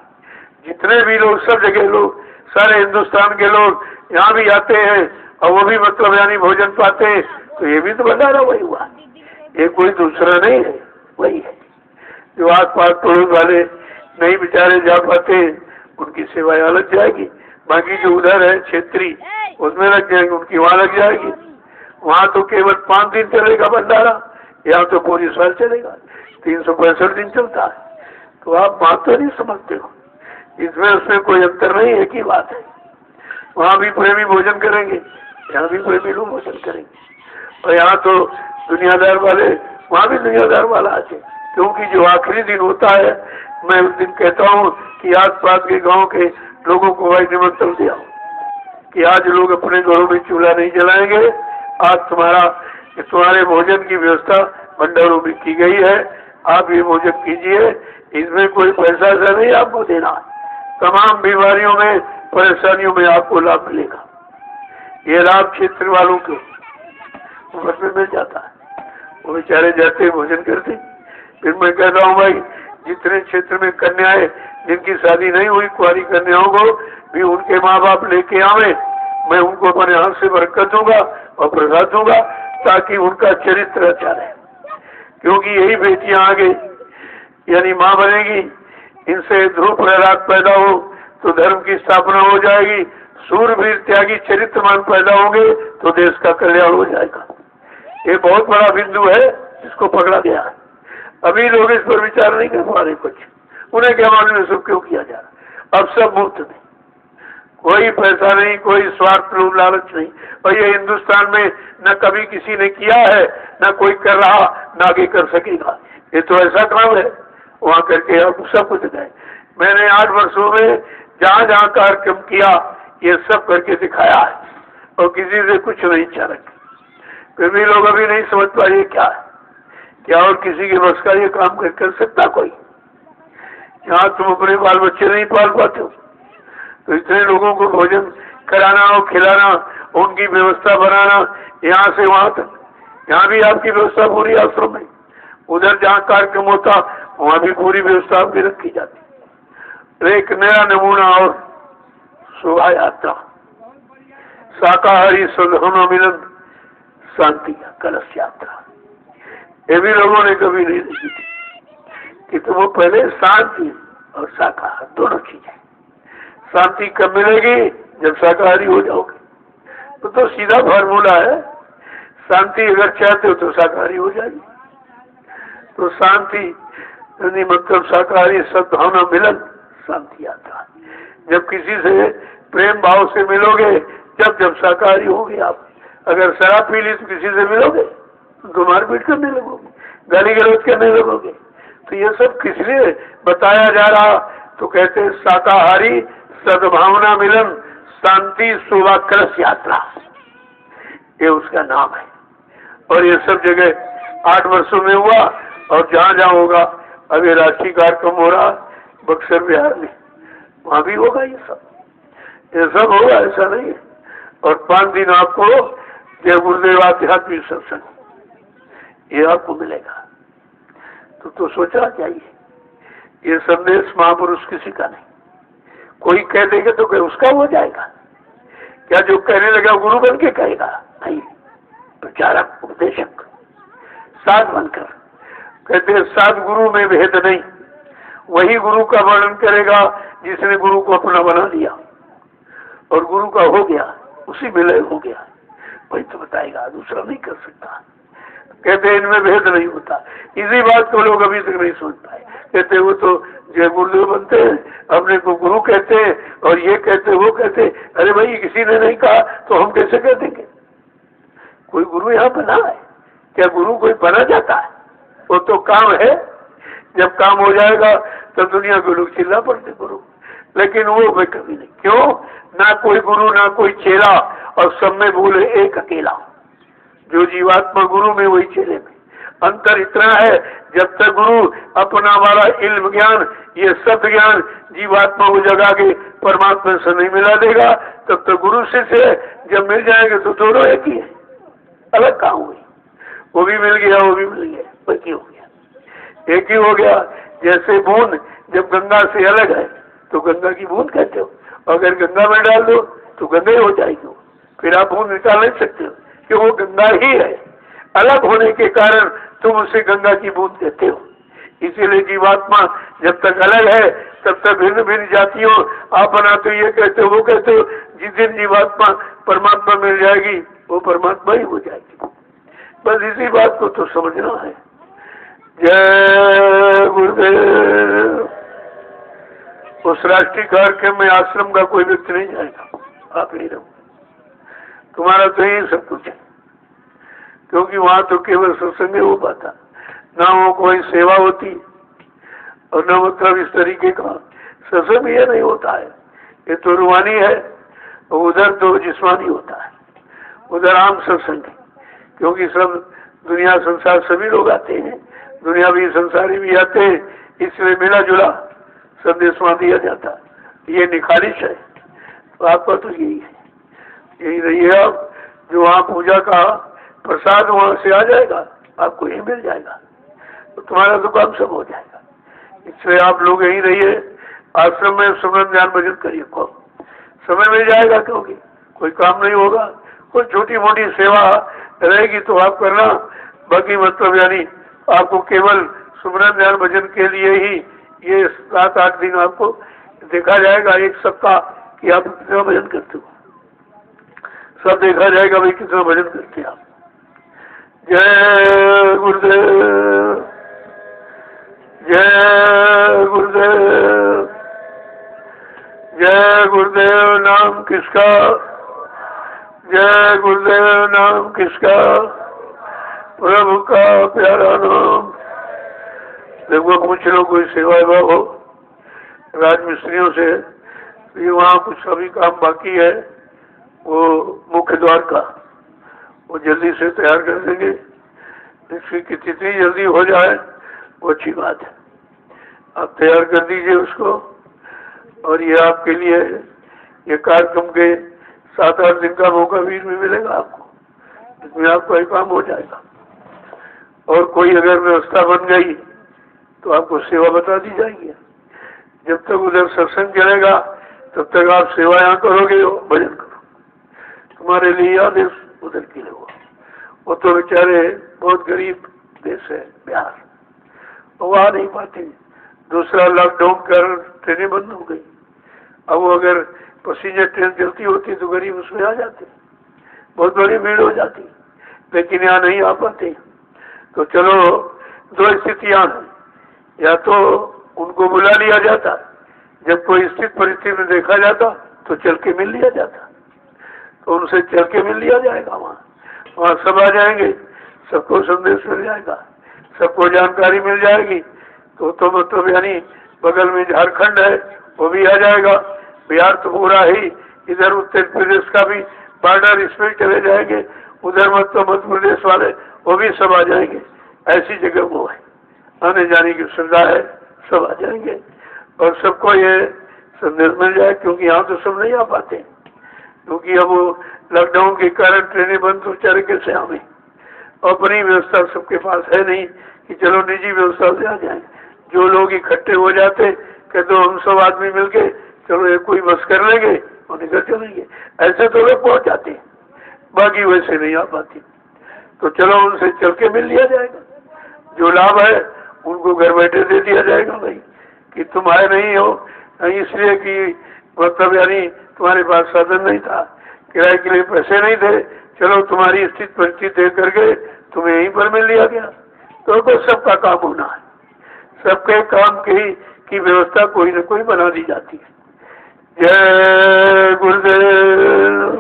जितने भी लोग, सब जगह लोग, सारे हिंदुस्तान के लोग यहाँ भी आते हैं और वो भी मतलब यानी भोजन पाते हैं। तो ये भी तो भंडारा वही हुआ, ये कोई दूसरा नहीं है, वही है। जो आस पास पड़ोस वाले नहीं बेचारे जा पाते, उनकी सेवाएं अलग जाएगी। बाकी जो उधर है क्षेत्रीय, उसमें लग जाएगी, उनकी वहाँ लग जाएगी। वहाँ तो केवल 5 दिन चलेगा भंडारा, यहाँ तो पूरी साल चलेगा, 365 दिन चलता है। तो आप बात तो नहीं समझते हो, इसमें उसमें कोई अंतर नहीं है की बात है। वहाँ भी प्रेमी भोजन करेंगे, यहाँ भी प्रेमी लोग भोजन करेंगे। और यहाँ तो दुनियादार वाले, वहाँ भी दुनियादार वाला आते, क्योंकि जो आखिरी दिन होता है, मैं उस दिन कहता हूँ कि आस पास के गांव के लोगों को भाई निमंत्रण दिया कि आज लोग अपने घरों में चूल्हा नहीं जलाएंगे, आज तुम्हारे भोजन की व्यवस्था भंडारों में की गई है, आप ये भोजन कीजिए, इसमें कोई पैसा ऐसा नहीं आपको देना, तमाम बीमारियों में परेशानियों में आपको लाभ मिलेगा। ये लाभ क्षेत्र वालों को मुफ्त में मिल जाता है, वो बेचारे जाते भोजन करते। फिर मैं कहता हूँ भाई, जितने क्षेत्र में कन्याएं जिनकी शादी नहीं हुई, कुंवारी कन्याओं को भी उनके माँ बाप लेके आवे, मैं उनको अपने हाथ से बरकत दूंगा और प्रसाद दूंगा, ताकि उनका चरित्र अच्छा रहे। क्योंकि यही बेटियां आगे यानी माँ बनेगी, इनसे ध्रुव प्रहलाद पैदा हो तो धर्म की स्थापना हो जाएगी, सूरवीर त्यागी चरित्रमान पैदा होंगे तो देश का कल्याण हो जाएगा। ये बहुत बड़ा बिंदु है, इसको पकड़ा गया है। अभी लोग इस पर विचार नहीं कर पा रहे कुछ, उन्हें क्या मालूम है सब क्यों किया जा रहा। अब सब मुफ्त में, कोई पैसा नहीं, कोई स्वार्थ लोभ लालच नहीं। और ये हिंदुस्तान में न कभी किसी ने किया है, न कोई कर रहा, न आगे कर सकेगा। ये तो ऐसा काम है, वहाँ करके अब सब कुछ गए। मैंने 8 वर्षों में जहाँ जहाँ कार्यक्रम किया, ये सब करके दिखाया है, और किसी से कुछ नहीं इच्छा रखी। फिर भी लोग अभी नहीं समझ पा रहे क्या है, क्या और किसी के बस का ये काम कर सकता कोई? यहाँ तुम अपने बाल बच्चे नहीं पाल पाते हो, तो इतने लोगों को भोजन कराना और खिलाना, उनकी व्यवस्था बनाना, यहाँ से वहाँ तक, यहाँ भी आपकी व्यवस्था पूरी आश्रम में, उधर जहाँ कार्यक्रम होता वहाँ भी पूरी व्यवस्था आपकी रखी जाती। एक नया नमूना और शोभा यात्रा, शाकाहारी सद्भावना मिलन शांति कलश यात्रा, ये भी लोगों ने कभी नहीं देखी थी कि तो वो पहले शांति और शाकाहार दोनों चीजें। शांति कब मिलेगी? जब शाकाहारी हो जाओगे, तो सीधा फार्मूला है। शांति अगर चाहते हो तो शाकाहारी हो जाएगी। तो शांति यानी मतलब शाकाहारी सद्भावना मिलन शांति यात्रा। जब किसी से प्रेम भाव से मिलोगे, जब शाकाहारी होगे आप। अगर शराब पी ली तो किसी से मिलोगे तो मारपीट करने लगोगे, गाली गलौज करने लगोगे। तो ये सब किस लिए बताया जा रहा? तो कहते हैं शाकाहारी सद्भावना मिलन शांति शोभा कलश यात्रा, ये उसका नाम है। और ये सब जगह 8 वर्षों में हुआ, और जहाँ जहाँ होगा, अभी राष्ट्रीय कार्यक्रम हो रहा बक्सर बिहार में, वहाँ भी होगा ये सब होगा, ऐसा नहीं है। और 5 दिन आपको जय गुरुदेव आध्यात्मिक सत्संग, ये आपको मिलेगा। तो सोचना चाहिए, ये संदेश महापुरुष किसी का नहीं। कोई कह देगा तो क्या उसका हो जाएगा? क्या जो कहने लगा गुरु बन के कहेगा? नहीं, प्रचारक उपदेशक साध बनकर। कहते हैं साध गुरु में भेद नहीं, वही गुरु का वर्णन करेगा जिसने गुरु को अपना बना दिया और गुरु का हो गया, उसी में लय हो गया, वही तो बताएगा, दूसरा नहीं कर सकता। कहते हैं इनमें भेद नहीं होता। इसी बात को लोग अभी तक नहीं सोच पाए। कहते वो तो जय गुरुदेव बनते हैं, अपने को गुरु कहते हैं, और ये कहते वो कहते। अरे भाई, किसी ने नहीं कहा तो हम कैसे कह देंगे? कोई गुरु यहाँ बना है क्या? गुरु कोई बना जाता है? वो तो काम है, जब काम हो जाएगा तो दुनिया को लोग चिल्ला पड़ते गुरु, लेकिन वो मैं कभी नहीं। क्यों? ना कोई गुरु ना कोई चेला, और सब में भूल एक अकेला। जो जीवात्मा गुरु में वही चेले में। अंतर इतना है, जब तक गुरु अपना हमारा इल्म ज्ञान, ये सत्य ज्ञान जीवात्मा को जगा के परमात्मा से नहीं मिला देगा, तब तक गुरु शिष्य है। जब मिल जाएंगे तो दोनों एक ही है, अलग कहाँ हुई? वो भी मिल गया, वो भी मिल गया, एक ही हो गया, एक ही हो गया। जैसे बूंद जब गंगा से अलग है तो गंगा की बूंद कहते हो, अगर गंगा में डाल दो तो गंगा ही हो जाएगी, फिर आप बूंद निकाल नहीं सकते हो कि वो गंगा ही है। अलग होने के कारण तुम उसे गंगा की बूंद कहते हो। इसीलिए जीवात्मा जब तक अलग है तब तक भिन्न भिन्न जातियों आप बना तो ये कहते हो, वो कहते हो। जिस दिन जीवात्मा परमात्मा मिल जाएगी वो परमात्मा ही हो जाएगी। बस इसी बात को तो समझना है। जय गुरुदेव। उस राष्ट्रीय कार्यक्रम में आश्रम का कोई व्यक्ति नहीं जाएगा, आप ही रहो, तुम्हारा तो यही सब कुछ है। क्योंकि वहां तो केवल सत्संग हो पाता, ना वो कोई सेवा होती और न मतलब इस तरीके का सत्संग ये नहीं होता है। ये तो रूहानी है, उधर तो जिस्मानी होता है, उधर आम सत्संग है। क्योंकि सब दुनिया संसार सभी लोग आते हैं, दुनिया भी संसारी भी आते हैं, इसलिए मिला जुला संदेश वहां दिया जाता। ये निखारिश है, तो आपका तो यही है, यही रही है। आप जो वहाँ पूजा का प्रसाद वहां से आ जाएगा, आपको यही मिल जाएगा, तो तुम्हारा तो काम सब हो जाएगा। इसलिए आप लोग यहीं रहिए, आश्रम में सुमरन ध्यान भजन करिए, को समय मिल जाएगा। क्योंकि कोई काम नहीं होगा, कोई छोटी मोटी सेवा रहेगी तो आप करना, बाकी मतलब यानी आपको केवल सुमरन ध्यान भजन के लिए ही ये 7-8 दिन आपको देखा जाएगा, एक सप्ताह कि आप कितना भजन करते हो, सब देखा जाएगा भाई कितना भजन करते हैं आप। जय गुरुदेव, जय गुरुदेव, जय गुरुदेव। नाम किसका, जय गुरुदेव नाम किसका, प्रभु का प्यारा नाम। देखो पूछ लो कोई सेवा हो राजमिस्त्रियों से, ये वहाँ कुछ अभी काम बाकी है, वो मुख्य द्वार का वो जल्दी से तैयार कर देंगे। इसकी कितनी जल्दी हो जाए वो अच्छी बात है, आप तैयार कर दीजिए उसको। और ये आपके लिए ये कार्यक्रम के 7-8 दिन का मौका बीच में मिलेगा आपको, इसमें आपका एक काम हो जाएगा। और कोई अगर व्यवस्था बन गई तो आपको सेवा बता दी जाएगी। जब तक उधर सत्संग चलेगा तब तक आप सेवा यहाँ करोगे, भजन करो, तुम्हारे लिए आदेश उधर के लिए हुआ। वो तो बेचारे बहुत गरीब देश है बिहार, वो आ नहीं पाते। दूसरा लॉकडाउन कर ट्रेनें बंद हो गई, अब वो अगर पैसेंजर ट्रेन चलती होती तो गरीब उसमें आ जाते, बहुत बड़ी भीड़ हो जाती, लेकिन यहाँ नहीं आ पाते। तो चलो दो स्थितियाँ हैं, या तो उनको बुला लिया जाता, जब कोई स्थित परिस्थिति में देखा जाता तो चल के मिल लिया जाता, तो उनसे चल के मिल लिया जाएगा। वहाँ सब आ जाएंगे, सबको संदेश मिल जाएगा, सबको जानकारी मिल जाएगी। तो मतलब यानी बगल में झारखंड है वो भी आ जाएगा, बिहार तो पूरा ही, इधर उत्तर प्रदेश का भी बॉर्डर इसमें चले जाएंगे, उधर मतलब मध्य प्रदेश वाले वो भी सब आ जाएंगे। ऐसी जगह वो है, आने जाने की सुविधा है, सब आ जाएंगे और सबको ये संदेश मिल जाए। क्योंकि यहाँ तो सब नहीं आ पाते, क्योंकि अब लॉकडाउन के कारण ट्रेनें बंद तो बेचारे कैसे आवे, अपनी व्यवस्था सबके पास है नहीं कि चलो निजी व्यवस्था से आ जाए। जो लोग इकट्ठे हो जाते कहते हम सब आदमी मिलके चलो एक कोई बस कर लेंगे और निकल चलेंगे, ऐसे तो लोग पहुंच जाते, बाकी वैसे नहीं आ पाती। तो चलो उनसे चल के मिल लिया जाएगा, जो लाभ है उनको घर बैठे दे दिया जाएगा भाई कि तुम आए नहीं हो, इसलिए कि मतलब यानी तुम्हारे पास साधन नहीं था, किराए के लिए पैसे नहीं थे, चलो तुम्हारी स्थिति परिस्थिति देख करके तुम्हें यहीं पर मिल लिया गया। तो सबका काम होना है, सबके काम की व्यवस्था कोई न कोई बना दी जाती है। जय गुरुदेव।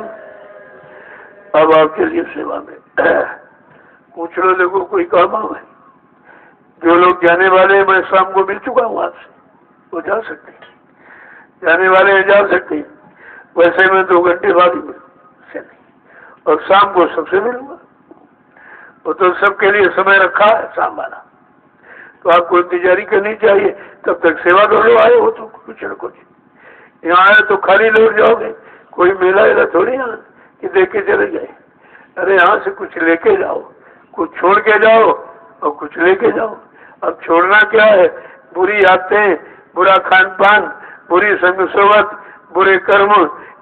अब आप चलिए सेवा में, पूछ लो देखो कोई काम है। जो लोग जाने वाले मैं शाम को मिल चुका हूँ आपसे, वो जा सकते, जाने वाले जा सकते, वैसे मैं 2 घंटे बाद ही मिलूँ, और शाम को सबसे मिलूंगा। वो तो सबके लिए समय रखा है शाम वाला, तो आपको इंतजारी करनी चाहिए, तब तक सेवा कर लो। आए हो तो कुछ न कुछ, यहाँ आए तो खाली लौट जाओगे, कोई मेला वेला थोड़ी ना कि देख के चले गए। अरे यहाँ से कुछ लेके जाओ, कुछ छोड़ के जाओ और कुछ लेके जाओ। अब छोड़ना क्या है? बुरी आदतें, बुरा खान पान, बुरी संग सोबत, बुरे कर्म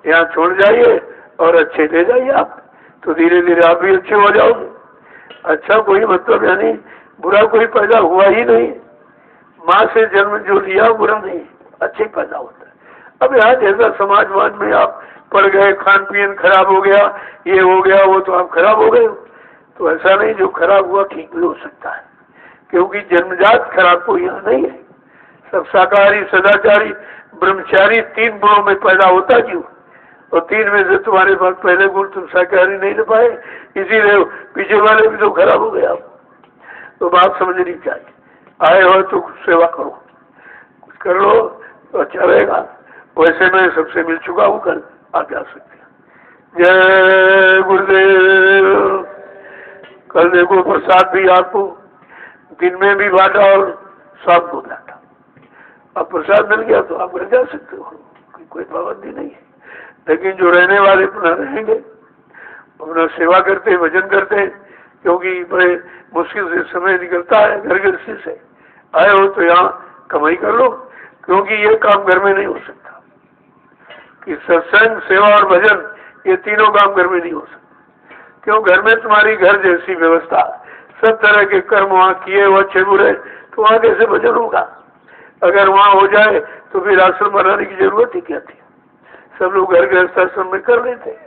यहाँ छोड़ जाइए और अच्छे ले जाइए आप, तो धीरे धीरे आप भी अच्छे हो जाओगे। अच्छा कोई मतलब यानी बुरा कोई पैदा हुआ ही नहीं, माँ से जन्म जो लिया बुरा नहीं, अच्छे पैदा होता है। अब यहाँ जैसा समाजवाद में आप पड़ गए, खान पीन खराब हो गया, ये हो गया, वो, तो आप खराब हो गए। तो ऐसा नहीं, जो खराब हुआ ठीक भी हो सकता है, क्योंकि जन्मजात खराब कोई यहाँ नहीं है। सब शाकाहारी, सदाचारी, ब्रह्मचारी 3 गुणों में पैदा होता क्यों? और 3 में से तुम्हारे पास पहले गुण तुम शाकाहारी नहीं ले पाए, इसीलिए पीछे वाले भी तो खराब हो गए आप। तो बात समझनी चाहिए, आए हो तो कुछ सेवा करो, कुछ कर लो तो अच्छा रहेगा। वैसे मैं सबसे मिल चुका हूँ, कल आप जा सकते हैं। जय गुरुदेव। कल देखो प्रसाद भी आपको दिन में भी बांटा और शाम को बांटा। अब प्रसाद मिल गया तो आप घर जा सकते हो, कोई पाबंदी नहीं है। लेकिन जो रहने वाले अपना रहेंगे, अपना सेवा करते, भजन करते, क्योंकि बड़े मुश्किल से समय निकलता है घर गृहस्थी से। आए हो तो यहाँ कमाई कर लो, क्योंकि ये काम घर में नहीं हो सकता कि सत्संग, सेवा और भजन, ये तीनों काम घर में नहीं हो सकता। क्यों? घर में तुम्हारी घर जैसी व्यवस्था, सब तरह के कर्म वहाँ किए वो अच्छे बुरे, तो वहाँ कैसे भजन होगा? अगर वहाँ हो जाए तो फिर आश्रम बनाने की जरूरत ही क्या थी? सब लोग घर गृहस्थाश्रम में कर लेते।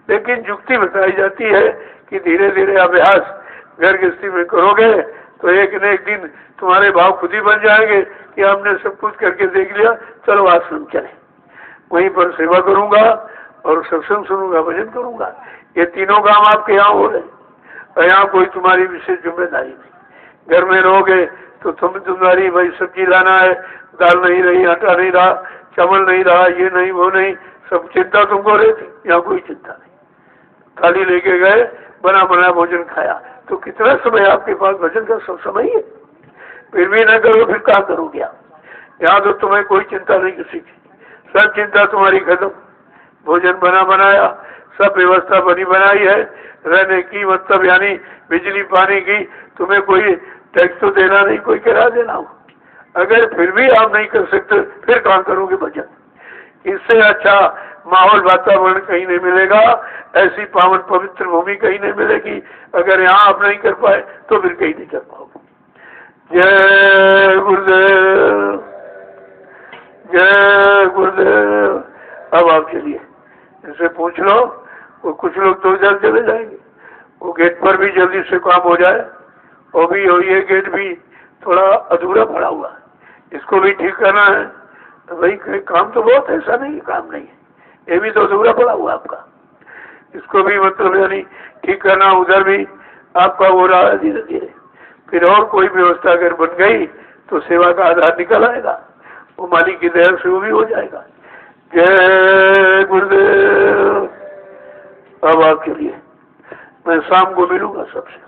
लेकिन युक्ति बताई जाती है कि धीरे धीरे अभ्यास घर गृहस्थी में करोगे तो एक न एक दिन तुम्हारे भाव खुद ही बन जाएंगे कि हमने सब कुछ करके देख लिया, चलो आश्रम चले, वहीं पर सेवा करूंगा और सत्संग सुनूंगा, भजन करूंगा। ये तीनों काम आपके यहाँ हो रहे, और यहाँ कोई तुम्हारी विशेष जिम्मेदारी नहीं। घर में रहोगे तो तुम्हारी भाई सब्जी लाना है, दाल नहीं रही, आटा नहीं रहा, चावल नहीं रहा, ये नहीं वो नहीं, सब चिंता तुमको रहती। यहाँ कोई चिंता नहीं, थाली लेके गए, बना बना भोजन खाया, तो कितना समय आपके पास भजन का सब समय है। फिर भी न करो फिर क्या करोगे आप? यहाँ तो तुम्हें कोई चिंता नहीं किसी की, सब चिंता तुम्हारी खत्म। भोजन बना बनाया, सब व्यवस्था बनी बनाई है रहने की, मतलब यानी बिजली पानी की, तुम्हें कोई टैक्स तो देना नहीं, कोई किराया देना हो। अगर फिर भी आप नहीं कर सकते फिर कहाँ करोगे भजन? इससे अच्छा माहौल, वातावरण कहीं नहीं मिलेगा, ऐसी पावन पवित्र भूमि कहीं नहीं मिलेगी। अगर यहाँ आप नहीं कर पाए तो फिर कहीं नहीं कर पाओगे। जय गुरुदेव, जय गुरुदेव। अब आप चलिए, इनसे पूछ लो, वो कुछ लोग तो जल्द चले जाएंगे, वो गेट पर भी जल्दी से काम हो जाए, वो भी और ये गेट भी थोड़ा अधूरा पड़ा हुआ है, इसको भी ठीक करना है। तो भाई काम तो बहुत, ऐसा नहीं काम नहीं है, ये भी तो अधूरा पड़ा हुआ आपका, इसको भी मतलब यानी ठीक करना। उधर भी आपका हो रहा है धीरे धीरे। फिर और कोई व्यवस्था अगर बन गई तो सेवा का आधार निकल आएगा, वो मालिक की दया से वो भी हो जाएगा। जय गुरुदेव। अब आपके लिए मैं शाम को मिलूंगा सबसे।